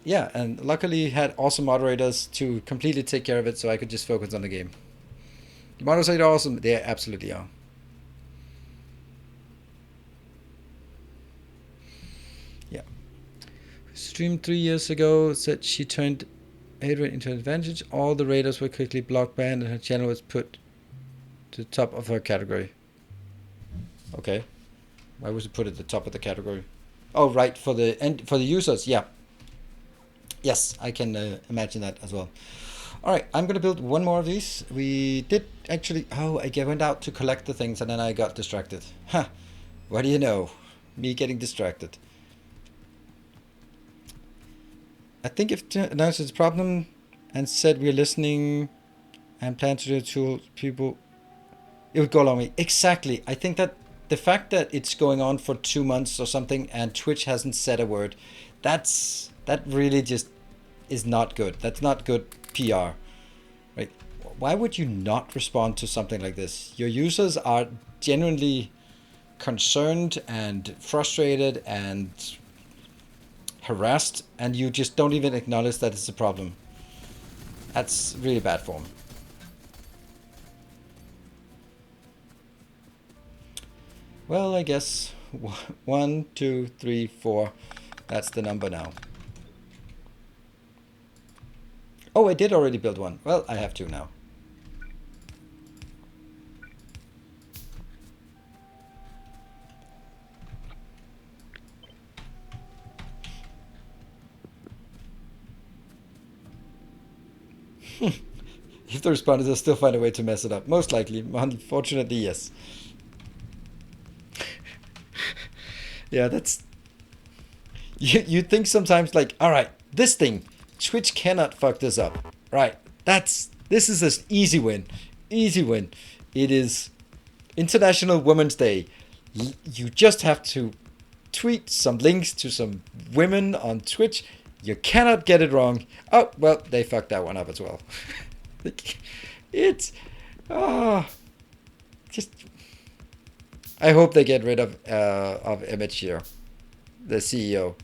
yeah, and luckily had awesome moderators to completely take care of it, so I could just focus on the game. The moderators are awesome. They absolutely are. Yeah. Streamed 3 years ago, said she turned hate rate into an advantage. All the raiders were quickly blocked, banned, and her channel was put to the top of her category. Okay. Why was it put at the top of the category? Oh, right, for the users. Yeah. Yes, I can imagine that as well. All right, I'm going to build one more of these. We did actually... Oh, I went out to collect the things, and then I got distracted. Huh. What do you know? Me getting distracted. I think if announced its problem and said we're listening and plan to do it to people, it would go along with me. Exactly. I think that the fact that it's going on for 2 months or something and Twitch hasn't said a word, that really just is not good. That's not good PR. Right? Why would you not respond to something like this? Your users are genuinely concerned and frustrated and harassed, and you just don't even acknowledge that it's a problem. That's really bad form. Well, I guess 1, 2, 3, 4. That's the number now. Oh, I did already build one. Well, I have two now. If the responders will still find a way to mess it up. Most likely. Unfortunately, yes. Yeah, that's... You think sometimes like, alright, this thing, Twitch cannot fuck this up. Right. This is an easy win. Easy win. It is International Women's Day. You just have to tweet some links to some women on Twitch. You cannot get it wrong. Oh, well, they fucked that one up as well. It's... just... I hope they get rid of Emmett Shear, the CEO.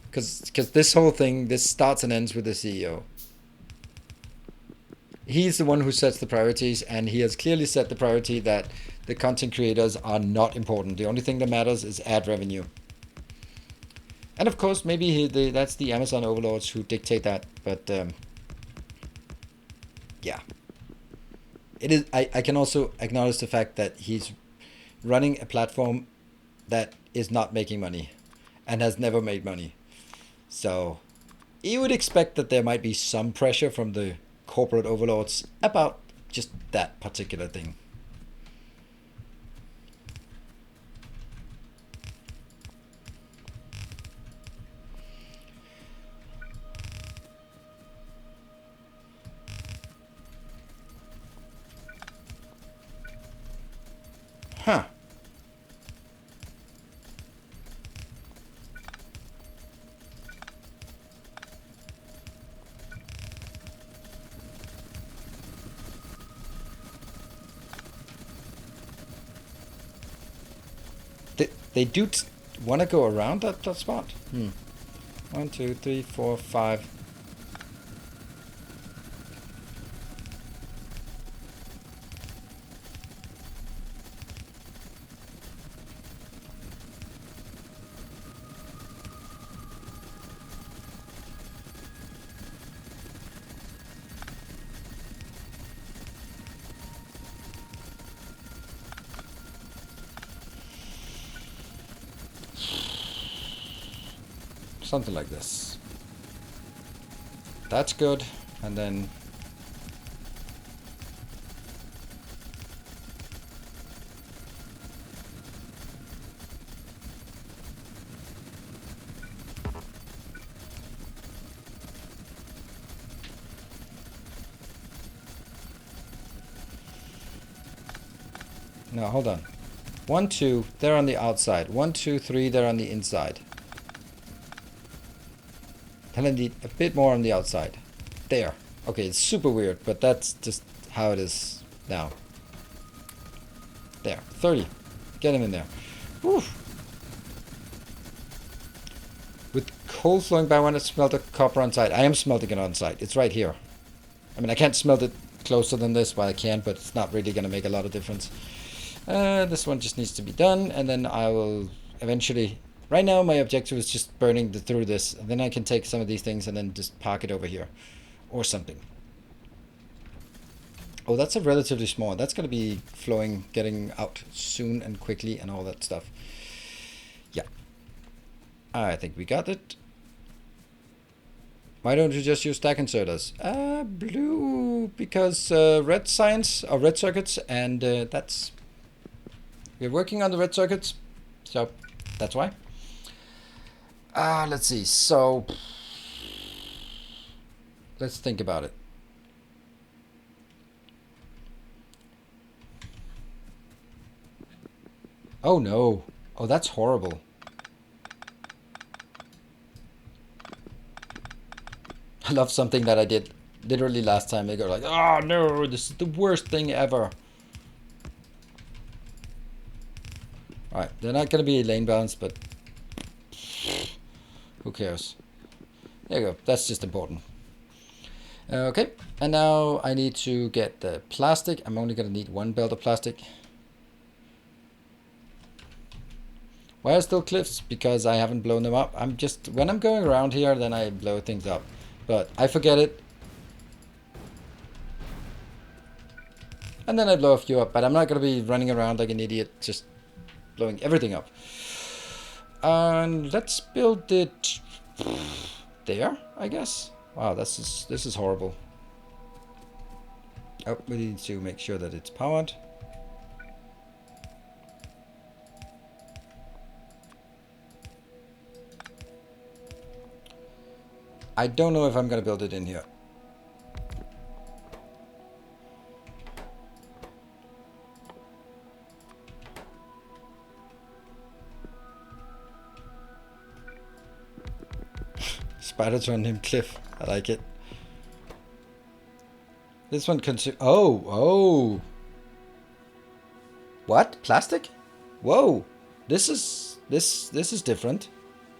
Because this whole thing, this starts and ends with the CEO. He's the one who sets the priorities, and he has clearly set the priority that the content creators are not important. The only thing that matters is ad revenue. And of course, maybe that's the Amazon overlords who dictate that, but yeah. It is. I can also acknowledge the fact that he's running a platform that is not making money and has never made money. So you would expect that there might be some pressure from the corporate overlords about just that particular thing. Huh. They do want to go around that spot? 1, 2, 3, 4, 5. Something like this. That's good. And then No, hold on. 1, 2, they're on the outside. 1, 2, 3, they're on the inside. And I need a bit more on the outside. There. Okay, it's super weird, but that's just how it is now. There. 30. Get him in there. Whew. With coal flowing by, when I smelt the copper on site. I am smelting it on site. It's right here. I mean, I can't smelt it closer than this. Well, I can, but it's not really going to make a lot of difference. This one just needs to be done, and then I will eventually... Right now, my objective is just burning through this. And then I can take some of these things and then just park it over here. Or something. Oh, that's a relatively small. That's going to be flowing, getting out soon and quickly and all that stuff. Yeah. I think we got it. Why don't you just use stack inserters? Blue, because red science, or red circuits, and that's... We're working on the red circuits, so that's why. Let's see, so... Let's think about it. Oh no. Oh, that's horrible. I love something that I did literally last time. They go like, oh no, this is the worst thing ever. Alright, they're not going to be lane bounds, but who cares? There you go. That's just important. Okay, and now I need to get the plastic. I'm only going to need 1 belt of plastic. Why are still cliffs? Because I haven't blown them up. I'm just, when I'm going around here, then I blow things up. But I forget it. And then I blow a few up, but I'm not going to be running around like an idiot, just blowing everything up. And let's build it there, I guess. Wow, this is horrible. Oh, we need to make sure that it's powered. I don't know if I'm going to build it in here. Spider turned him cliff. I like it. This one oh. What? Plastic? Whoa. This is different.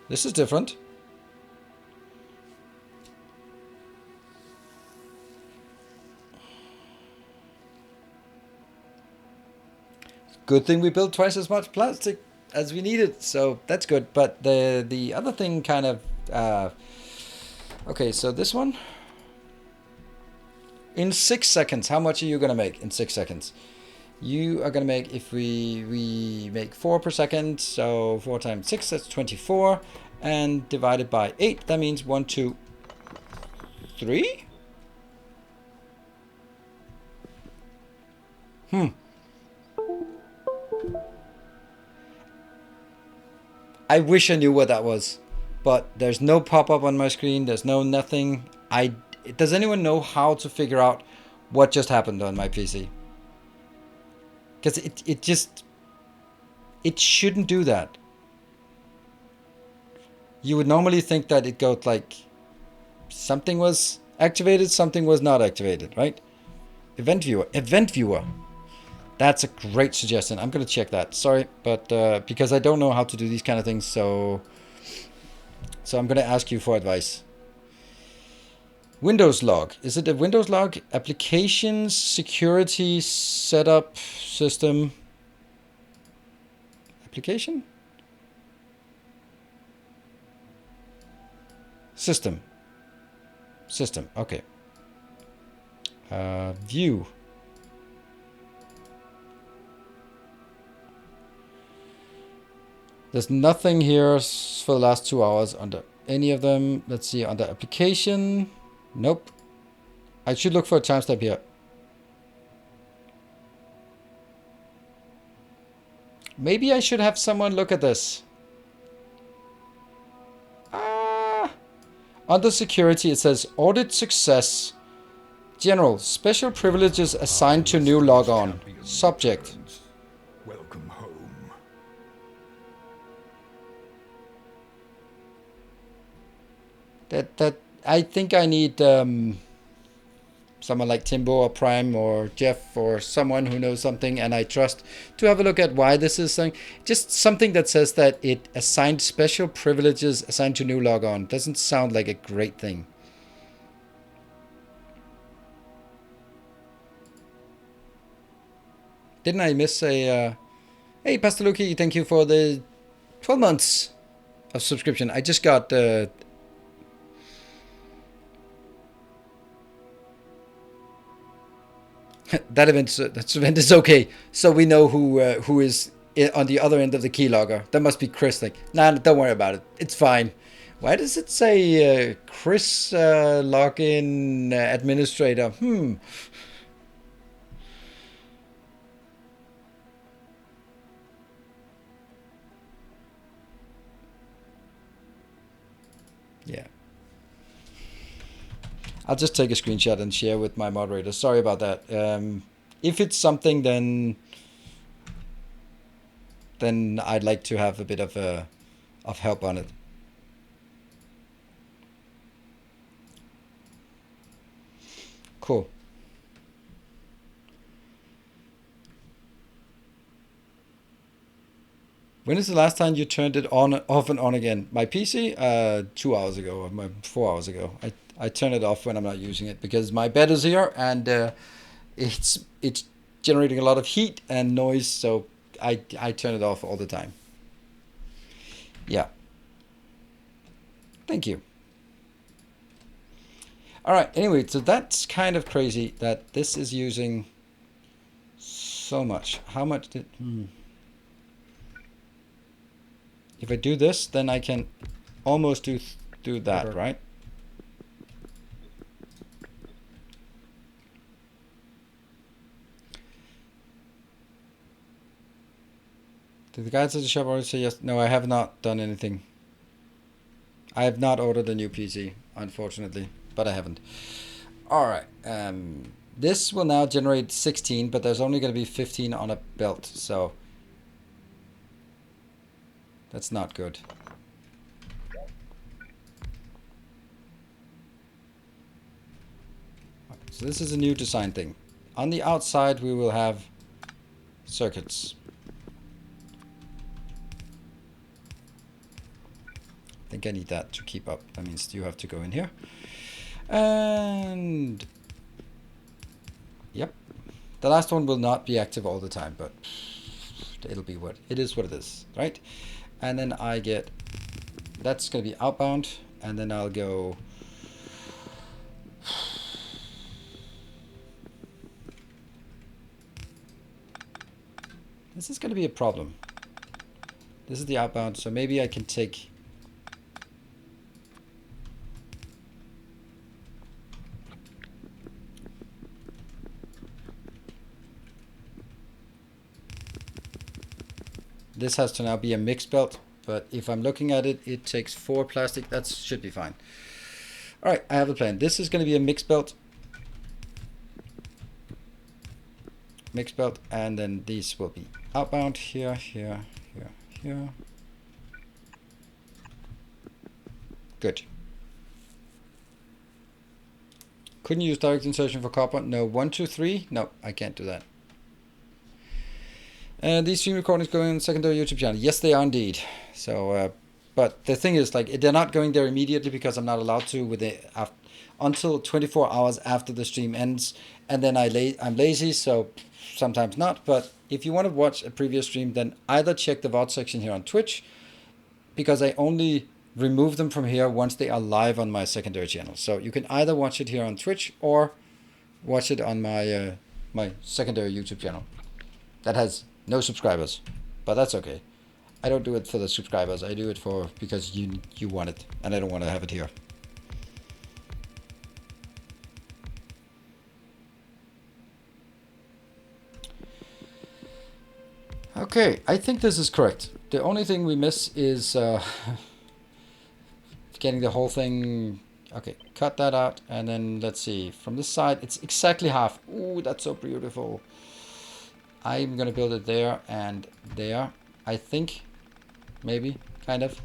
This is different. Good thing we built twice as much plastic as we needed, so that's good. But the other thing kind of okay, so this one in 6 seconds, how much are you gonna make in 6 seconds? You are gonna make, if we make 4 per second, so 4 times 6, that's 24, and divided by 8, that means 1, 2, 3. I wish I knew what that was, but there's no pop-up on my screen. There's no nothing. Does anyone know how to figure out what just happened on my PC? Because it shouldn't do that. You would normally think that it goes like something was activated, something was not activated, right? Event viewer. That's a great suggestion. I'm going to check that. Sorry, but because I don't know how to do these kind of things, so I'm going to ask you for advice. Windows log. Is it a Windows log? Applications, security, setup, system. Application? System. System, okay. View. There's nothing here for the last 2 hours under any of them. Let's see, under application. Nope. I should look for a timestamp here. Maybe I should have someone look at this. Under security, it says audit success. General, special privileges assigned to new logon. Subject. home. That I think I need someone like Timbo or Prime or Jeff or someone who knows something and I trust to have a look at why this is saying. Just something that says that it assigned special privileges assigned to new logon. Doesn't sound like a great thing. Didn't I miss a... hey, Pastor Luki, thank you for the 12 months of subscription. I just got... that event is okay. So we know who is on the other end of the keylogger. That must be Chris. Like, nah, don't worry about it. It's fine. Why does it say Chris login administrator? Yeah. I'll just take a screenshot and share with my moderator. Sorry about that. If it's something, then I'd like to have a bit of help on it. Cool. When is the last time you turned it on, off and on again? My PC, 2 hours ago, or 4 hours ago. I turn it off when I'm not using it because my bed is here and it's generating a lot of heat and noise, so I turn it off all the time. Yeah. Thank you. All right. Anyway, so that's kind of crazy that this is using so much. How much did? If I do this, then I can almost do that, right? Did the guys at the shop already say yes? No, I have not done anything. I have not ordered a new PC, unfortunately, but I haven't. All right. This will now generate 16, but there's only going to be 15 on a belt, so that's not good. So this is a new design thing. On the outside, we will have circuits. I think I need that to keep up. That means you have to go in here. And yep. The last one will not be active all the time, but it'll be what it is, right? And then I get, that's going to be outbound, and then I'll go this is going to be a problem. This is the outbound, so maybe I can take this has to now be a mixed belt, but if I'm looking at it, it takes 4 plastic. That should be fine. All right, I have a plan. This is going to be a mixed belt. Mixed belt, and then these will be outbound here, here, here, here. Good. Couldn't use direct insertion for copper. No, 1, 2, 3. No, I can't do that. And these stream recordings going on the secondary YouTube channel. Yes, they are indeed. So, but the thing is, like, they're not going there immediately because I'm not allowed to with it until 24 hours after the stream ends. And then I'm lazy, so sometimes not. But if you want to watch a previous stream, then either check the VOD section here on Twitch, because I only remove them from here once they are live on my secondary channel. So you can either watch it here on Twitch or watch it on my my secondary YouTube channel that has no subscribers, but that's okay. I don't do it for the subscribers. I do it because you want it, and I don't want to have it here. Okay, I think this is correct. The only thing we miss is getting the whole thing. Okay, cut that out, and then let's see. From this side, it's exactly half. Ooh, that's so beautiful. I'm gonna build it there and there. I think, maybe, kind of.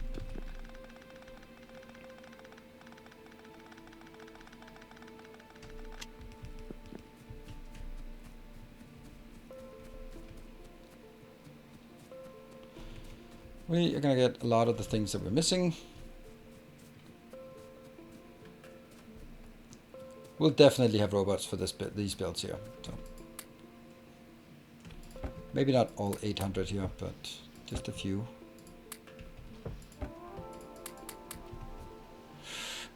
We are gonna get a lot of the things that we're missing. We'll definitely have robots for these builds here. So maybe not all 800 here, but just a few.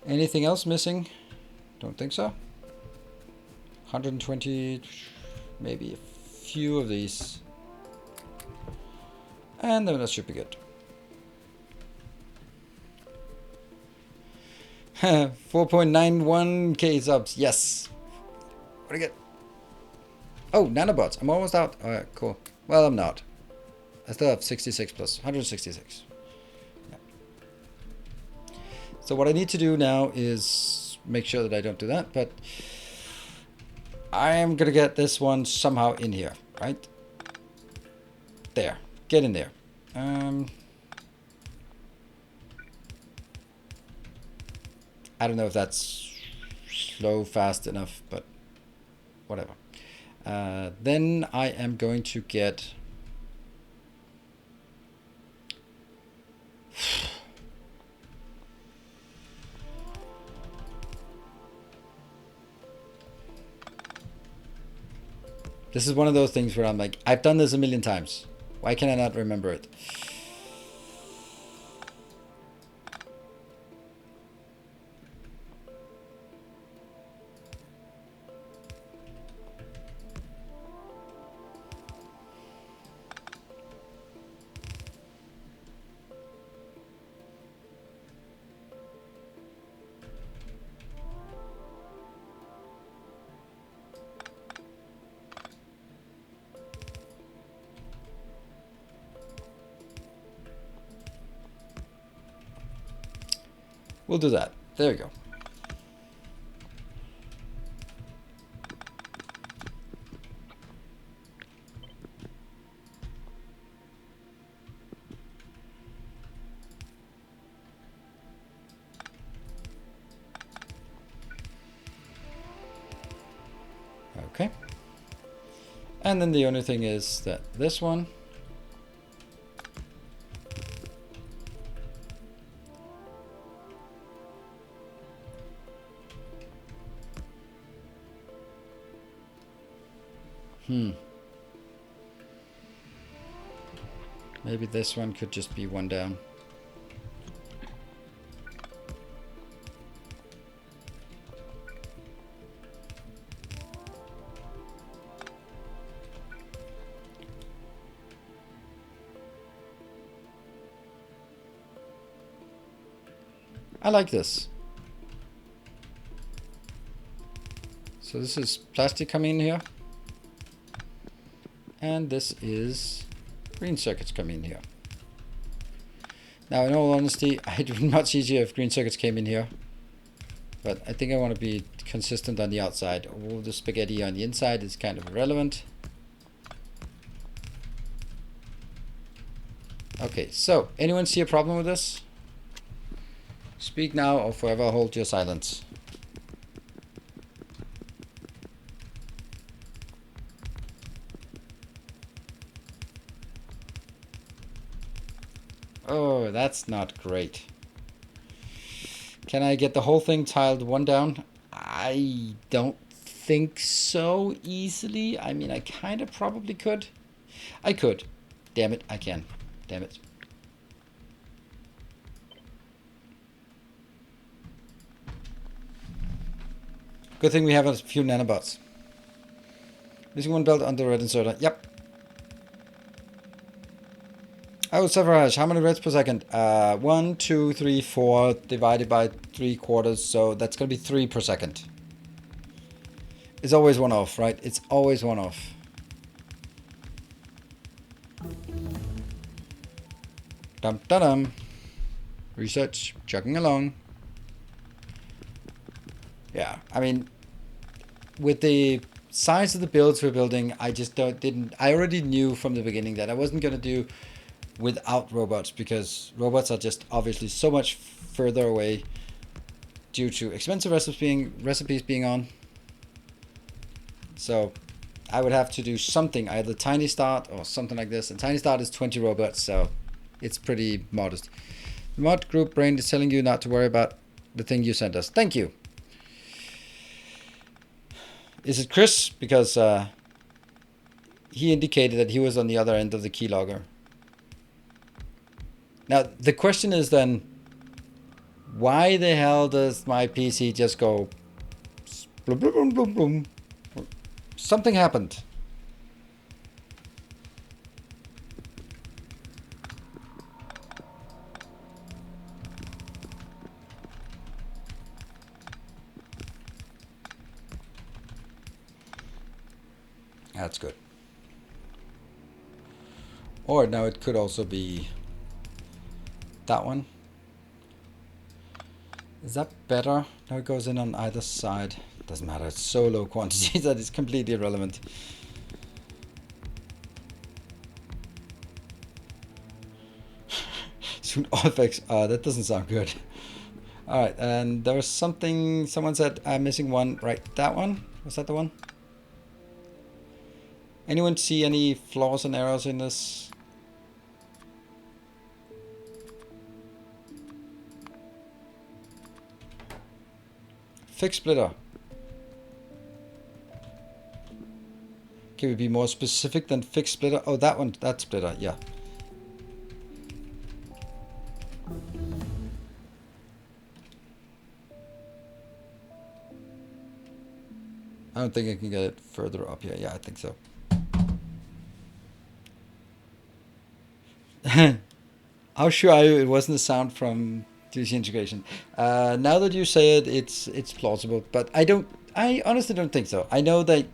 Anything else missing? Don't think so. 120, maybe a few of these. And then that should be good. 4.91k subs. Yes. What do I get? Oh, nanobots. I'm almost out. Alright, cool. Well, I'm not. I still have 66 plus 166. Yeah. So what I need to do now is make sure that I don't do that, but I am gonna get this one somehow in here, right? There. Get in there. I don't know if that's slow fast enough, but whatever. Then I am going to get this is one of those things where I'm like, I've done this a million times. Why can I not remember it? We'll do that. There we go. Okay. And then the only thing is that this one maybe this one could just be one down. I like this. So this is plastic coming in here. And this is green circuits coming in here. Now, in all honesty, it would be much easier if green circuits came in here. But I think I want to be consistent on the outside. All the spaghetti on the inside is kind of irrelevant. Okay, so anyone see a problem with this? Speak now or forever hold your silence. Oh, that's not great. Can I get the whole thing tiled one down? I don't think so easily. I mean, I kind of probably could. I could. Damn it, I can. Damn it. Good thing we have a few nanobots. Missing one belt on the red inserter. Yep. Oh, Severage, how many reds per second? 1, 2, 3, 4 divided by 3/4, so that's gonna be 3 per second. It's always one off, right? It's always one off. Dum dum dum. Research, chugging along. Yeah, I mean, with the size of the builds we're building, I just didn't. I already knew from the beginning that I wasn't gonna do without robots, because robots are just obviously so much further away due to expensive recipes being on. So I would have to do something, either tiny start or something like this. And tiny start is 20 robots, so it's pretty modest. The mod group brain is telling you not to worry about the thing you sent us. Thank you. Is it Chris? Because he indicated that he was on the other end of the keylogger. Now the question is then, why the hell does my PC just go bloom, bloom, bloom, bloom, bloom? Something happened. That's good. Or now it could also be that one. Is that better? Now it goes in on either side. Doesn't matter, it's so low quantity that it's completely irrelevant. Soon all effects. That doesn't sound good. Alright, and there was something, someone said I'm missing one. Right, that one? Was that the one? Anyone see any flaws and errors in this? Fix splitter. Can we be more specific than fix splitter? Oh, that one, that splitter, yeah. I don't think I can get it further up here. Yeah, I think so. How sure are you it wasn't a sound from DC integration? Now that you say it, it's plausible, but I honestly don't think so. I know that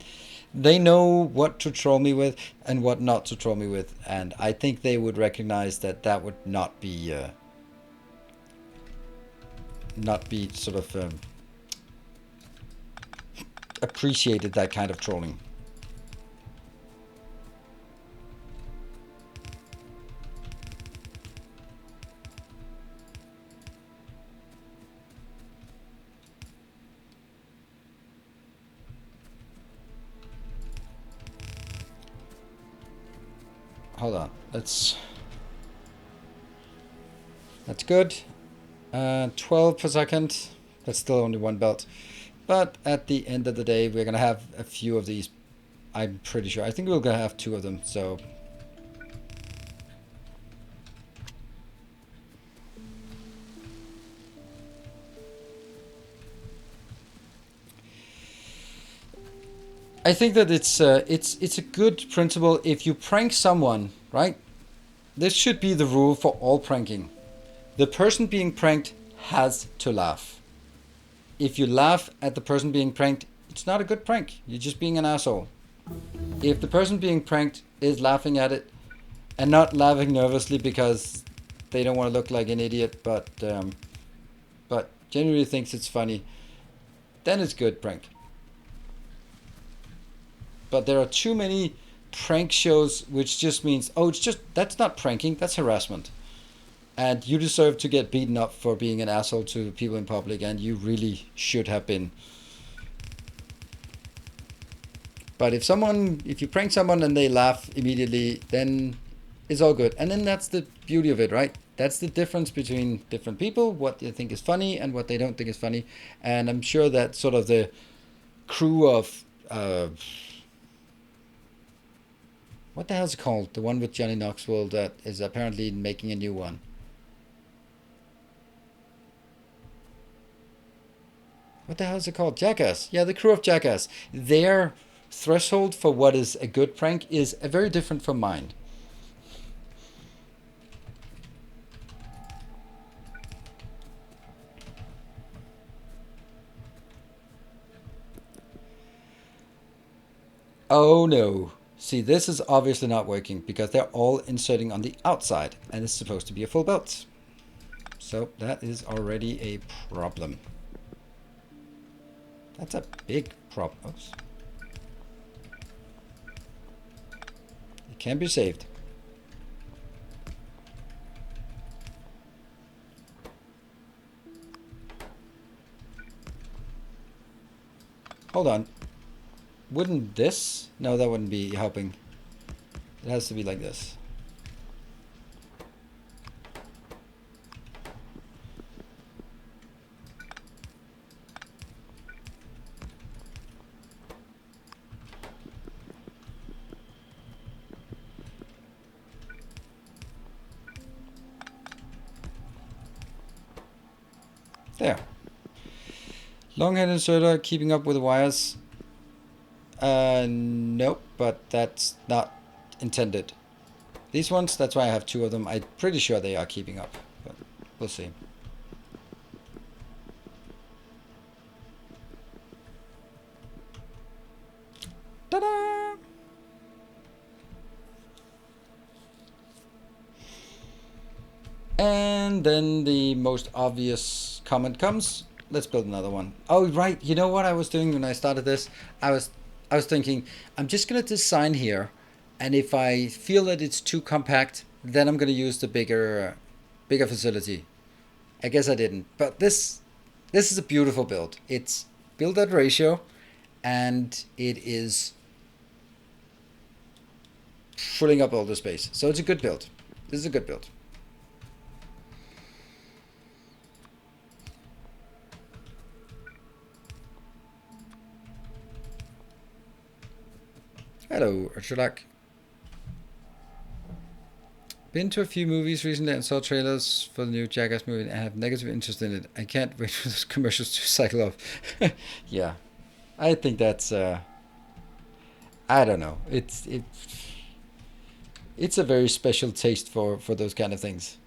they know what to troll me with and what not to troll me with, and I think they would recognize that that would not be sort of appreciated, that kind of trolling. Hold on, that's good. 12 per second. That's still only one belt, but at the end of the day we're gonna have a few of these. I'm pretty sure. I think we're gonna have 2 of them, so I think that it's a good principle. If you prank someone, right? This should be the rule for all pranking. The person being pranked has to laugh. If you laugh at the person being pranked, it's not a good prank. You're just being an asshole. If the person being pranked is laughing at it and not laughing nervously because they don't want to look like an idiot, but genuinely thinks it's funny, then it's good prank. But there are too many prank shows which just means, oh, that's not pranking, that's harassment. And you deserve to get beaten up for being an asshole to people in public, and you really should have been. But if you prank someone and they laugh immediately, then it's all good. And then that's the beauty of it, right? That's the difference between different people, what they think is funny and what they don't think is funny. And I'm sure that sort of the crew of what the hell's it called? The one with Johnny Knoxville that is apparently making a new one. What the hell is it called? Jackass. Yeah, the crew of Jackass. Their threshold for what is a good prank is very different from mine. Oh no. See, this is obviously not working because they're all inserting on the outside and it's supposed to be a full belt. So that is already a problem. That's a big problem. Oops. Can be saved. Hold on. Wouldn't this? No, that wouldn't be helping. It has to be like this. There. Long-head inserter, keeping up with the wires. Nope, but that's not intended. These ones, that's why I have 2 of them. I'm pretty sure they are keeping up, but we'll see. Ta-da! And then the most obvious comment comes. Let's build another one. Oh, right. You know what I was doing when I started this? I was thinking, I'm just going to design here. And if I feel that it's too compact, then I'm going to use the bigger facility. I guess I didn't. But this is a beautiful build. It's build at ratio. And it is filling up all the space. So it's a good build. This is a good build. Hello, Archulak. Been to a few movies recently and saw trailers for the new Jackass movie and I have negative interest in it. I can't wait for those commercials to cycle off. Yeah, I think that's, I don't know. It's a very special taste for those kind of things.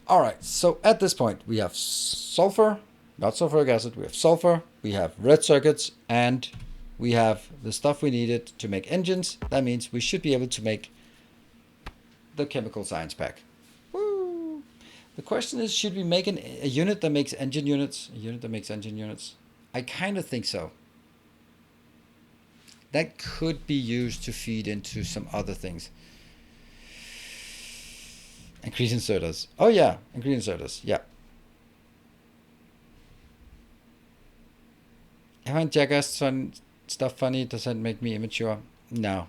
All right, so at this point we have sulfur, not sulfuric acid, we have sulfur, we have red circuits, and we have the stuff we needed to make engines. That means we should be able to make the chemical science pack. Woo! The question is, should we make a unit that makes engine units? A unit that makes engine units? I kind of think so. That could be used to feed into some other things. Increase inserters. Oh yeah, increase inserters. Yeah. I find Jackass stuff funny. Does that make me immature? No.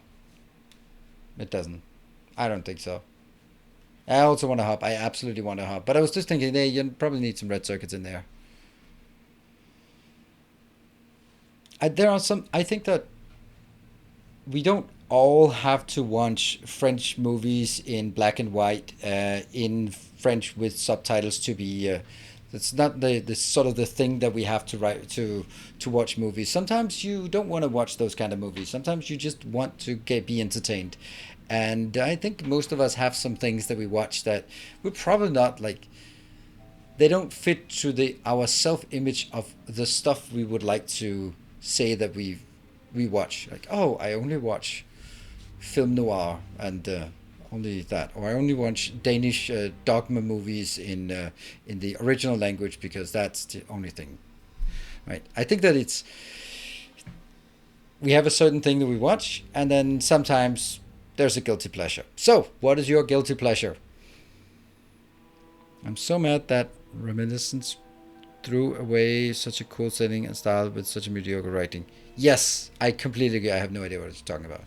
It doesn't. I don't think so. I also want to hop. I absolutely want to hop. But I was just thinking, hey, you probably need some red circuits in there. There are some. I think that we don't all have to watch French movies in black and white, in French with subtitles to be. That's not the sort of the thing that we have to write to watch movies. Sometimes you don't want to watch those kind of movies. Sometimes you just want to be entertained. And I think most of us have some things that we watch that we're probably not like. They don't fit to our self-image of the stuff we would like to say that we watch. Like, oh, I only watch film noir and only that, or I only watch Danish dogma movies in the original language because that's the only thing, right? I think that we have a certain thing that we watch, and then sometimes there's a guilty pleasure. So, what is your guilty pleasure? I'm so mad that Reminiscence threw away such a cool setting and style with such a mediocre writing. Yes, I completely agree. I have no idea what it's talking about.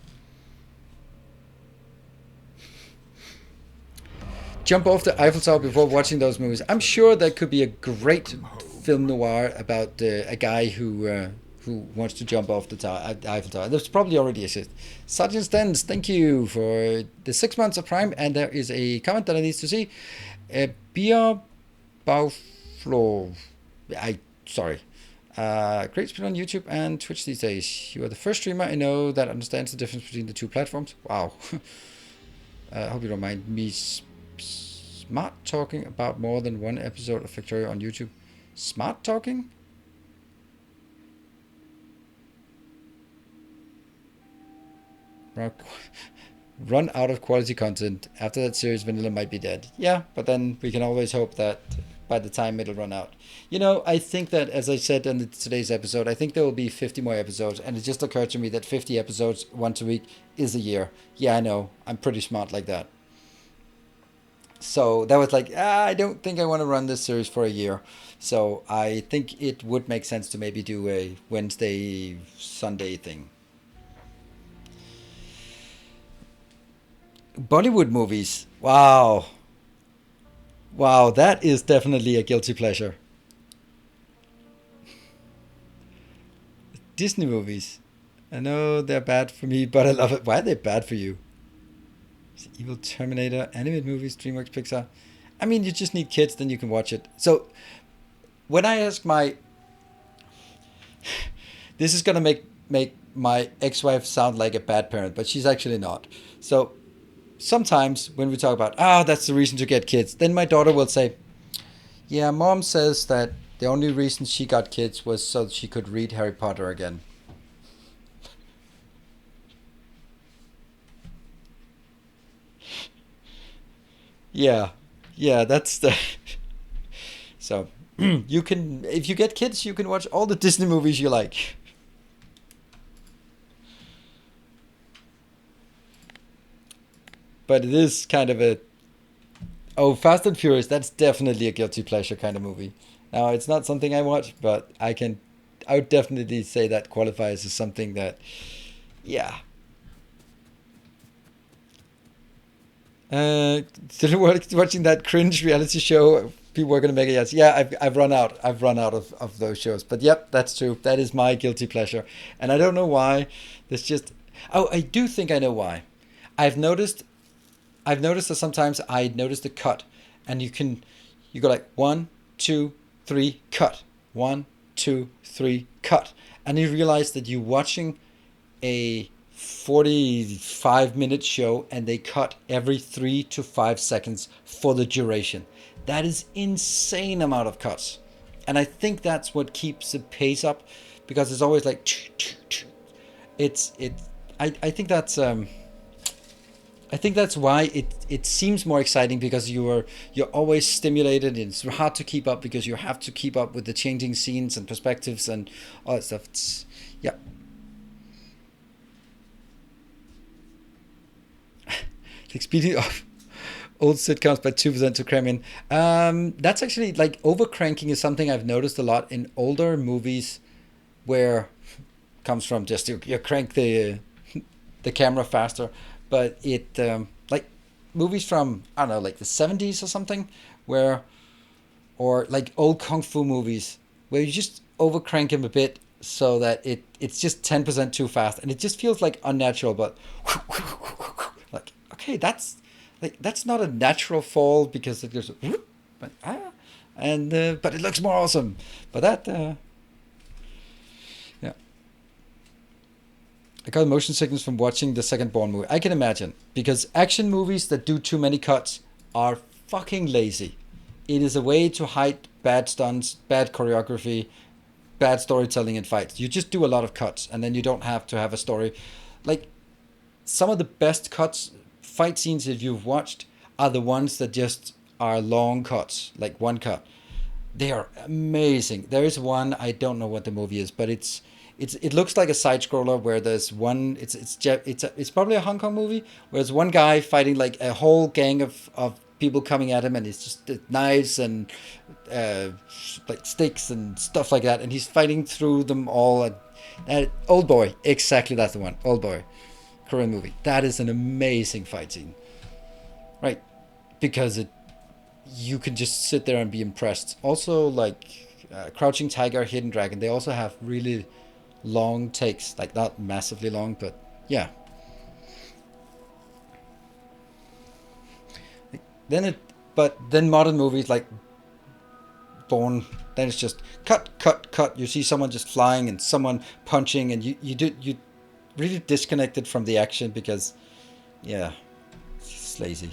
Jump off the Eiffel Tower before watching those movies. I'm sure that could be a great film noir about a guy who wants to jump off the Eiffel Tower. There's probably already exists. Sergeant Stens, thank you for the 6 months of Prime. And there is a comment that I need to see. Beer Bauflo. Sorry. Great speed on YouTube and Twitch these days. You are the first streamer I know that understands the difference between the two platforms. Wow. I hope you don't mind me smart talking about more than one episode of Factorio on YouTube. Smart talking? Run out of quality content. After that series, Vanilla might be dead. Yeah, but then we can always hope that by the time it'll run out. You know, I think that, as I said in today's episode, I think there will be 50 more episodes, and it just occurred to me that 50 episodes once a week is a year. Yeah, I know. I'm pretty smart like that. So that was like, I don't think I want to run this series for a year. So I think it would make sense to maybe do a Wednesday, Sunday thing. Bollywood movies. Wow. Wow, that is definitely a guilty pleasure. Disney movies. I know they're bad for me, but I love it. Why are they bad for you? Evil Terminator, animated movies, DreamWorks, Pixar. I mean, you just need kids, then you can watch it. So when I ask my, this is gonna make my ex-wife sound like a bad parent, but she's actually not. So sometimes when we talk about, that's the reason to get kids, then my daughter will say, yeah, mom says that the only reason she got kids was so she could read Harry Potter again. Yeah, yeah, that's the. So you can, if you get kids, you can watch all the Disney movies you like. But it is kind of a, oh, Fast and Furious. That's definitely a guilty pleasure kind of movie. Now it's not something I watch, but I would definitely say that qualifies as something that, yeah. So watching that cringe reality show, people are gonna make it. Yes, yeah. I've run out. I've run out of those shows. But yep, that's true. That is my guilty pleasure, and I don't know why. There's just. Oh, I do think I know why. I've noticed. I've noticed that sometimes I notice the cut, and you go like 1, 2, 3, cut. 1, 2, 3, cut, and you realize that you're watching a 45-minute show and they cut every 3 to 5 seconds for the duration. That is insane amount of cuts. And I think that's what keeps the pace up, because it's always like I think that's why it seems more exciting, because you're always stimulated, and it's hard to keep up because you have to keep up with the changing scenes and perspectives and all that stuff. Yeah. Like, speeding of old sitcoms by 2% to cram in. That's actually, like, overcranking is something I've noticed a lot in older movies, where comes from just you crank the camera faster, but it like movies from, I don't know, like the 70s or something, where, or like old kung fu movies where you just overcrank him a bit so that it's just 10% too fast, and it just feels like unnatural. But like, okay, that's not a natural fall, because it goes but and but it looks more awesome. But that yeah, I got motion sickness from watching the second Born movie. I can imagine, because action movies that do too many cuts are fucking lazy. It is a way to hide bad stunts, bad choreography, bad storytelling in fights. You just do a lot of cuts, and then you don't have to have a story. Like, some of the best cuts, fight scenes that you've watched, are the ones that just are long cuts, like one cut. They are amazing. There is one, I don't know what the movie is, but it looks like a side scroller where there's one. It's probably a Hong Kong movie where there's one guy fighting like a whole gang of people coming at him, and it's just knives and like sticks and stuff like that, and he's fighting through them all. And Old Boy, exactly, that's the one. Old Boy, Korean movie. That is an amazing fight scene, right? Because you can just sit there and be impressed. Also, like Crouching Tiger, Hidden Dragon, they also have really long takes, like not massively long, but yeah. Then then modern movies like Born, then it's just cut, cut, cut. You see someone just flying and someone punching, and you really disconnected from the action, because yeah, it's just lazy.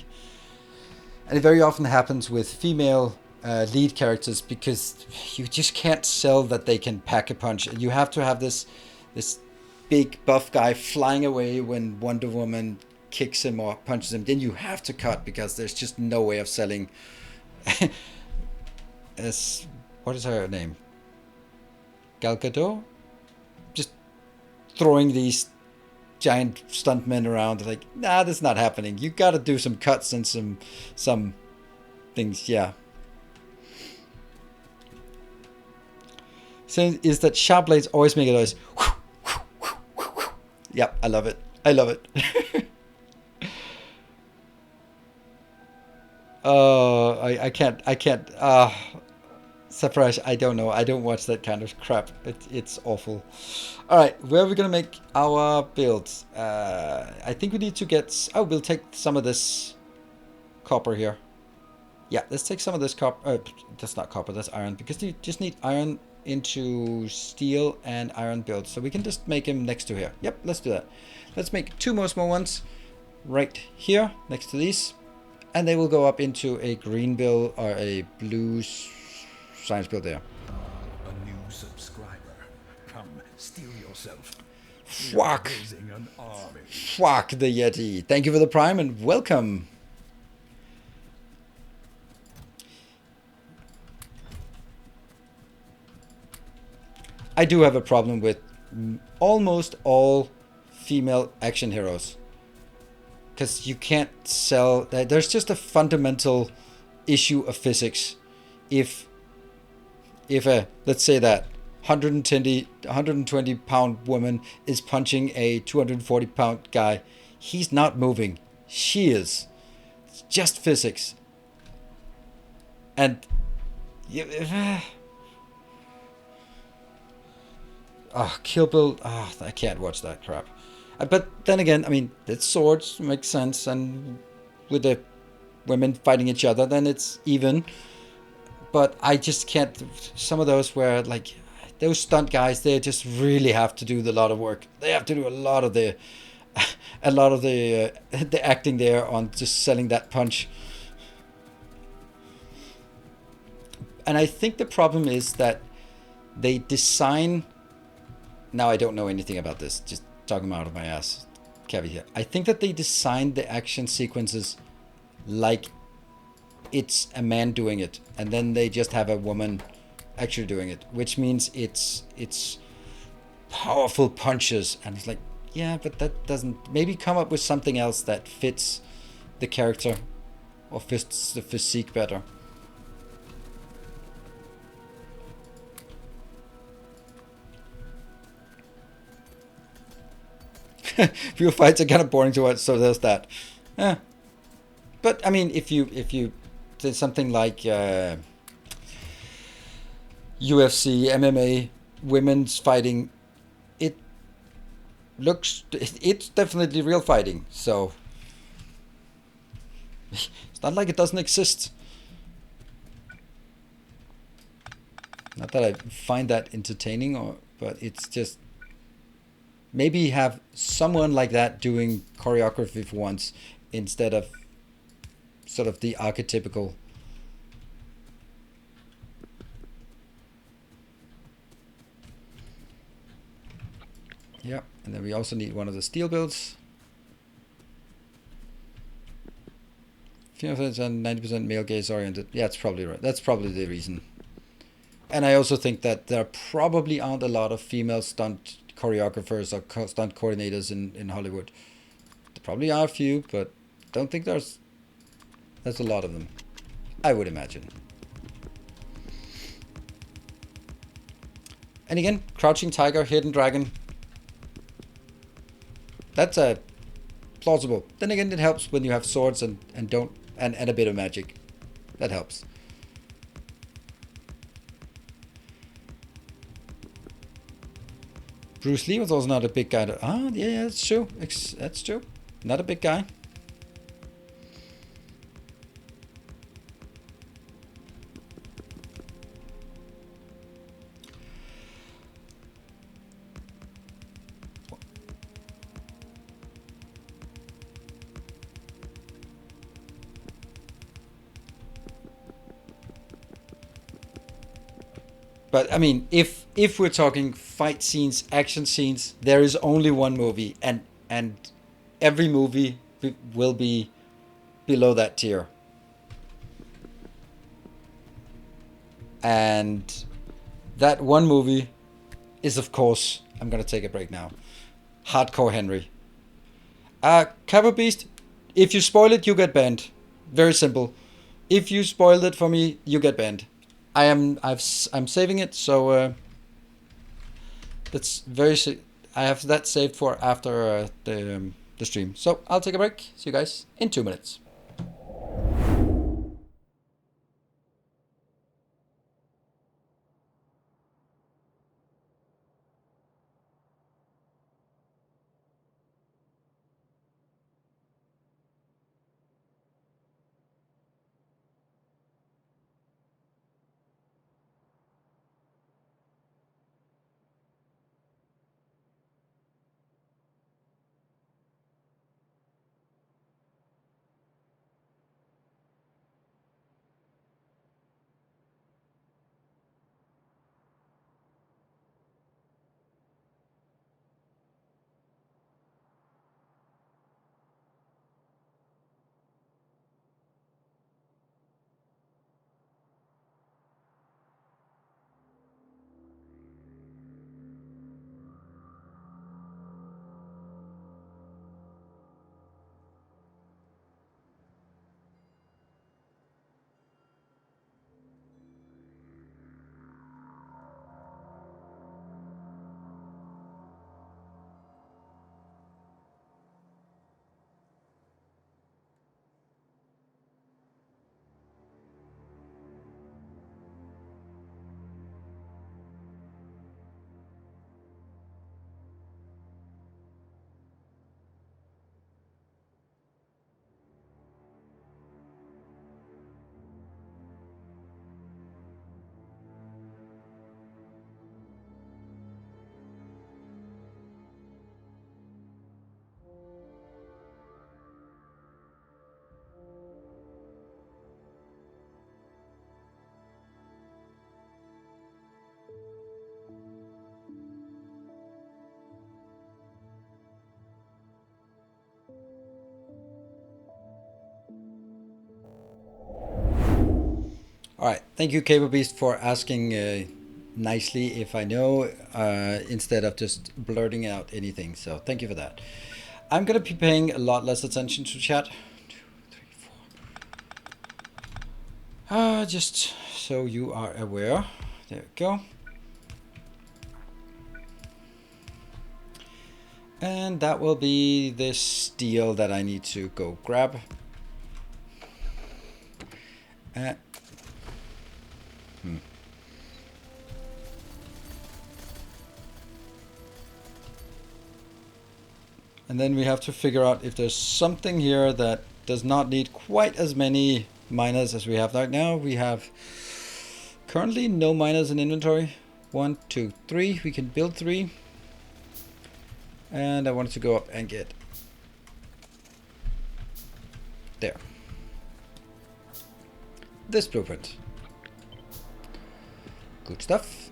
And it very often happens with female lead characters, because you just can't sell that they can pack a punch, and you have to have this big buff guy flying away when Wonder Woman kicks him or punches him. Then you have to cut, because there's just no way of selling as what is her name? Gal Gadot, just throwing these giant stuntmen around. Like, nah, that's not happening. You got to do some cuts and some things. Yeah. So is that sharp blades always make a noise? Yep, I love it. I love it. Oh, I can't. Surprise, I don't know. I don't watch that kind of crap. It's awful. All right, where are we going to make our builds? I think we need to get... Oh, we'll take some of this copper here. Yeah, let's take some of this copper. That's not copper, that's iron. Because you just need iron into steel and iron builds. So we can just make him next to here. Yep, let's do that. Let's make 2 more small ones right here next to these. And they will go up into a green build or a blue science build there. A new subscriber. Come, steel yourself. Fuck. Raising an army. Fuck the Yeti. Thank you for the prime and welcome. I do have a problem with almost all female action heroes. Because you can't sell... There's just a fundamental issue of physics. If a, let's say that 120 pound woman is punching a 240 pound guy, he's not moving. She is. It's just physics. And... Kill Bill... I can't watch that crap. But then again, I mean, it's swords, makes sense, and with the women fighting each other, then it's even. But I just can't... Some of those where, like, those stunt guys, they just really have to do a lot of work. They have to do a lot of the the acting there on just selling that punch. And I think the problem is that they design... Now, I don't know anything about this, just talking out of my ass. Caveat here. I think that they designed the action sequences like it's a man doing it, and then they just have a woman actually doing it, which means it's powerful punches, and it's like, yeah, but that doesn't... Maybe come up with something else that fits the character or fits the physique better. Real fights are kind of boring to watch, so there's that. But I mean, if you did something like UFC, MMA, women's fighting, it's definitely real fighting. So it's not like it doesn't exist. Not that I find that entertaining, but it's just... Maybe have someone like that doing choreography for once, instead of sort of the archetypical. Yeah, and then we also need one of the steel builds. 90% male gaze oriented. Yeah, it's probably right. That's probably the reason. And I also think that there probably aren't a lot of female stunt choreographers or stunt coordinators in Hollywood. There probably are a few, but don't think there's a lot of them, I would imagine. And again, Crouching Tiger, Hidden Dragon. That's plausible. Then again, it helps when you have swords and a bit of magic. That helps. Bruce Lee was also not a big guy. Yeah, that's true. That's true. Not a big guy. But I mean, if we're talking fight scenes, action scenes, there is only one movie, and every movie will be below that tier. And that one movie is, of course, I'm gonna take a break now. Hardcore Henry. Capo Beast, if you spoil it, you get banned. Very simple. If you spoil it for me, you get banned. I'm saving it, so that's very. I have that saved for after the stream. So I'll take a break. See you guys in 2 minutes. All right, thank you, Cable Beast, for asking nicely if I know instead of just blurting out anything. So thank you for that. I'm gonna be paying a lot less attention to chat. 2, 3, 4. Just so you are aware. There we go. And that will be this steel that I need to go grab. And then we have to figure out if there's something here that does not need quite as many miners as we have right now. We have currently no miners in inventory. 1, 2, 3. We can build 3. And I wanted to go up and get there. This blueprint. Good stuff.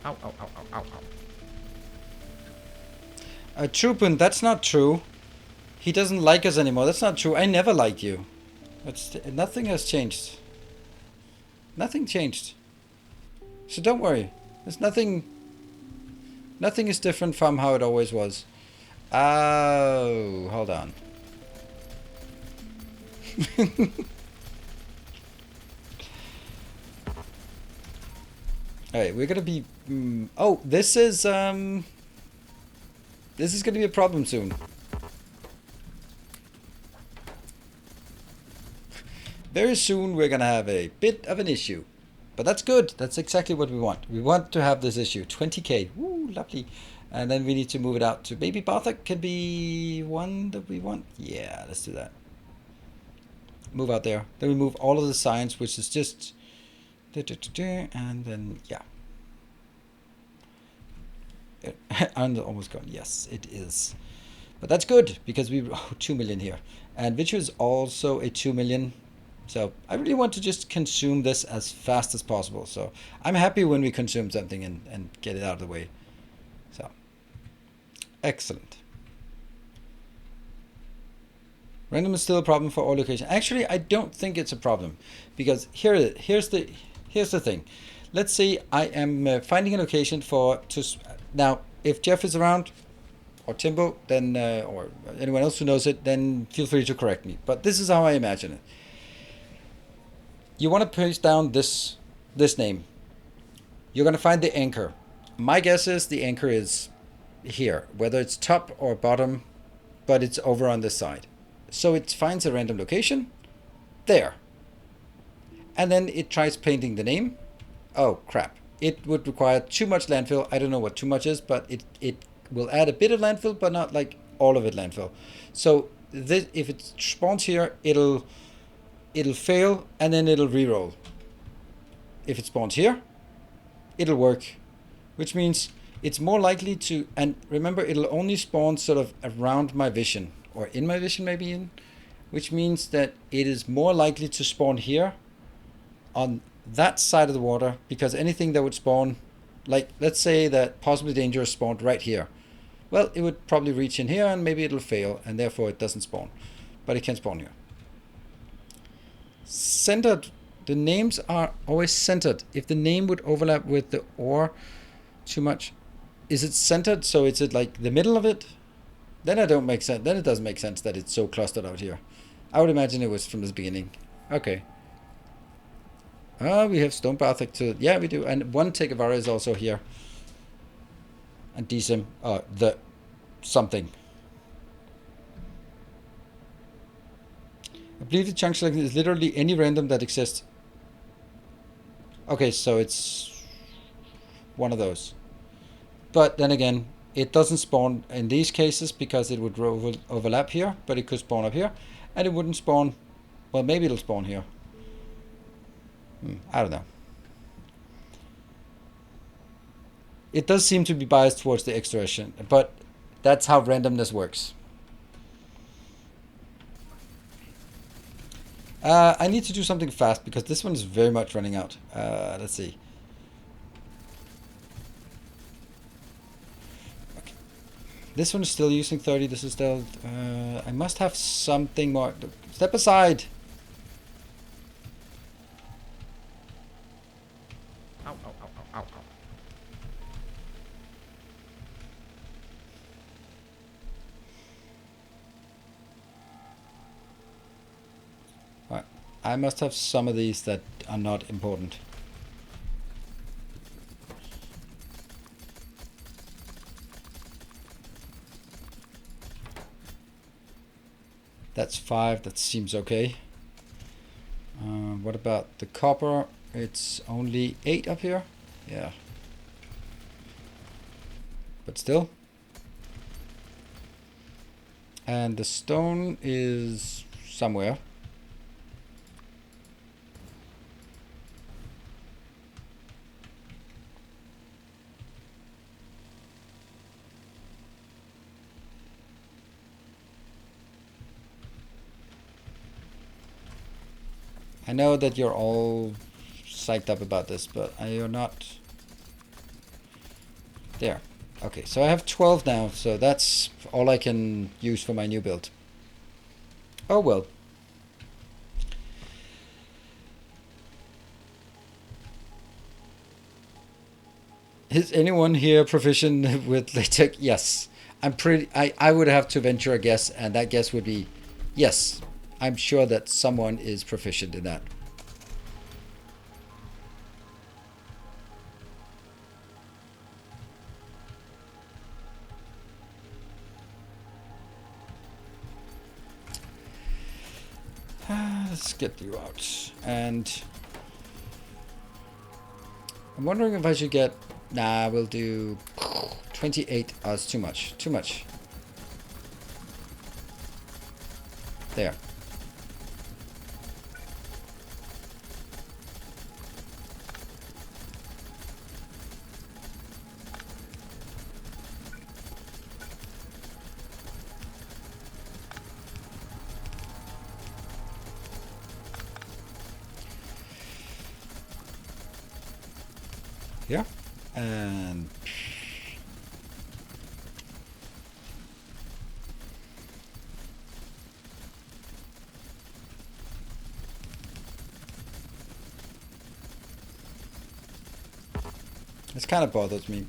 Ow, ow, ow, ow, ow, ow. Trupin, that's not true. He doesn't like us anymore. That's not true. I never liked you. Nothing has changed. Nothing changed. So don't worry. There's nothing. Nothing is different from how it always was. Oh, hold on. Alright, we're gonna be... oh, this is gonna be a problem soon. Very soon we're gonna have a bit of an issue. But that's good. That's exactly what we want. We want to have this issue. 20k. Woo, lovely. And then we need to move it out to Baby Barthak. Can be one that we want. Yeah, let's do that. Move out there. Then we move all of the signs, which is just... and then, yeah. I'm almost gone. Yes, it is. But that's good, because we... oh, 2 million here. And which is also a 2 million... So I really want to just consume this as fast as possible. So I'm happy when we consume something and get it out of the way. So excellent. Random is still a problem for all locations. Actually, I don't think it's a problem, because here's the thing. Let's say I am finding a location now. If Jeff is around, or Timbo, then or anyone else who knows it, then feel free to correct me. But this is how I imagine it. You want to paste down this name. You're going to find the anchor. My guess is the anchor is here, whether it's top or bottom, but it's over on this side. So it finds a random location there. And then it tries painting the name. Oh, crap. It would require too much landfill. I don't know what too much is, but it will add a bit of landfill, but not like all of it landfill. So this, if it spawns here, it'll fail, and then it'll reroll. If it spawns here, it'll work, which means it's more likely to, and remember, it'll only spawn sort of around my vision, or in my vision maybe in, which means that it is more likely to spawn here on that side of the water, because anything that would spawn, like let's say that possibly dangerous spawned right here, well, it would probably reach in here and maybe it'll fail, and therefore it doesn't spawn, but it can spawn here. Centered, the names are always centered. If the name would overlap with the ore too much, is it centered? So is it like the middle of it? Then it doesn't make sense that it's so clustered out here. I would imagine it was from the beginning. Okay. We have Stone Barthic too. Yeah, we do. And one Tekavara is also here. And Decim, the something. I believe the chunk selection is literally any random that exists. Okay, so it's one of those. But then again, it doesn't spawn in these cases because it would overlap here, but it could spawn up here. And it wouldn't spawn, well, maybe it'll spawn here. I don't know. It does seem to be biased towards the extraction, but that's how randomness works. I need to do something fast because this one is very much running out. Let's see. Okay. This one is still using 30. This is still... I must have something more. Step aside. Ow, ow, ow, ow, ow, ow. Right. I must have some of these that are not important. That's 5. That seems okay. What about the copper? It's only 8 up here. Yeah. But still. And the stone is somewhere. I know that you're all psyched up about this, but you're not. There. Okay, so I have 12 now, so that's all I can use for my new build. Oh well. Is anyone here proficient with LaTeX? Yes. I would have to venture a guess, and that guess would be yes. I'm sure that someone is proficient in that. Let's get you out. And I'm wondering if I should get... Nah, we'll do 28. Oh, it's too much. Too much. There. Here. And This kind of bothers me.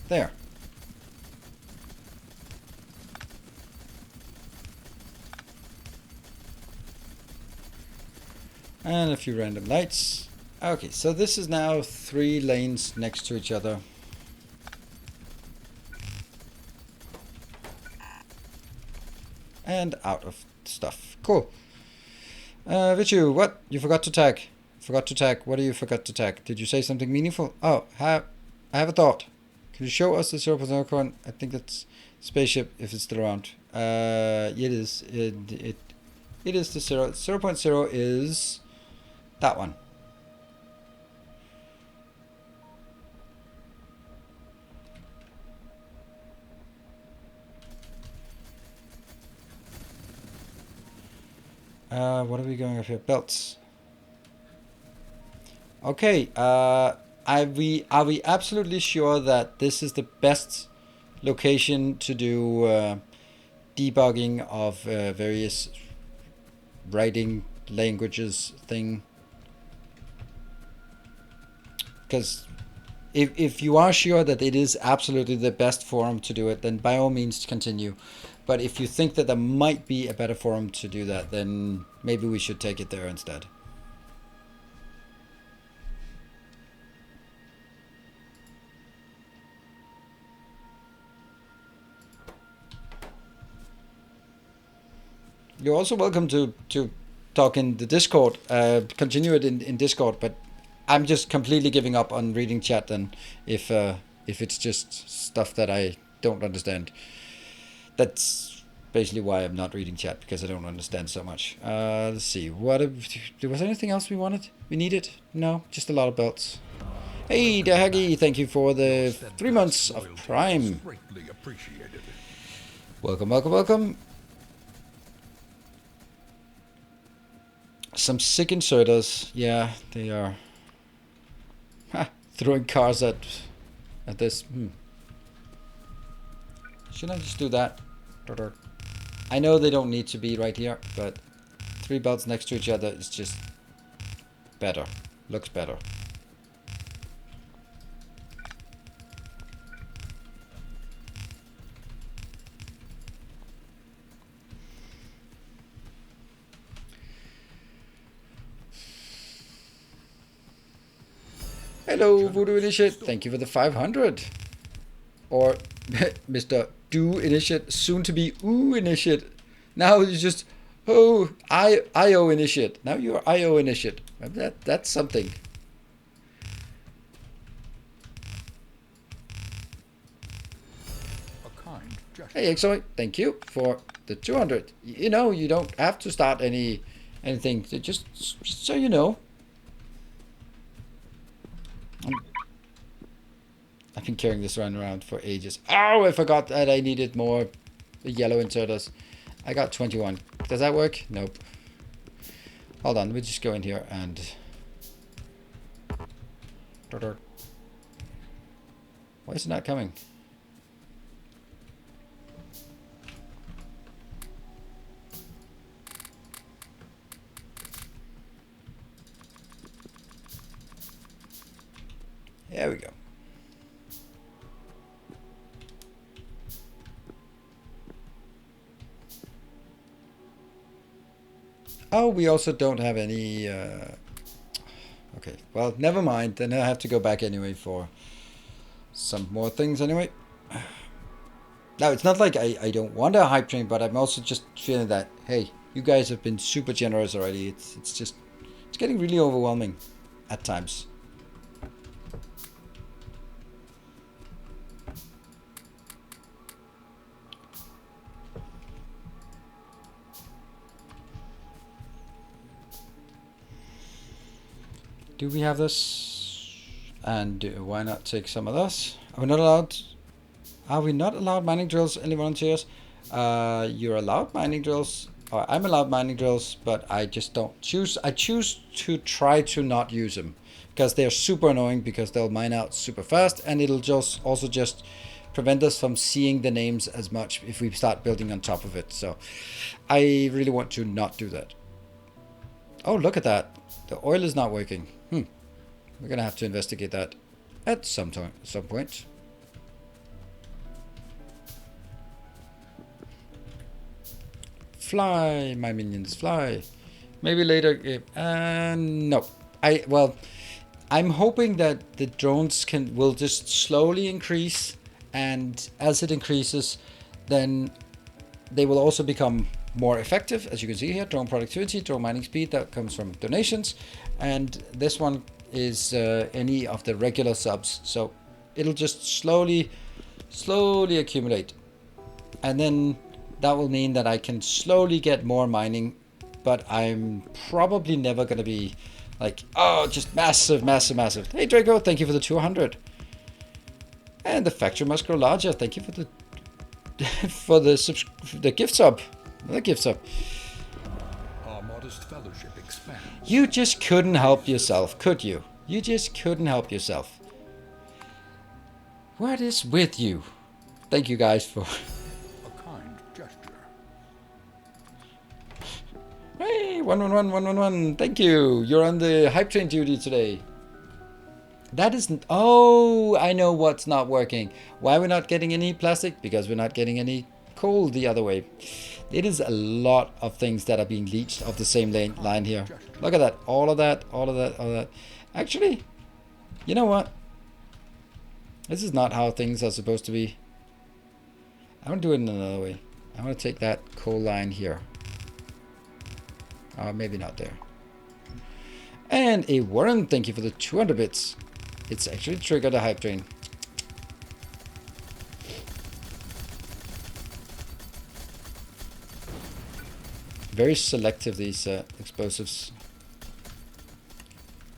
There. And a few random lights. Okay, so this is now 3 lanes next to each other. And out of stuff. Cool. Vichu, what? You forgot to tag. Forgot to tag. What do you forgot to tag? Did you say something meaningful? Oh, I have a thought. Can you show us the 0.0 coin? I think that's spaceship if it's still around. It is. It is the 0.0 is that one. What are we going up here? Belts. Okay. Are we absolutely sure that this is the best location to do debugging of various writing languages thing? Because if you are sure that it is absolutely the best forum to do it, then by all means continue. But if you think that there might be a better forum to do that, then maybe we should take it there instead. You're also welcome to talk in the Discord. Continue it in Discord, but I'm just completely giving up on reading chat then if it's just stuff that I don't understand. That's basically why I'm not reading chat, because I don't understand so much. Let's see. Was there anything else we wanted? We needed? No, just a lot of belts. Hey, Dahagi, thank you for the 3 months of Prime. Welcome, welcome, welcome. Some sick inserters. Yeah, they are. Ha, throwing cars at this. Shouldn't I just do that? I know they don't need to be right here, but 3 belts next to each other is just better. Looks better. Hello, Voodoo Initiate. Thank you for the 500. Or Mr. Do Initiate, soon to be Ooh Initiate. Now you just IO Initiate. Now you're IO Initiate. That's something. Hey Exoy, thank you for the 200. You know, you don't have to start anything. Just so you know. I've been carrying this around for ages. Oh, I forgot that I needed more yellow inserters. I got 21. Does that work? Nope. Hold on, let me just go in here and... Why is it not coming? There we go. Oh, we also don't have any... Okay, well, never mind. Then I have to go back anyway for some more things anyway. Now, it's not like I don't want a hype train, but I'm also just feeling that, hey, you guys have been super generous already. It's just... It's getting really overwhelming at times. Do we have this? And why not take some of this? Are we not allowed? Are we not allowed mining drills? Any volunteers? You're allowed mining drills. Or I'm allowed mining drills, but I just don't choose. I choose to try to not use them because they are super annoying because they'll mine out super fast, and it'll just also just prevent us from seeing the names as much if we start building on top of it. So I really want to not do that. Oh, look at that. The oil is not working. We're gonna have to investigate that at some point. Fly, my minions, fly. Maybe later. No. I'm hoping that the drones will just slowly increase, and as it increases, then they will also become more effective. As you can see here, drone productivity, drone mining speed, that comes from donations, and this one is any of the regular subs. So it'll just slowly accumulate, and then that will mean that I can slowly get more mining, but I'm probably never going to be like, oh, just massive. Hey Draco, thank you for the 200. And the factory must grow larger. Thank you for the the gift sub. Another gift sub. Our modest fellowship expands. You just couldn't help yourself, could you? You just couldn't help yourself. What is with you? Thank you guys for... A kind gesture. Hey, 111. Thank you. You're on the hype train duty today. That isn't... Oh, I know what's not working. Why we're not getting any plastic? Because we're not getting any coal the other way. It is a lot of things that are being leached off the same line here. Look at that. All of that. Actually, you know what? This is not how things are supposed to be. I want to do it in another way. I want to take that coal line here. Maybe not there. And a Warren, thank you for the 200 bits. It's actually triggered a hype train. Very selective, these explosives.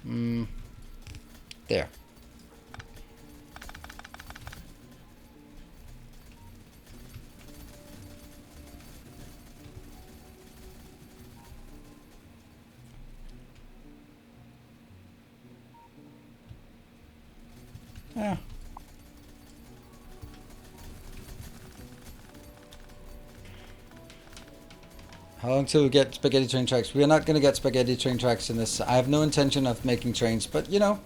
There. Yeah. How long till we get spaghetti train tracks? We are not going to get spaghetti train tracks in this. I have no intention of making trains, but you know,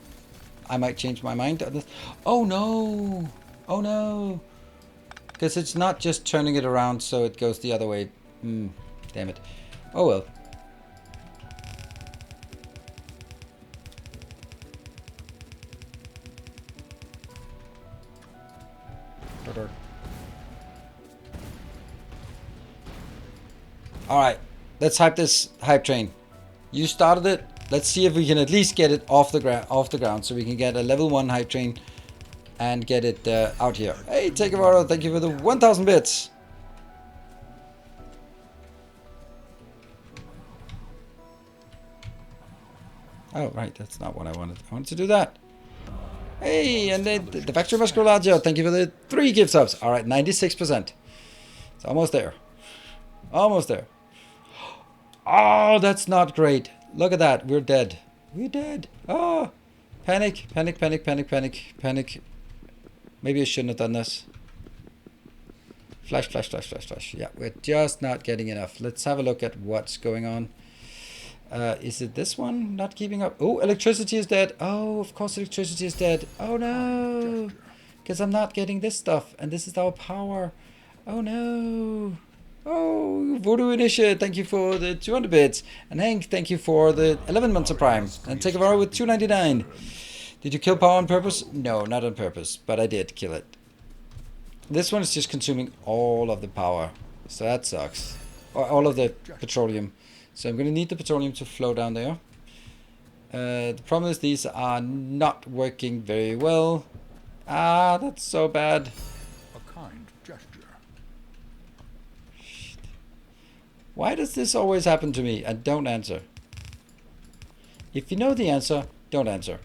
I might change my mind on this. Oh no! Oh no! Because it's not just turning it around so it goes the other way. Damn it. Oh well. Alright, let's hype this hype train. You started it. Let's see if we can at least get it off the ground so we can get a level 1 hype train and get it out here. Hey, Takevaro, thank you for the 1000 bits. Oh, right, that's not what I wanted. I wanted to do that. Hey, and the Factorio must grow larger. Thank you for the 3 gift subs. Alright, 96%. It's almost there. Almost there. Oh, that's not great. Look at that. We're dead. We're dead. Oh, panic. Maybe I shouldn't have done this. Flash. Yeah, we're just not getting enough. Let's have a look at what's going on. Is it this one not keeping up? Oh, electricity is dead. Oh, of course electricity is dead. Oh no. Because I'm not getting this stuff. And this is our power. Oh no. Oh, Voodoo Initiate, thank you for the 200 bits. And Hank, thank you for the 11 months of Prime. And Takevaro with 299. Did you kill power on purpose? No, not on purpose, but I did kill it. This one is just consuming all of the power, so that sucks. Or all of the petroleum. So I'm going to need the petroleum to flow down there. The problem is these are not working very well. Ah, that's so bad. A kind gesture. Why does this always happen to me? And don't answer. If you know the answer, don't answer.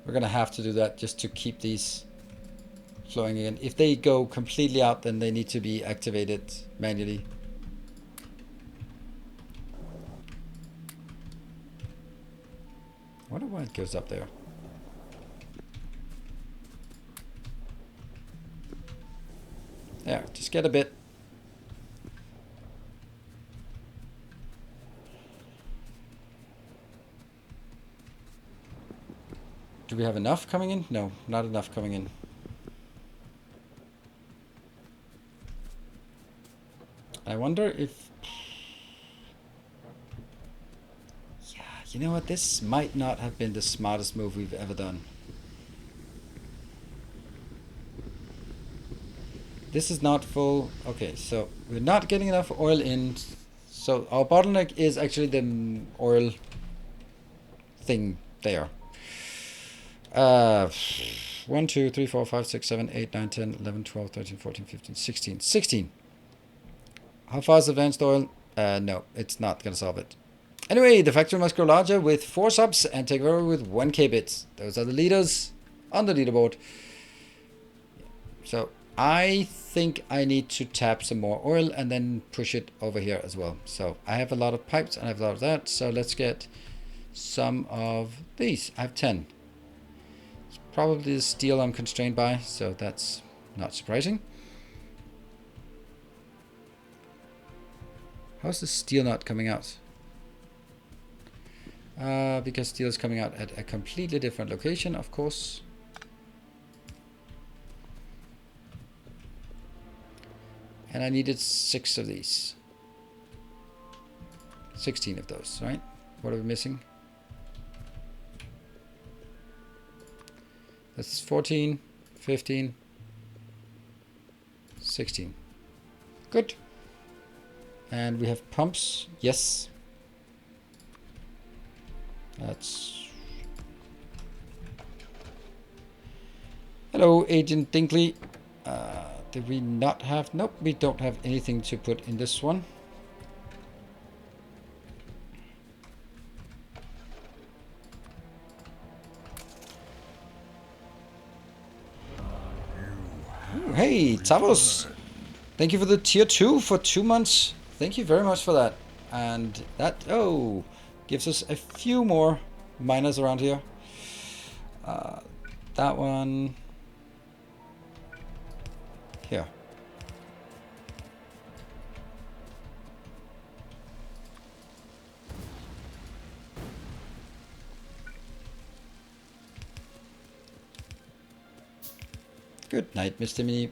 We're gonna have to do that just to keep these flowing again. If they go completely out, then they need to be activated manually. I wonder why it goes up there. There, just get a bit. Do we have enough coming in? No, not enough coming in. I wonder if... Yeah, you know what? This might not have been the smartest move we've ever done. This is not full. Okay, so we're not getting enough oil in. So our bottleneck is actually the oil thing there. 1, 2, 3, 4, 5, 6, 7, 8, 9, 10, 11, 12, 13, 14, 15, 16. 16. How far is advanced oil? No, it's not going to solve it. Anyway, the factory must grow larger with 4 subs and take over with 1k bits. Those are the leaders on the leaderboard. So I think I need to tap some more oil and then push it over here as well. So I have a lot of pipes and I have a lot of that. So let's get some of these. I have 10. It's probably the steel I'm constrained by, so that's not surprising. How's the steel not coming out? Because steel is coming out at a completely different location, of course. And I needed 6 of these. 16 of those, right? What are we missing? That's 14, 15, 16. Good. And we have pumps. Yes. That's... Hello, Agent Dinkley. Did we not have... Nope, we don't have anything to put in this one. Ooh, hey, Tavos. Thank you for the tier 2 for 2 months. Thank you very much for that. And that, oh, gives us a few more miners around here. That one... Here. Good night, Mr. Mini.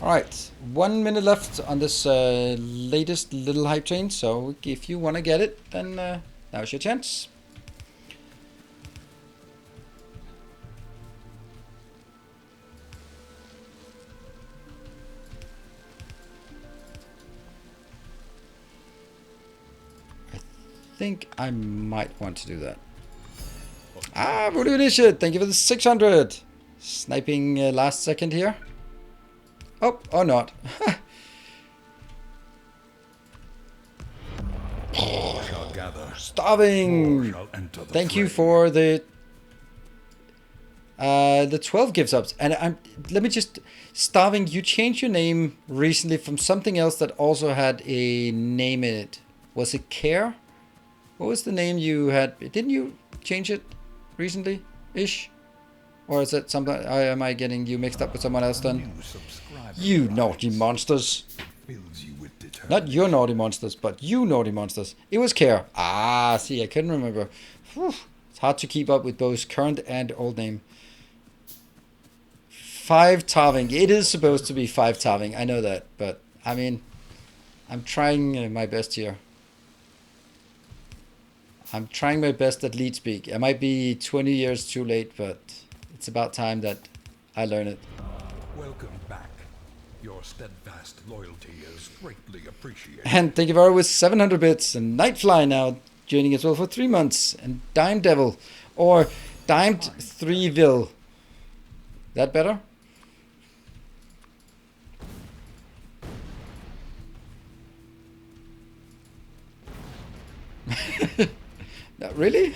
Alright, 1 minute left on this latest little hype train, so if you want to get it, then now's your chance. I think I might want to do that. Ah, Voodoo Initiate, thank you for the 600. Sniping last second here. Oh, or not. Starving. Thank you for the 12 gift subs. And let me just... Starving, you changed your name recently from something else that also had a name in it. Was it Care? What was the name you had? Didn't you change it recently-ish? Or is it something... am I getting you mixed up with someone else then? You naughty monsters. Not your naughty monsters, but you naughty monsters. It was Care. Ah, see, I couldn't remember. Whew. It's hard to keep up with both current and old name. 5 Tarving. It is supposed to be 5 Tarving. I know that, but I mean, I'm trying my best here. I'm trying my best at lead speak. I might be 20 years too late, but it's about time that I learn it. Welcome back. Your steadfast loyalty is greatly appreciated. And thank you very much with 700 bits. And Nightfly now joining as well for 3 months. And Dime Devil. Or Dimed 3ville. That better? Really?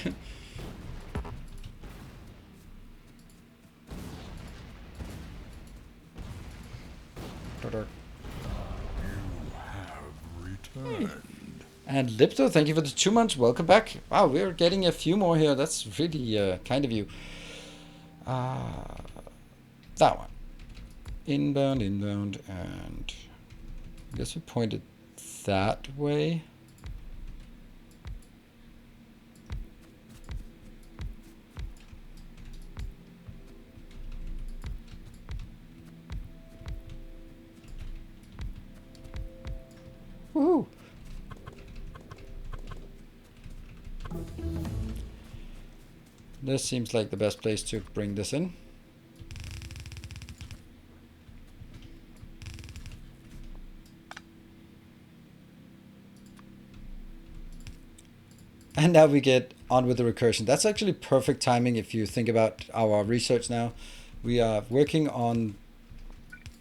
Returned. And Lipto, thank you for the 2 months. Welcome back. Wow, we're getting a few more here. That's really kind of you. That one. Inbound, and I guess we pointed that way. Woohoo! This seems like the best place to bring this in. And now we get on with the recursion. That's actually perfect timing if you think about our research now. We are working on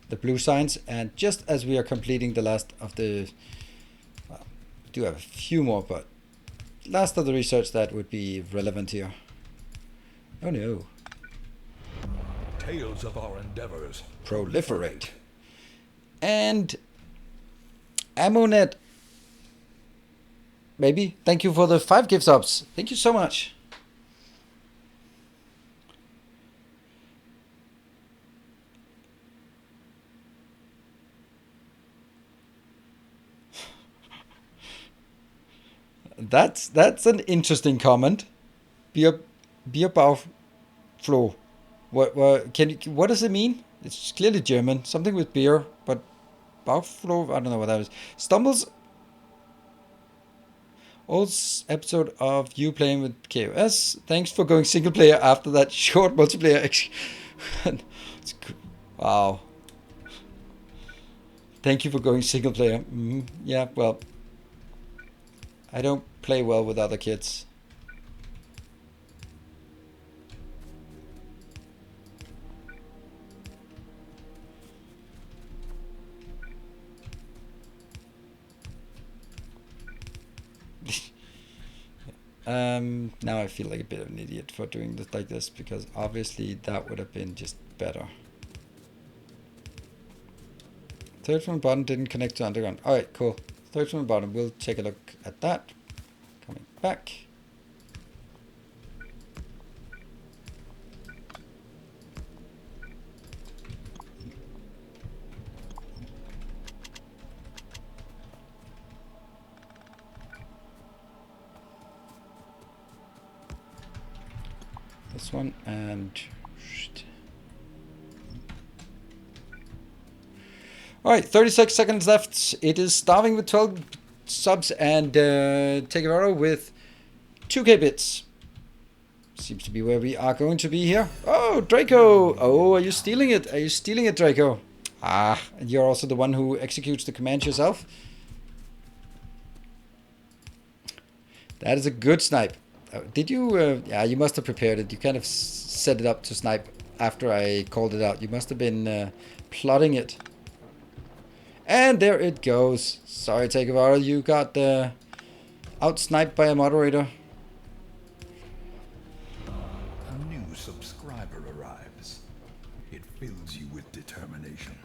the blue signs, and just as we are completing the last of the... Well, do have a few more, but last of the research that would be relevant here. Oh no. Tales of our endeavors. Proliferate. And Ammonet, maybe. Thank you for the 5 gift subs. Thank you so much. That's an interesting comment. Bierbauchfloh. What does it mean? It's clearly German. Something with beer, but Bauchfloh, I don't know what that is. Stumbles. Old episode of you playing with KOS. Thanks for going single player after that short multiplayer. Wow. Thank you for going single player. Yeah, well, I don't play well with other kids. Now I feel like a bit of an idiot for doing this like this, because obviously that would have been just better. Third from the bottom didn't connect to underground. Alright, cool. Third from the bottom. We'll take a look at that. Coming back. This one and... Alright, 36 seconds left. It is starving with 12 subs and Takevaro with 2k bits. Seems to be where we are going to be here. Oh, Draco! Oh, are you stealing it? Are you stealing it, Draco? Ah, and you're also the one who executes the commands yourself? That is a good snipe. Did you... yeah, you must have prepared it. You kind of set it up to snipe after I called it out. You must have been plotting it. And there it goes. Sorry, Takevaro, you got out-sniped by a moderator. A new subscriber arrives. It fills you with determination.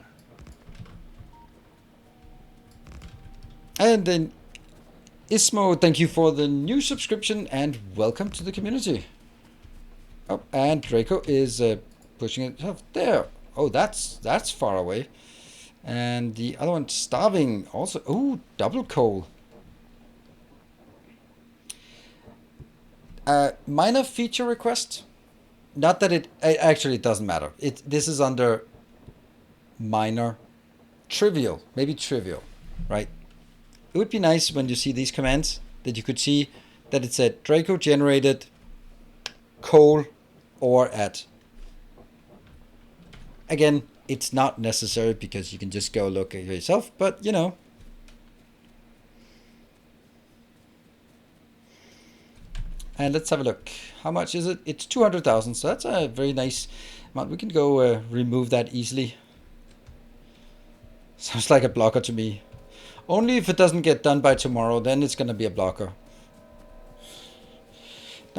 And then Ismo, thank you for the new subscription and welcome to the community. Oh, and Draco is pushing it up there. Oh, that's far away. And the other one, starving, also. Oh, double coal. Minor feature request. Not that it actually doesn't matter. This is under minor, trivial, maybe trivial, right? It would be nice when you see these commands that you could see that it said Draco generated coal or at. Again, it's not necessary because you can just go look at it yourself, but you know. And let's have a look. How much is it? It's 200,000, so that's a very nice amount. We can go remove that easily. Sounds like a blocker to me. Only if it doesn't get done by tomorrow, then it's going to be a blocker.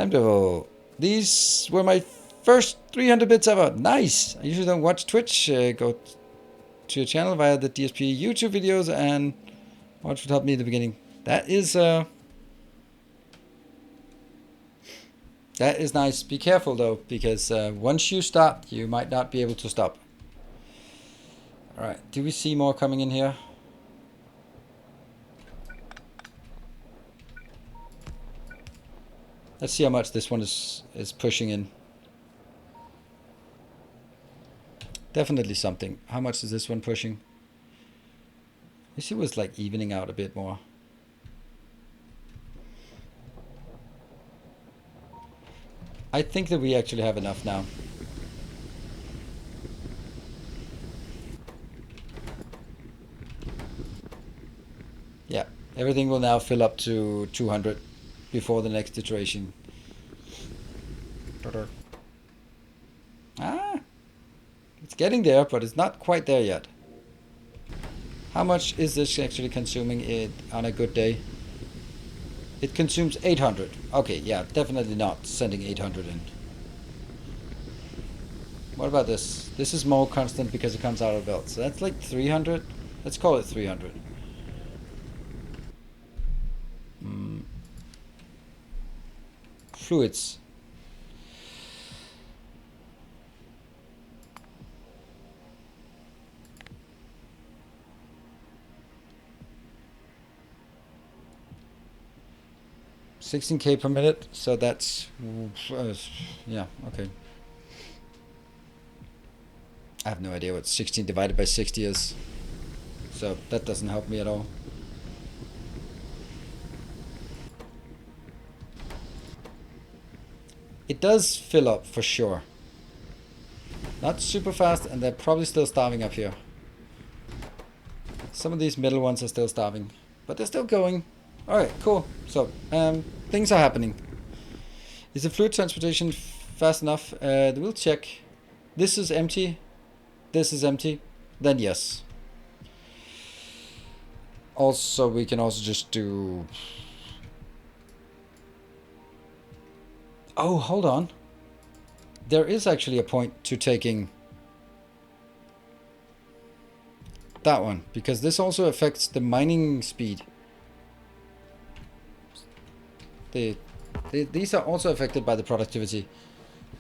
Time travel. These were my first 300 bits ever. Nice. I usually don't watch Twitch. Go to your channel via the DSP YouTube videos and watch what helped me in the beginning. That is nice. Be careful though, because once you start, you might not be able to stop. All right. Do we see more coming in here? Let's see how much this one is pushing in. Definitely something. How much is this one pushing? I wish it was like evening out a bit more. I think that we actually have enough now. Yeah, everything will now fill up to 200 before the next iteration. Ah, it's getting there, but it's not quite there yet. How much is this actually consuming it on a good day? It consumes 800. Okay, yeah, definitely not sending 800 in. What about this? This is more constant because it comes out of belt. So that's like 300. Let's call it 300. Fluids. $16K per minute, so that's yeah, okay. I have no idea what 16 divided by 60 is, so that doesn't help me at all. It does fill up for sure. Not super fast, and they're probably still starving up here. Some of these middle ones are still starving, but they're still going. Alright, cool. So, things are happening. Is the fluid transportation fast enough? We'll check. This is empty. This is empty. Then yes. Also, we can also just do... Oh, hold on. There is actually a point to taking that one, because this also affects the mining speed. These are also affected by the productivity.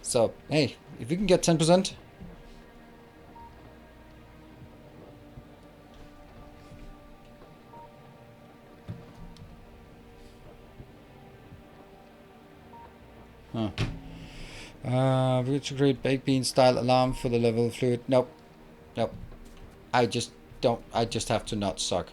So, hey, if we can get 10%. Huh. We to create baked bean style alarm for the level of fluid. Nope. Nope. I just don't. I just have to not suck.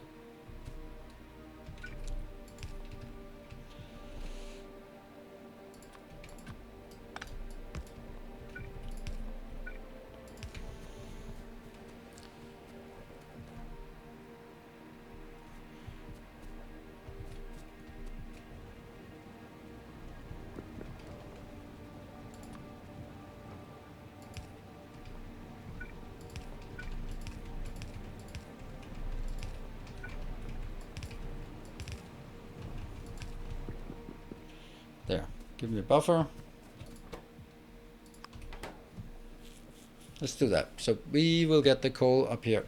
There. Give me a buffer. Let's do that. So we will get the coal up here.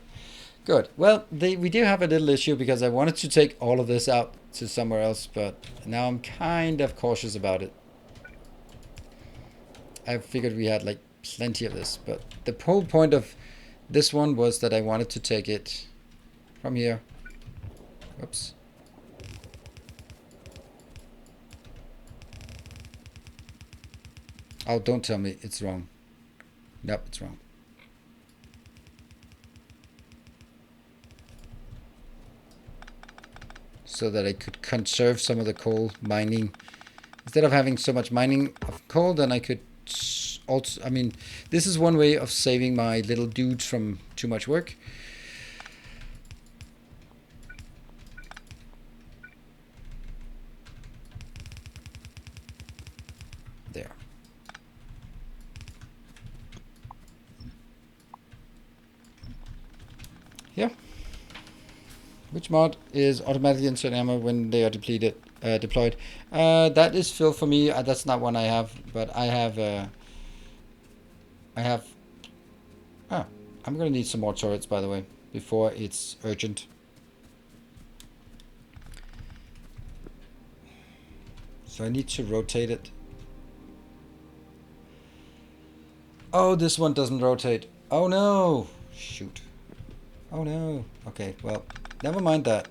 Good. Well, we do have a little issue because I wanted to take all of this out to somewhere else, but now I'm kind of cautious about it. I figured we had like plenty of this, but the whole point of this one was that I wanted to take it from here. Whoops. Oh, don't tell me it's wrong. Nope, it's wrong. So that I could conserve some of the coal mining. Instead of having so much mining of coal, then I could also, I mean, this is one way of saving my little dudes from too much work. There. Here. Which mod is automatically insert ammo when they are depleted? deployed. That is filled for me. That's not one I have, but I have. Oh, I'm gonna need some more turrets, by the way, before it's urgent. So I need to rotate it. Oh, this one doesn't rotate. Oh no! Shoot. Oh no. Okay, well, never mind that.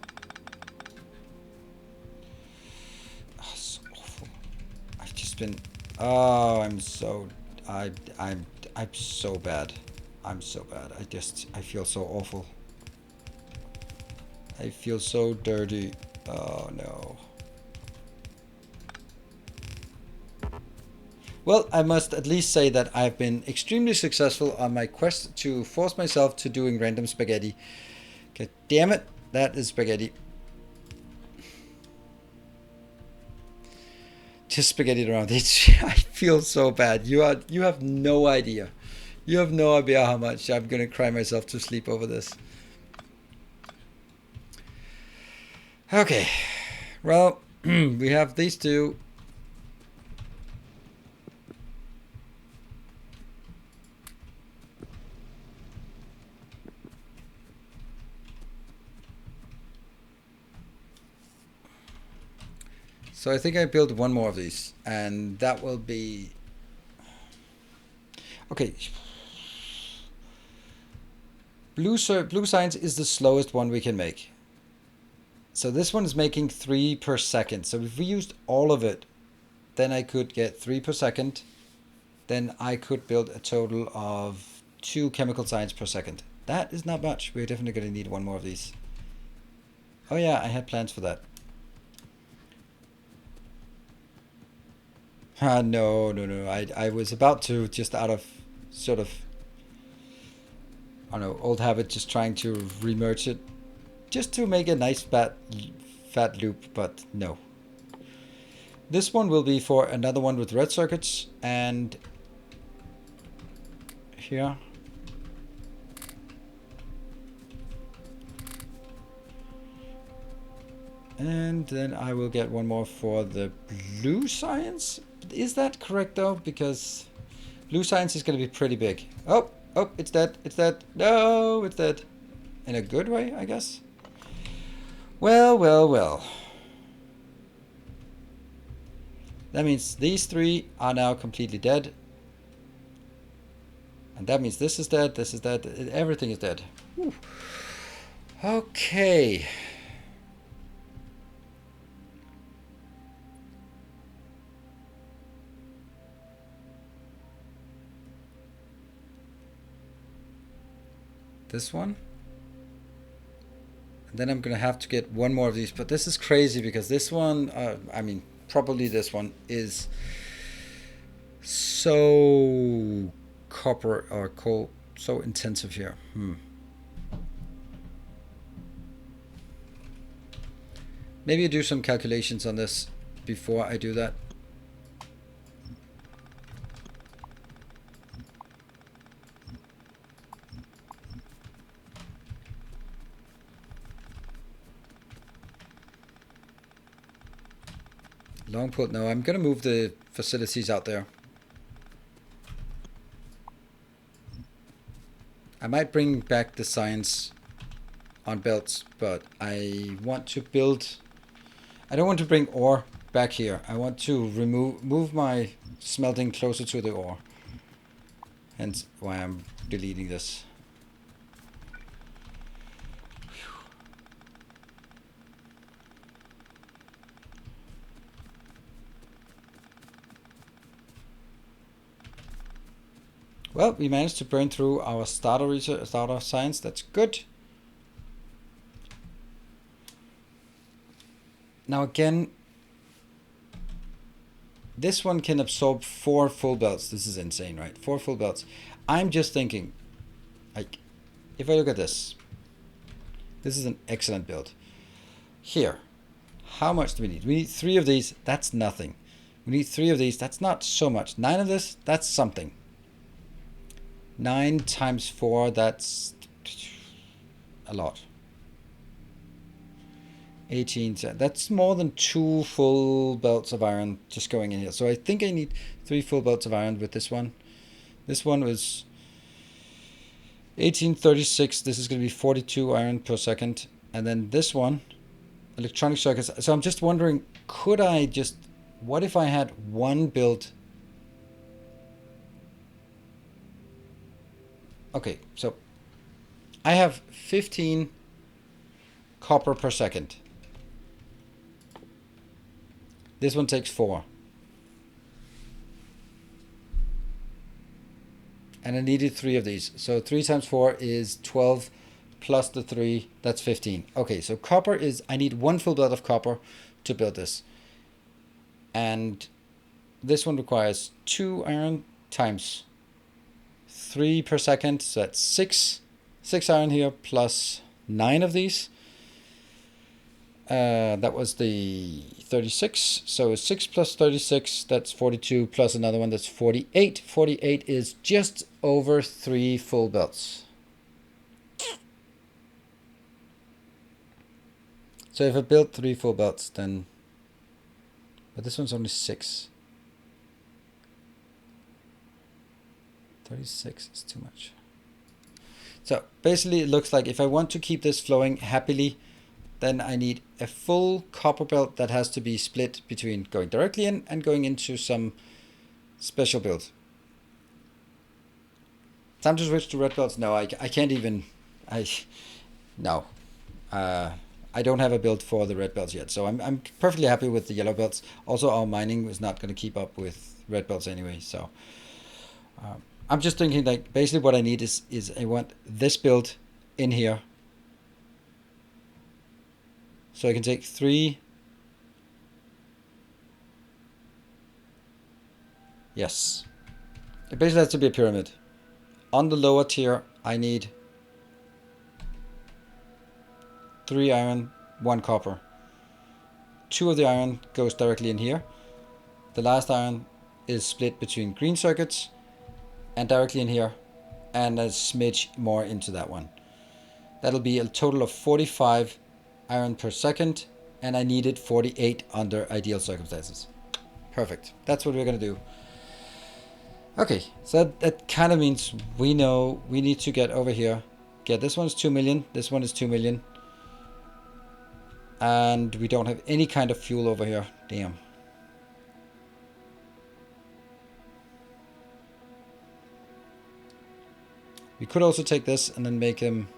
Oh, so awful. I've just been. Oh, I'm so bad. I'm so bad. I feel so awful. I feel so dirty. Oh no. Well, I must at least say that I've been extremely successful on my quest to force myself to doing random spaghetti. God damn it, that is spaghetti. Just spaghetti around. I feel so bad. You have no idea. You have no idea how much I'm gonna cry myself to sleep over this. Okay, well, we have these two. So I think I built one more of these, and that will be... Okay. Blue science is the slowest one we can make. So this one is making 3 per second. So if we used all of it, then I could get 3 per second. Then I could build a total of 2 chemical science per second. That is not much. We're definitely going to need one more of these. Oh yeah, I had plans for that. No. I was about to, just out of sort of, I don't know, old habit, just trying to remerge it. Just to make a nice fat loop, but no. This one will be for another one with red circuits, and here. And then I will get one more for the blue science. Is that correct though? Because blue science is going to be pretty big. Oh, it's dead. It's dead. No, it's dead. In a good way, I guess. Well. That means these 3 are now completely dead. And that means this is dead, everything is dead. Whew. Okay. This one. And then I'm gonna have to get one more of these, but this is crazy because this one, I mean, probably this one is so copper or coal, so intensive here. Maybe do some calculations on this before I do that. Long pull. No, I'm gonna move the facilities out there. I might bring back the science on belts, but I want to build... I don't want to bring ore back here. I want to move my smelting closer to the ore. Hence why I'm deleting this. Well, we managed to burn through our starter science. That's good. Now again, this one can absorb 4 full belts. This is insane, right? 4 full belts. I'm just thinking, like, if I look at this, this is an excellent build. Here, how much do we need? We need 3 of these. That's nothing. We need 3 of these. That's not so much. 9 of this. That's something. 9 times 4. That's a lot. 18. So that's more than 2 full belts of iron just going in here. So I think I need 3 full belts of iron with this one. This one was 1836. This is going to be 42 iron per second. And then this one, electronic circuits. So I'm just wondering, could I just, what if I had one built? Okay, so I have 15 copper per second. This one takes 4. And I needed 3 of these. So 3 times 4 is 12 plus the 3, that's 15. Okay, so copper is, I need 1 full belt of copper to build this. And this one requires 2 iron times 3 per second. So that's 6 iron here plus 9 of these. That was the 36. So 6 plus 36, that's 42, plus another one, that's 48. 48 is just over 3 full belts. So if I build 3 full belts, then, but this one's only 6. 36 is too much. So basically it looks like if I want to keep this flowing happily, then I need a full copper belt that has to be split between going directly in and going into some special build. Time to switch to red belts? No, I can't even, no. I don't have a build for the red belts yet, so I'm perfectly happy with the yellow belts. Also, our mining is not going to keep up with red belts anyway, so I'm just thinking like basically what I need is I want this build in here. So I can take 3. Yes. It basically has to be a pyramid. On the lower tier, I need 3 iron, 1 copper. 2 of the iron goes directly in here. The last iron is split between green circuits and directly in here, and a smidge more into that one. That'll be a total of 45 iron per second, and I needed 48 under ideal circumstances. Perfect. That's what we're going to do. Okay, so that kind of means we know we need to get over here. Get this one's 2 million, this one is 2 million. And we don't have any kind of fuel over here. Damn. We could also take this and then make him...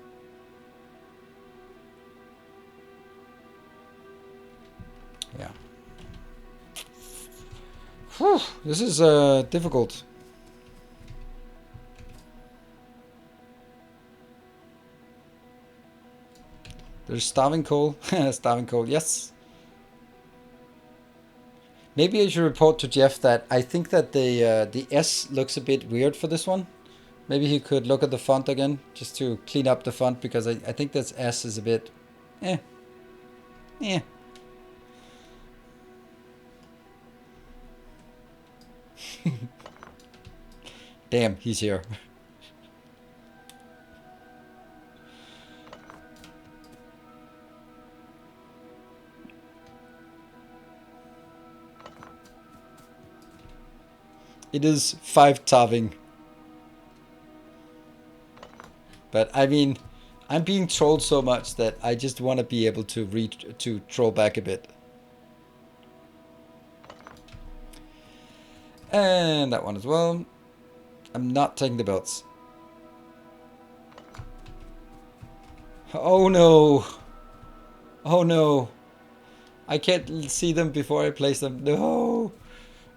Yeah. Whew, this is difficult. There's starving coal. Starving coal, yes. Maybe I should report to Jeff that I think that the S looks a bit weird for this one. Maybe he could look at the font again, just to clean up the font, because I think this S is a bit... Damn, he's here. It is 5 tarving. But I mean, I'm being trolled so much that I just want to be able to troll back a bit. And that one as well. I'm not taking the belts. Oh no. Oh no. I can't see them before I place them. No.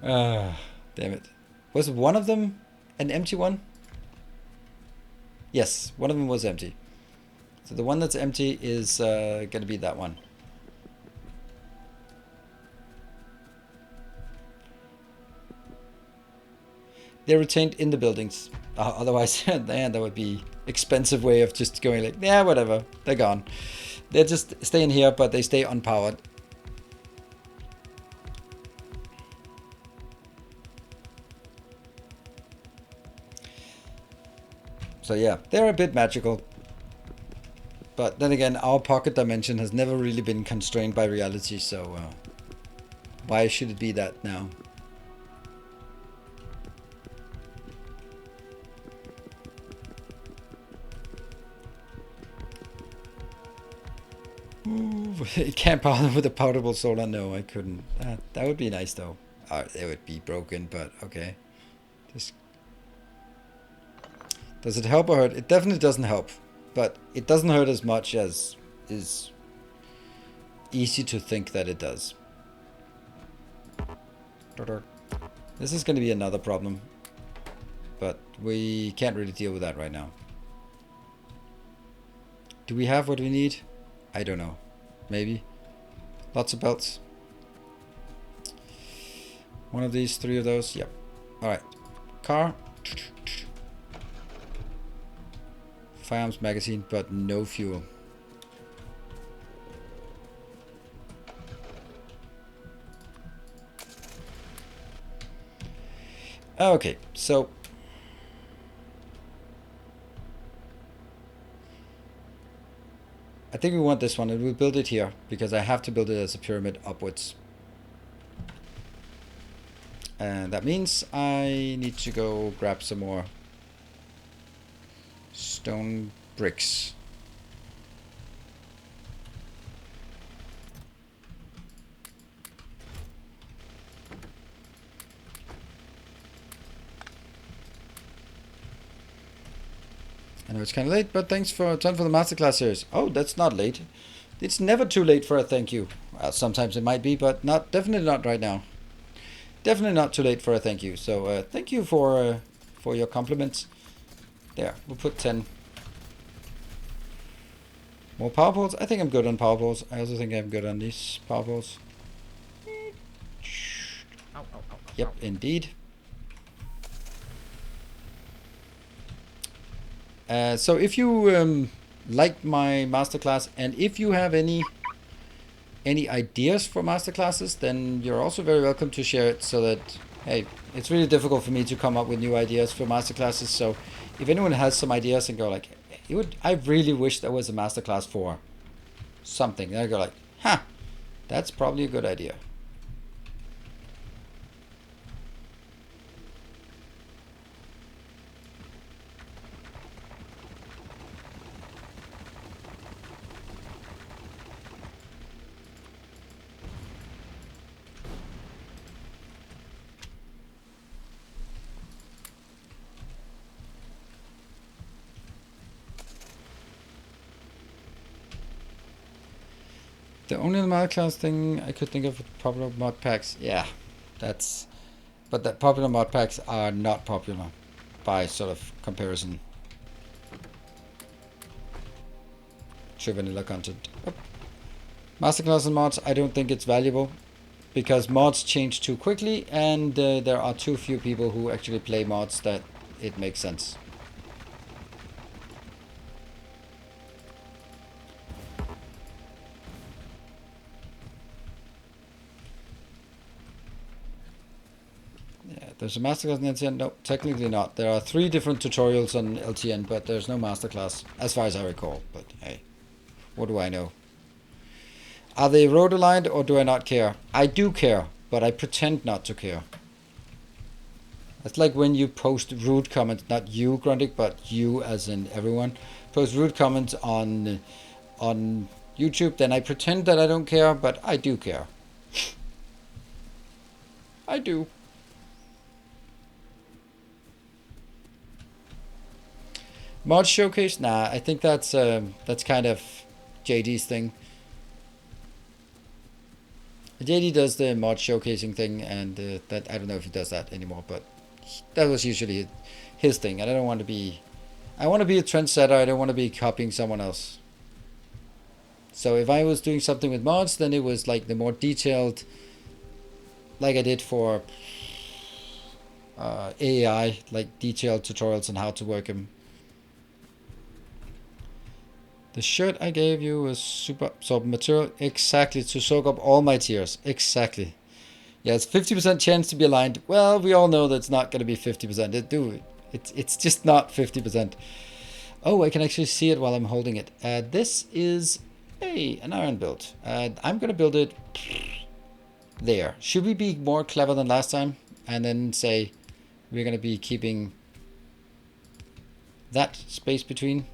Damn it. Was one of them an empty one? Yes, one of them was empty. So the one that's empty is going to be that one. They're retained in the buildings. Otherwise, man, that would be expensive way of just going like, yeah, whatever, they're gone. They just stay in here, but they stay unpowered. So yeah, they're a bit magical. But then again, our pocket dimension has never really been constrained by reality, so why should it be that now? Ooh, it can't power with a portable solar. No, I couldn't. That would be nice though. It would be broken, but okay. Just... Does it help or hurt? It definitely doesn't help, but it doesn't hurt as much as is easy to think that it does. This is going to be another problem, but we can't really deal with that right now. Do we have what we need? I don't know. Maybe. Lots of belts. One of these, 3 of those. Yep. Alright. Car. Firearms magazine, but no fuel. Okay, so I think we want this one, and we'll build it here because I have to build it as a pyramid upwards. And that means I need to go grab some more stone bricks. I know it's kind of late, but thanks for time for the masterclass series. Oh, that's not late. It's never too late for a thank you. Sometimes it might be, but definitely not right now. Definitely not too late for a thank you. So thank you for your compliments. There, we'll put 10. More power poles? I think I'm good on power poles. I also think I'm good on these power poles. Yep, indeed. So if you like my masterclass, and if you have any ideas for masterclasses, then you're also very welcome to share it, so that, hey, it's really difficult for me to come up with new ideas for masterclasses. So if anyone has some ideas and go like, I really wish there was a masterclass for something, then I go like, that's probably a good idea. The only masterclass thing I could think of with popular mod packs, yeah, but that popular mod packs are not popular by sort of comparison to vanilla content. Oh. Masterclass and mods, I don't think it's valuable because mods change too quickly, and there are too few people who actually play mods that it makes sense. There's a masterclass in LTN? No, technically not. There are 3 different tutorials on LTN, but there's no masterclass, as far as I recall. But hey, what do I know? Are they road aligned, or do I not care? I do care, but I pretend not to care. It's like when you post rude comments, not you, Grundig, but you as in everyone, post rude comments on YouTube, then I pretend that I don't care, but I do care. I do. Mod showcase? Nah, I think that's kind of JD's thing. JD does the mod showcasing thing, and that I don't know if he does that anymore, but that was usually his thing. And I don't want to be. I want to be a trendsetter. I don't want to be copying someone else. So if I was doing something with mods, then it was like the more detailed, like I did for AI, like detailed tutorials on how to work them. The shirt I gave you was super absorbent material, exactly, to soak up all my tears. Exactly. Yeah, it's 50% chance to be aligned. Well, we all know that's not going to be 50%. It's just not 50%. Oh, I can actually see it while I'm holding it. This is an iron build. I'm gonna build it there. Should we be more clever than last time and then say we're gonna be keeping that space between?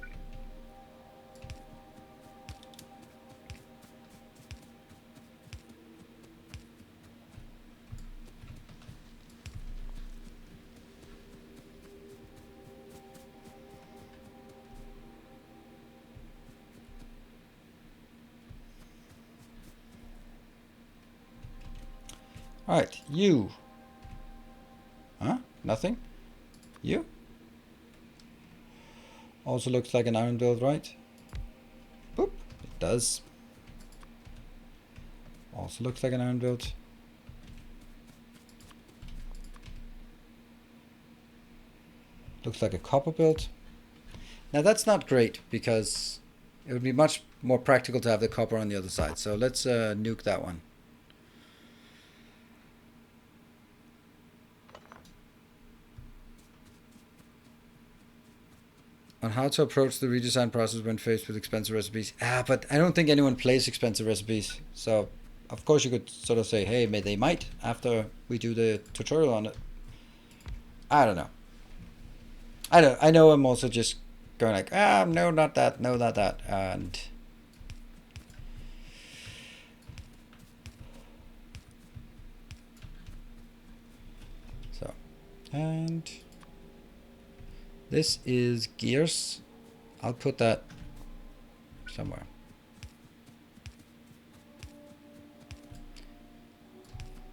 Alright, you. Huh? Nothing? You? Also looks like an iron build, right? Boop. It does. Also looks like an iron build. Looks like a copper build. Now that's not great because it would be much more practical to have the copper on the other side. So let's nuke that one. On how to approach the redesign process when faced with expensive recipes. But I don't think anyone plays expensive recipes. So of course you could sort of say, hey, they might after we do the tutorial on it. I don't know. I know I'm also just going like, no, not that, no, not that. And so, and this is gears. I'll put that somewhere.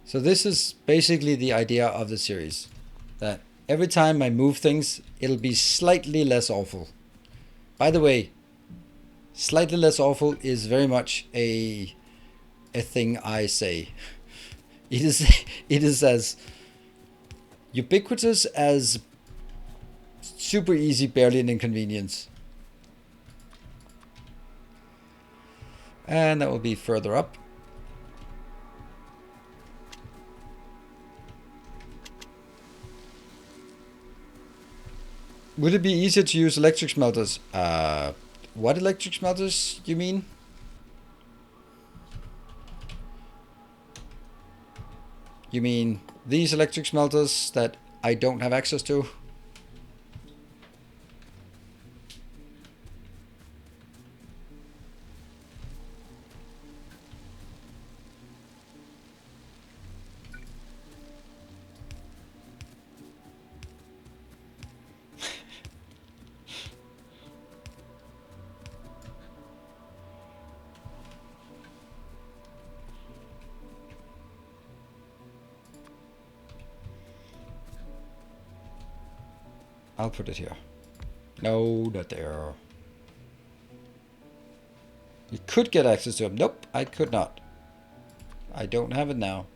So this is basically the idea of the series, that every time I move things, it'll be slightly less awful. By the way, slightly less awful is very much a thing I say. It is as ubiquitous as super easy, barely an inconvenience. And that will be further up. Would it be easier to use electric smelters? What electric smelters you mean? You mean these electric smelters that I don't have access to? I'll put it here. No, not there. You could get access to them. Nope, I could not. I don't have it now.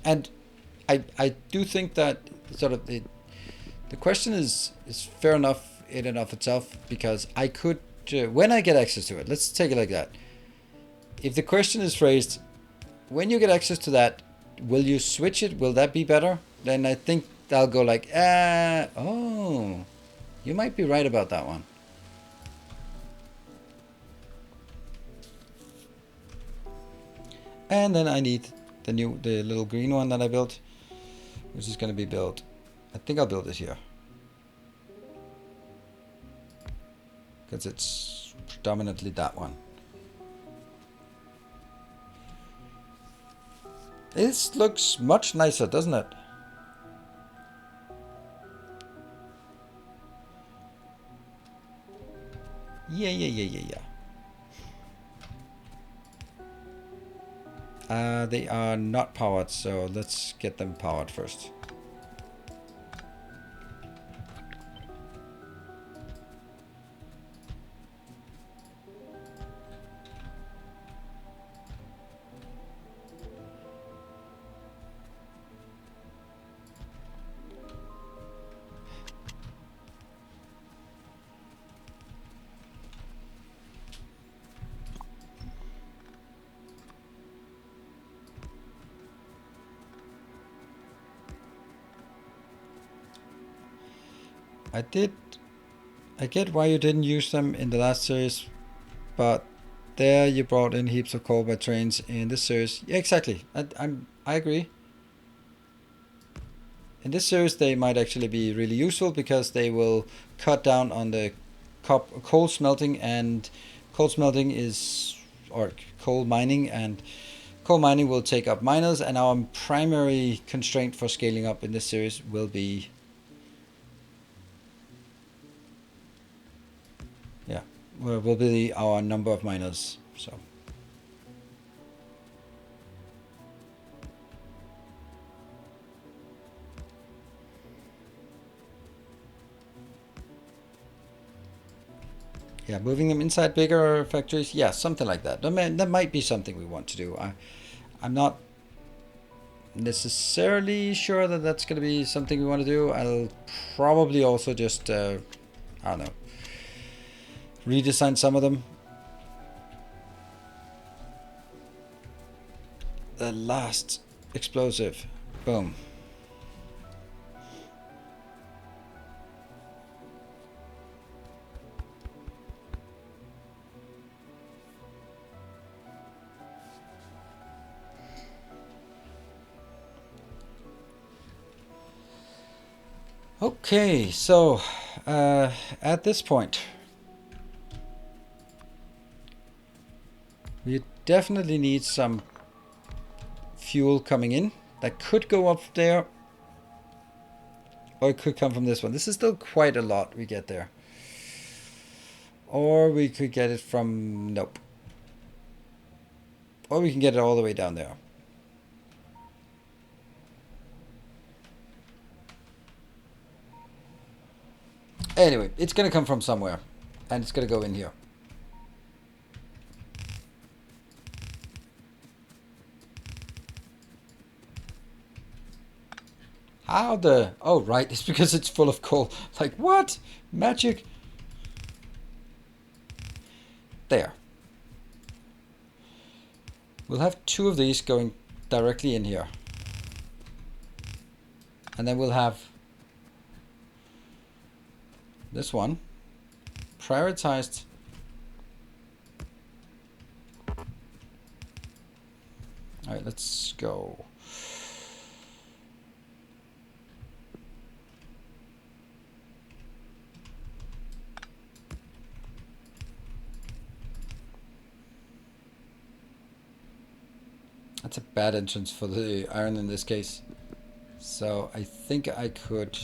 And I do think that sort of the question is fair enough in and of itself, because I could, when I get access to it, let's take it like that. If the question is phrased, when you get access to that, will you switch it? Will that be better? Then I think I'll go like, oh, you might be right about that one. And then I need the little green one that I built, which is going to be built. I think I'll build it here, because it's predominantly that one. This looks much nicer, doesn't it? Yeah. They are not powered, so let's get them powered first. I get why you didn't use them in the last series, but there you brought in heaps of coal by trains in this series. Yeah, exactly. I agree. In this series, they might actually be really useful because they will cut down on the coal smelting, and coal smelting is, or coal mining, and coal mining will take up miners, and our primary constraint for scaling up in this series will be, yeah, will be our number of miners. So. Yeah, moving them inside bigger factories. Yeah, something like that. That might be something we want to do. I'm not necessarily sure that that's going to be something we want to do. I'll probably also just, I don't know, redesign some of them. The last explosive. Boom. Okay, so at this point, we definitely need some fuel coming in. That could go up there, or it could come from this one. This is still quite a lot we get there. Or we could get it from, nope. Or we can get it all the way down there. Anyway, it's gonna come from somewhere, and it's gonna go in here. How the... Oh, right, it's because it's full of coal. Like, what? Magic? There. We'll have 2 of these going directly in here. And then we'll have this one prioritized. All right, let's go. That's a bad entrance for the iron in this case. So I think I could...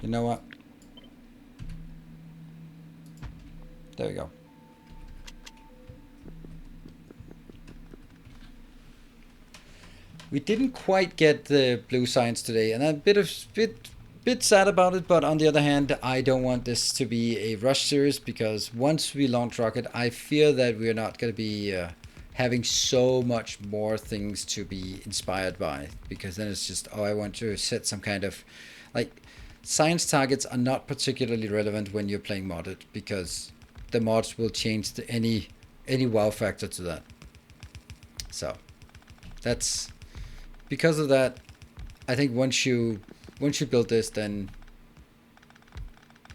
You know what? There we go. We didn't quite get the blue science today, and I'm a bit sad about it, but on the other hand, I don't want this to be a rush series, because once we launch Rocket, I fear that we're not going to be having so much more things to be inspired by, because then it's just, oh, I want to set some kind of, like, science targets are not particularly relevant when you're playing modded, because the mods will change any wow factor to that. So that's... Because of that, I think once you build this, then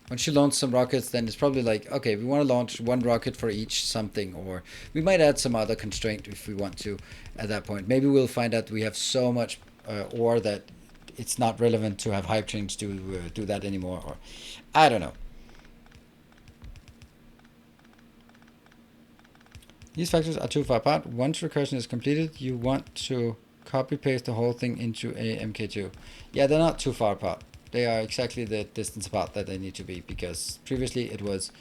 once you launch some rockets, then it's probably like, okay, we want to launch 1 rocket for each something, or we might add some other constraint if we want to at that point. Maybe we'll find out we have so much ore that it's not relevant to have hype trains to do that anymore, or I don't know. These factors are too far apart. Once recursion is completed, you want to copy paste the whole thing into a MK2. Yeah, they're not too far apart. They are exactly the distance apart that they need to be, because previously it was...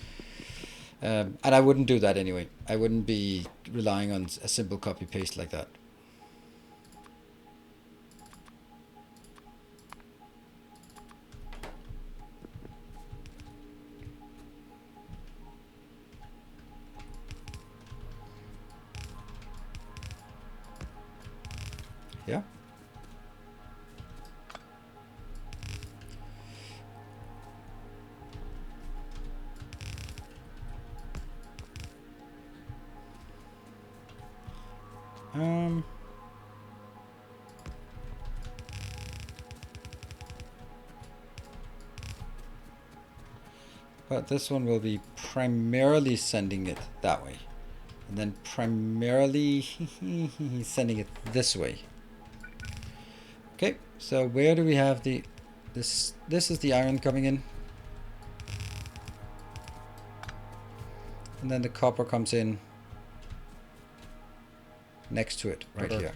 and I wouldn't do that anyway. I wouldn't be relying on a simple copy paste like that. Yeah. But this one will be primarily sending it that way. And then primarily sending it this way. Okay, so where do we have the... This is the iron coming in. And then the copper comes in next to it, right here.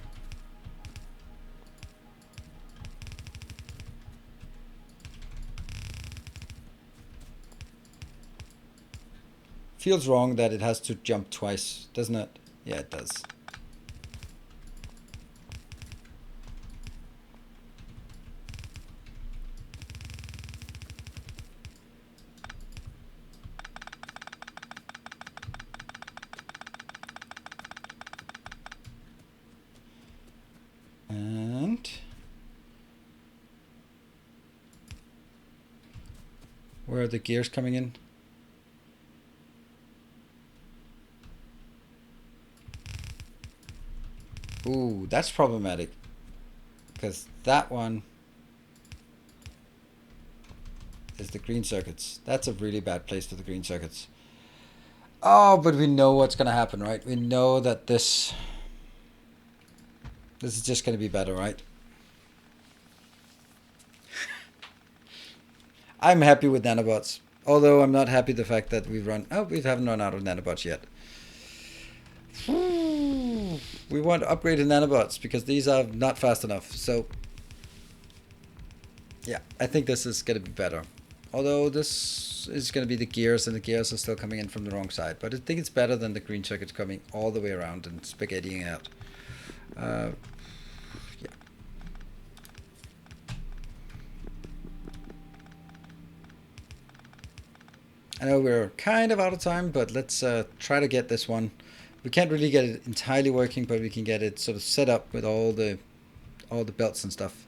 Feels wrong that it has to jump twice, doesn't it? Yeah, it does. And where are the gears coming in? Ooh, that's problematic. Because that one is the green circuits. That's a really bad place for the green circuits. Oh, but we know what's going to happen, right? We know that this is just going to be better, right? I'm happy with nanobots. Although I'm not happy the fact that we haven't run out of nanobots yet. We want upgraded nanobots because these are not fast enough. So yeah, I think this is going to be better. Although this is going to be the gears, and the gears are still coming in from the wrong side. But I think it's better than the green circuits coming all the way around and spaghettiing out. Yeah. I know we're kind of out of time, but let's try to get this one. We can't really get it entirely working, but we can get it sort of set up with all the belts and stuff.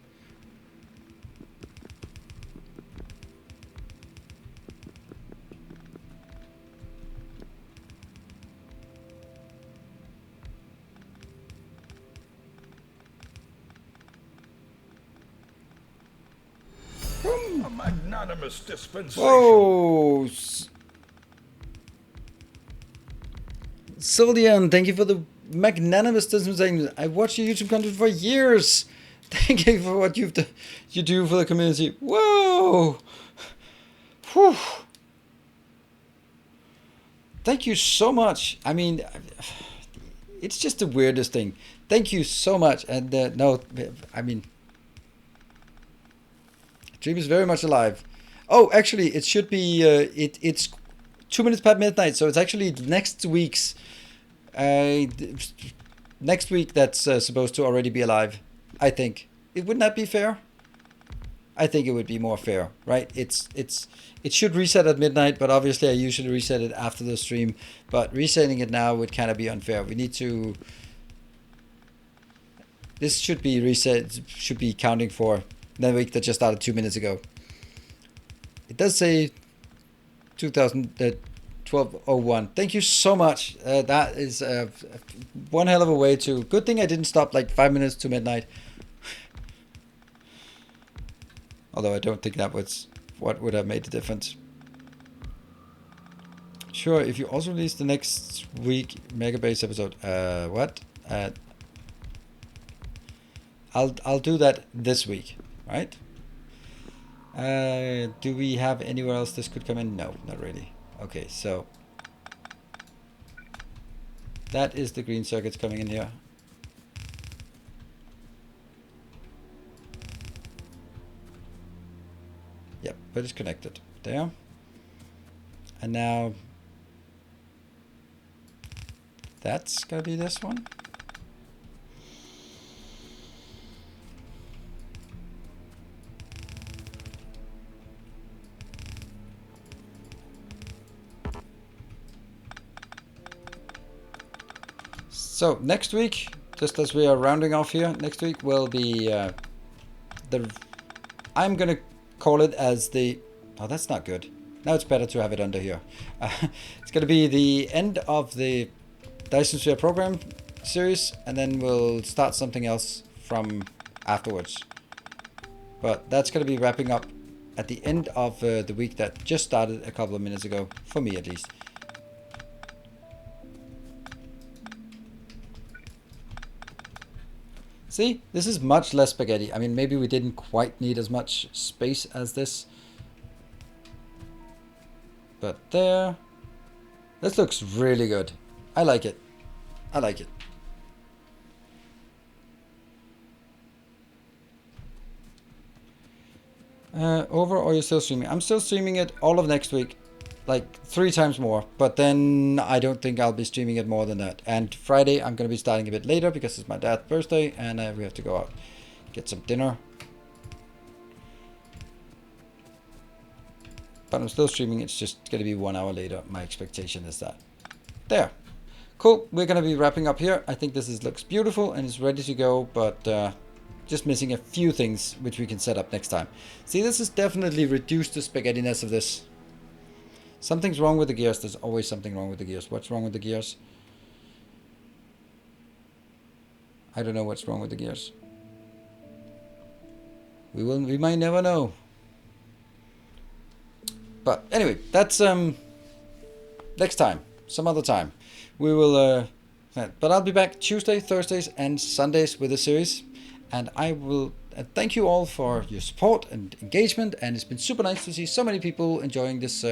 A magnanimous dispensation. Whoa! Sylvian, thank you for the magnanimous dispensation. I've watched your YouTube content for years. Thank you for what you do for the community. Whoa! Whew. Thank you so much. I mean, it's just the weirdest thing. Thank you so much. And no, I mean, Dream is very much alive. Oh, actually, it should be. It's 2 minutes past midnight, so it's actually next week's. Next week that's supposed to already be alive. I think it would not be fair. I think it would be more fair, right? It should reset at midnight, but obviously I usually reset it after the stream. But resetting it now would kind of be unfair. We need to. This should be reset. Should be counting for the week that just started 2 minutes ago. It does say 12:01. Thank you so much. That is one hell of a way to. Good thing I didn't stop like 5 minutes to midnight. Although I don't think that was what would have made the difference. Sure, if you also release the next week Megabase episode, what? I'll do that this week, right? Do we have anywhere else this could come in? No, not really. Okay, so that is the green circuits coming in here. Yep, but it's connected there. And now that's gonna be this one. So next week, just as we are rounding off here, next week will be I'm gonna call it as the. Oh, that's not good. Now it's better to have it under here. It's gonna be the end of the Dyson Sphere program series, and then we'll start something else from afterwards. But that's gonna be wrapping up at the end of the week that just started a couple of minutes ago, for me at least. See, this is much less spaghetti. I mean, maybe we didn't quite need as much space as this. But there. This looks really good. I like it. I like it. Over, or are you still streaming? I'm still streaming it all of next week. Like 3 times more. But then I don't think I'll be streaming it more than that. And Friday I'm going to be starting a bit later because it's my dad's birthday. And we have to go out. Get some dinner. But I'm still streaming. It's just going to be 1 hour later. My expectation is that. There. Cool. We're going to be wrapping up here. I think this looks beautiful and it's ready to go. But just missing a few things which we can set up next time. See, this has definitely reduced the spaghettiness of this. Something's wrong with the gears. There's always something wrong with the gears. What's wrong with the gears? I don't know what's wrong with the gears. We might never know. But anyway, that's next time, some other time. We will but I'll be back Tuesday, Thursdays and Sundays with a series. And I will thank you all for your support and engagement. And it's been super nice to see so many people enjoying this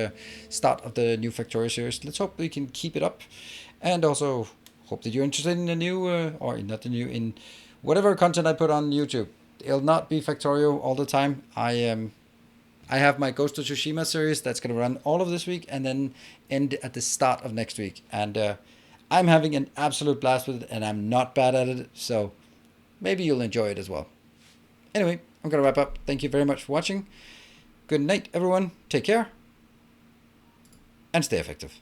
start of the new Factorio series. Let's hope we can keep it up. And also hope that you're interested in the new, or not the new, in whatever content I put on YouTube. It'll not be Factorio all the time. I have my Ghost of Tsushima series that's going to run all of this week and then end at the start of next week. And I'm having an absolute blast with it and I'm not bad at it. So maybe you'll enjoy it as well. Anyway, I'm going to wrap up. Thank you very much for watching. Good night, everyone. Take care. And stay effective.